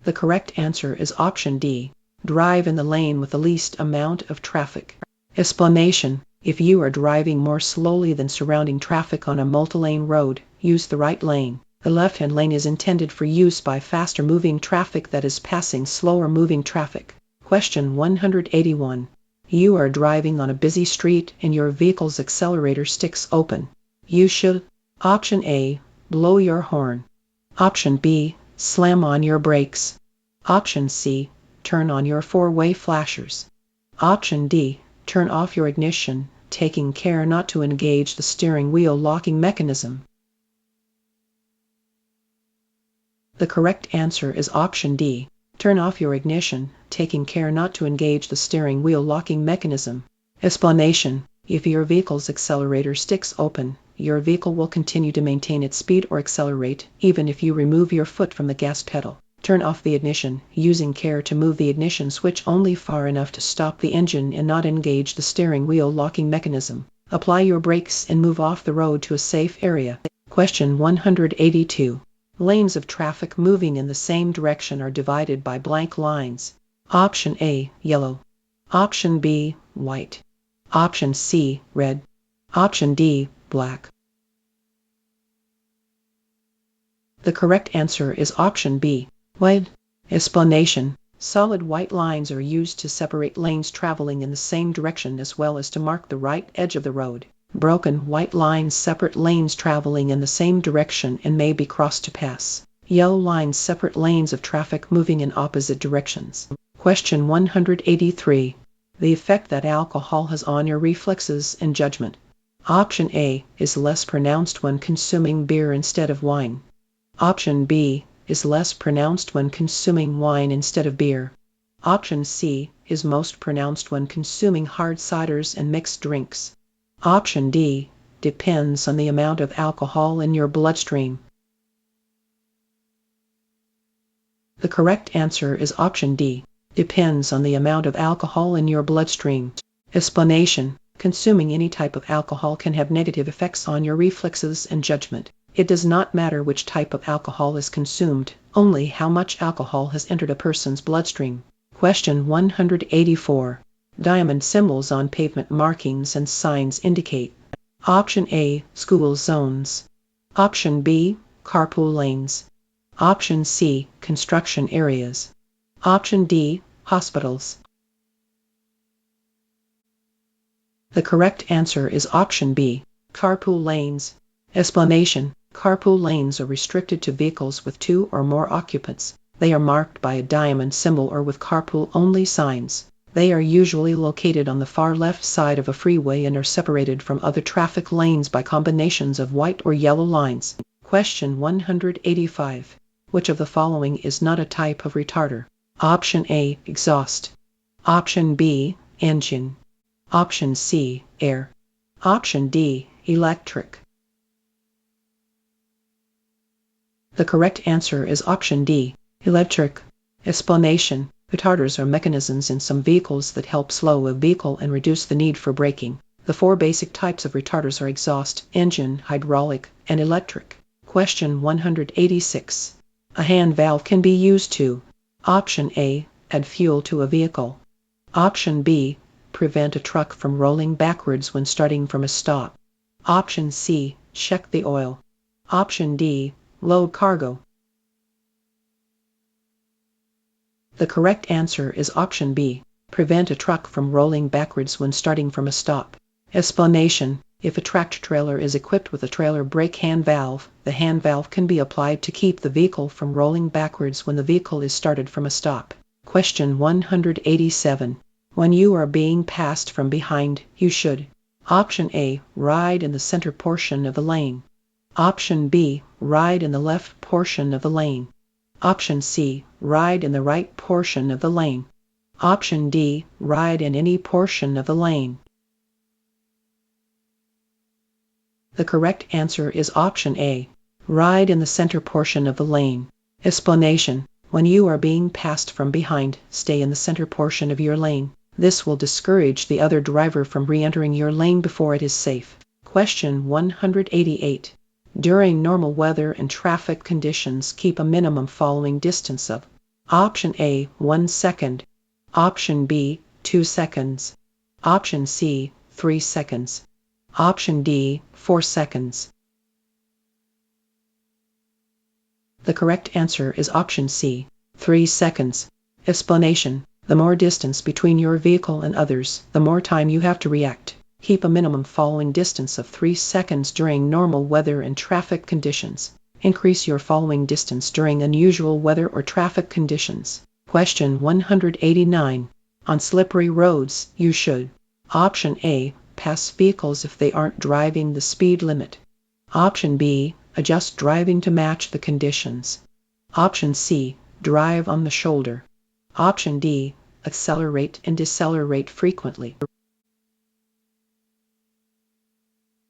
The correct answer is option D, drive in the lane with the least amount of traffic. Explanation: If you are driving more slowly than surrounding traffic on a multi-lane road, use the right lane. The left-hand lane is intended for use by faster-moving traffic that is passing slower-moving traffic. Question 181. You are driving on a busy street and your vehicle's accelerator sticks open. You should: Option A, blow your horn. Option B, slam on your brakes. Option C, turn on your four-way flashers. Option D, turn off your ignition, taking care not to engage the steering wheel locking mechanism. The correct answer is option D. Turn off your ignition, taking care not to engage the steering wheel locking mechanism. Explanation: if your vehicle's accelerator sticks open, your vehicle will continue to maintain its speed or accelerate, even if you remove your foot from the gas pedal. Turn off the ignition, using care to move the ignition switch only far enough to stop the engine and not engage the steering wheel locking mechanism. Apply your brakes and move off the road to a safe area. Question 182. Lanes of traffic moving in the same direction are divided by blank lines. Option A, yellow. Option B, white. Option C, red. Option D, black. The correct answer is option B, white. Explanation: solid white lines are used to separate lanes traveling in the same direction as well as to mark the right edge of the road. Broken white lines separate lanes traveling in the same direction and may be crossed to pass. Yellow lines separate lanes of traffic moving in opposite directions. Question 183. The effect that alcohol has on your reflexes and judgment. Option A is less pronounced when consuming beer instead of wine. Option B is less pronounced when consuming wine instead of beer. Option C is most pronounced when consuming hard ciders and mixed drinks. Option D depends on the amount of alcohol in your bloodstream. The correct answer is option D, depends on the amount of alcohol in your bloodstream. Explanation: consuming any type of alcohol can have negative effects on your reflexes and judgment. It does not matter which type of alcohol is consumed, only how much alcohol has entered a person's bloodstream. Question 184. Diamond symbols on pavement markings and signs indicate. Option A, school zones. Option B, carpool lanes. Option C, construction areas. Option D, hospitals. The correct answer is option B, carpool lanes. Explanation: carpool lanes are restricted to vehicles with 2 or more occupants. They are marked by a diamond symbol or with carpool-only signs. They are usually located on the far left side of a freeway and are separated from other traffic lanes by combinations of white or yellow lines. Question 185. Which of the following is not a type of retarder? Option A, exhaust. Option B, engine. Option C, air. Option D, electric. The correct answer is option D, electric. Explanation: retarders are mechanisms in some vehicles that help slow a vehicle and reduce the need for braking. The 4 basic types of retarders are exhaust, engine, hydraulic, and electric. Question 186. A hand valve can be used to: Option A, add fuel to a vehicle. Option B, prevent a truck from rolling backwards when starting from a stop. Option C, check the oil. Option D, load cargo. The correct answer is option B, prevent a truck from rolling backwards when starting from a stop. Explanation: if a tractor-trailer is equipped with a trailer brake hand valve, the hand valve can be applied to keep the vehicle from rolling backwards when the vehicle is started from a stop. Question 187. When you are being passed from behind, you should: Option A, ride in the center portion of the lane. Option B, ride in the left portion of the lane. Option C, ride in the right portion of the lane. Option D, ride in any portion of the lane. The correct answer is option A, ride in the center portion of the lane. Explanation: when you are being passed from behind, stay in the center portion of your lane. This will discourage the other driver from re-entering your lane before it is safe. Question 188. During normal weather and traffic conditions, keep a minimum following distance of: Option A, 1 second. Option B, 2 seconds. Option C, 3 seconds. Option D, 4 seconds. The correct answer is option C, 3 seconds. Explanation: the more distance between your vehicle and others, the more time you have to react. Keep a minimum following distance of 3 seconds during normal weather and traffic conditions. Increase your following distance during unusual weather or traffic conditions. Question 189. On slippery roads, you should: Option A, pass vehicles if they aren't driving the speed limit. Option B, adjust driving to match the conditions. Option C, drive on the shoulder. Option D, accelerate and decelerate frequently.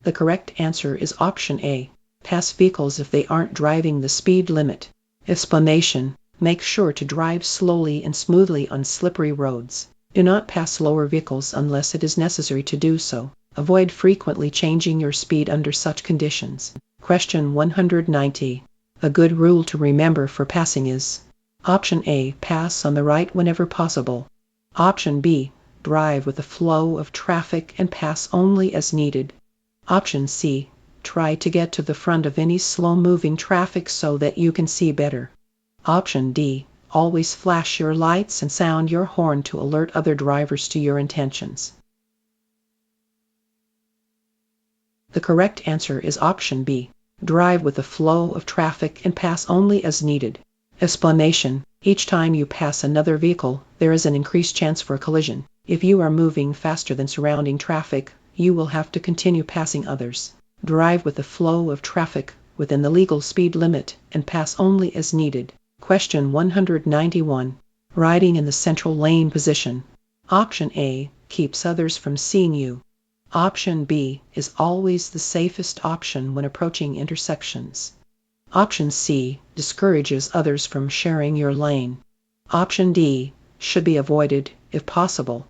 The correct answer is option A, pass vehicles if they aren't driving the speed limit. Explanation: make sure to drive slowly and smoothly on slippery roads. Do not pass slower vehicles unless it is necessary to do so. Avoid frequently changing your speed under such conditions. Question 190. A good rule to remember for passing is: Option A, pass on the right whenever possible. Option B, drive with the flow of traffic and pass only as needed. Option C, try to get to the front of any slow-moving traffic so that you can see better. Option D, always flash your lights and sound your horn to alert other drivers to your intentions. The correct answer is option B, drive with the flow of traffic and pass only as needed. Explanation: each time you pass another vehicle, there is an increased chance for a collision. If you are moving faster than surrounding traffic, you will have to continue passing others. Drive with the flow of traffic within the legal speed limit and pass only as needed. Question 191. Riding in the central lane position. Option A, keeps others from seeing you. Option B, is always the safest option when approaching intersections. Option C, discourages others from sharing your lane. Option D, should be avoided if possible.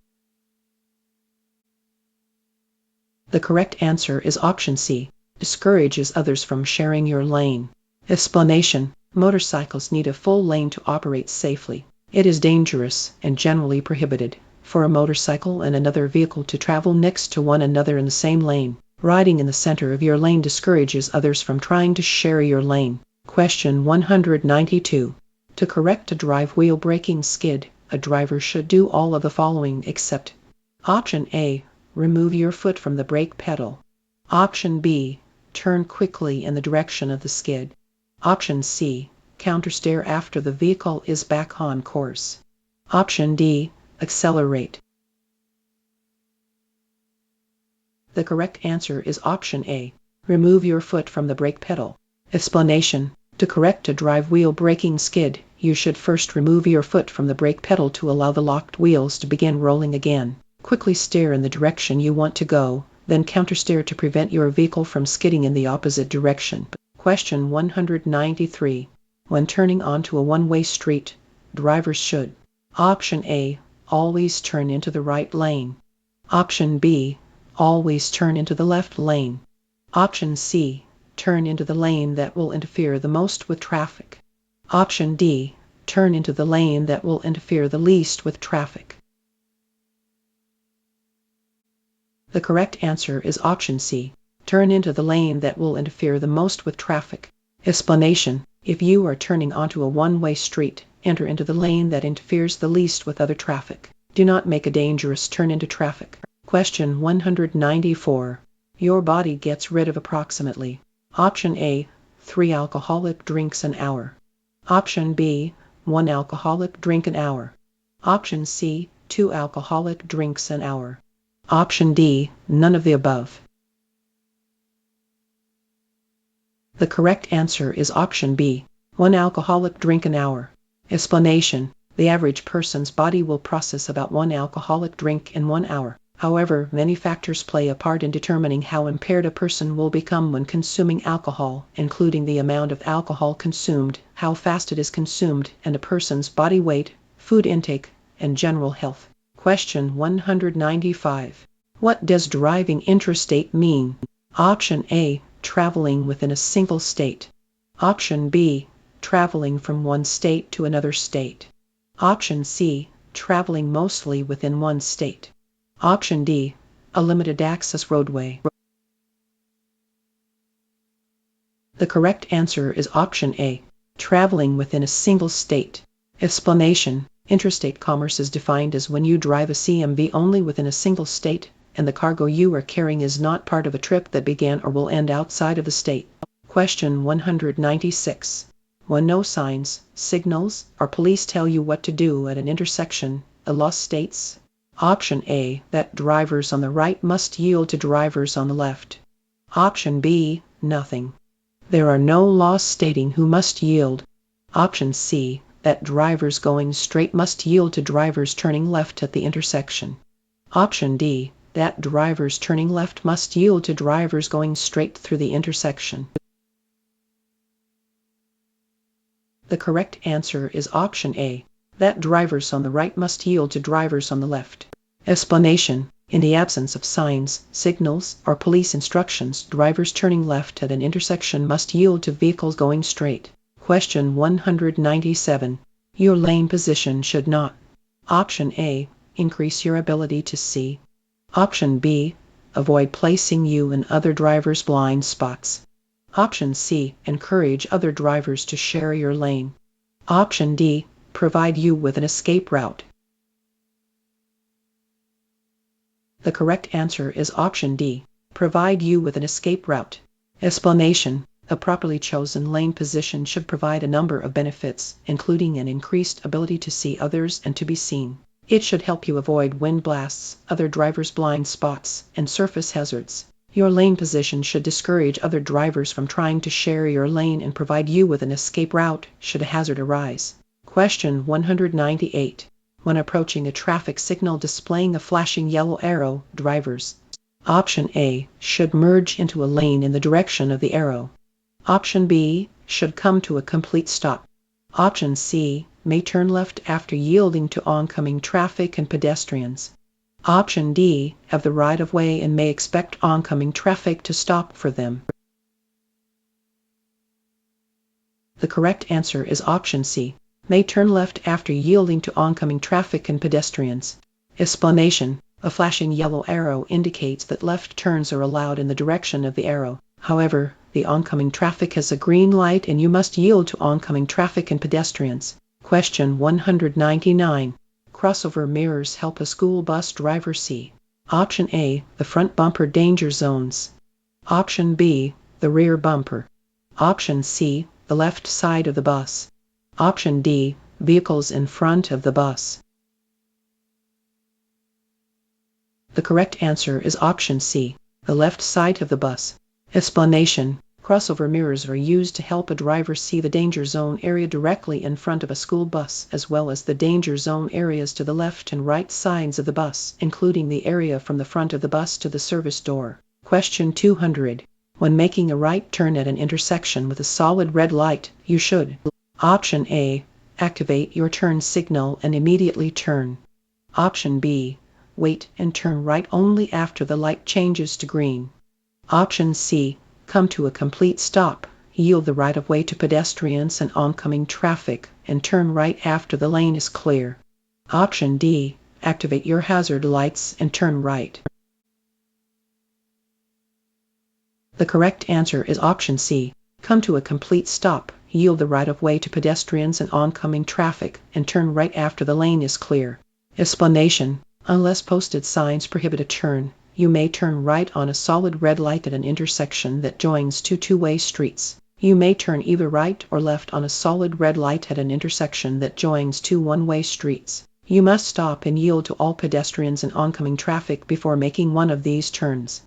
The correct answer is option C, discourages others from sharing your lane. Explanation: motorcycles need a full lane to operate safely. It is dangerous and generally prohibited for a motorcycle and another vehicle to travel next to one another in the same lane. Riding in the center of your lane discourages others from trying to share your lane. Question 192. To correct a drive wheel braking skid, a driver should do all of the following except: Option A, remove your foot from the brake pedal. Option B, turn quickly in the direction of the skid. Option C, countersteer after the vehicle is back on course. Option D, accelerate. The correct answer is option A, remove your foot from the brake pedal. Explanation: to correct a drive wheel braking skid, you should first remove your foot from the brake pedal to allow the locked wheels to begin rolling again. Quickly steer in the direction you want to go, then countersteer to prevent your vehicle from skidding in the opposite direction. Question 193. When turning onto a one-way street, drivers should: Option A, always turn into the right lane. Option B, always turn into the left lane. Option C, turn into the lane that will interfere the most with traffic. Option D, turn into the lane that will interfere the least with traffic. The correct answer is option C, turn into the lane that will interfere the most with traffic. Explanation: if you are turning onto a one-way street, enter into the lane that interferes the least with other traffic. Do not make a dangerous turn into traffic. Question 194. Your body gets rid of approximately: Option A, 3 alcoholic drinks an hour. Option B, 1 alcoholic drink an hour. Option C, 2 alcoholic drinks an hour. Option D, none of the above. The correct answer is option B, 1 alcoholic drink an hour. Explanation: the average person's body will process about 1 alcoholic drink in 1 hour. However, many factors play a part in determining how impaired a person will become when consuming alcohol, including the amount of alcohol consumed, how fast it is consumed, and a person's body weight, food intake, and general health. Question 195. What does driving intrastate mean? Option A, traveling within a single state. Option B, traveling from one state to another state. Option C, traveling mostly within one state. Option D, a limited access roadway. The correct answer is option A, traveling within a single state. Explanation: interstate commerce is defined as when you drive a CMV only within a single state, and the cargo you are carrying is not part of a trip that began or will end outside of the state. Question 196. When no signs, signals, or police tell you what to do at an intersection, a law states: option A, that drivers on the right must yield to drivers on the left. Option B, nothing. There are no laws stating who must yield. Option C, that drivers going straight must yield to drivers turning left at the intersection. Option D, that drivers turning left must yield to drivers going straight through the intersection. The correct answer is option A, that drivers on the right must yield to drivers on the left. Explanation: in the absence of signs, signals, or police instructions, drivers turning left at an intersection must yield to vehicles going straight. Question 197. Your lane position should not: option A, increase your ability to see. Option B, avoid placing you in other drivers' blind spots. Option C, encourage other drivers to share your lane. Option D, provide you with an escape route. The correct answer is option D, provide you with an escape route. Explanation: a properly chosen lane position should provide a number of benefits, including an increased ability to see others and to be seen. It should help you avoid wind blasts, other drivers' blind spots, and surface hazards. Your lane position should discourage other drivers from trying to share your lane and provide you with an escape route should a hazard arise. Question 198. When approaching a traffic signal displaying a flashing yellow arrow, drivers: option A, should merge into a lane in the direction of the arrow. Option B, should come to a complete stop. Option C, may turn left after yielding to oncoming traffic and pedestrians. Option D, have the right-of-way and may expect oncoming traffic to stop for them. The correct answer is option C, may turn left after yielding to oncoming traffic and pedestrians. Explanation: a flashing yellow arrow indicates that left turns are allowed in the direction of the arrow. However, the oncoming traffic has a green light and you must yield to oncoming traffic and pedestrians. Question 199. Crossover mirrors help a school bus driver see: option A, the front bumper danger zones. Option B, the rear bumper. Option C, the left side of the bus. Option D, vehicles in front of the bus. The correct answer is option C, the left side of the bus. Explanation: crossover mirrors are used to help a driver see the danger zone area directly in front of a school bus, as well as the danger zone areas to the left and right sides of the bus, including the area from the front of the bus to the service door. Question 200. When making a right turn at an intersection with a solid red light, you should: option A, activate your turn signal and immediately turn. Option B, wait and turn right only after the light changes to green. Option C, come to a complete stop, yield the right-of-way to pedestrians and oncoming traffic, and turn right after the lane is clear. Option D, activate your hazard lights and turn right. The correct answer is option C, come to a complete stop, yield the right-of-way to pedestrians and oncoming traffic, and turn right after the lane is clear. Explanation: unless posted signs prohibit a turn, you may turn right on a solid red light at an intersection that joins two two-way streets. You may turn either right or left on a solid red light at an intersection that joins two one-way streets. You must stop and yield to all pedestrians and oncoming traffic before making one of these turns.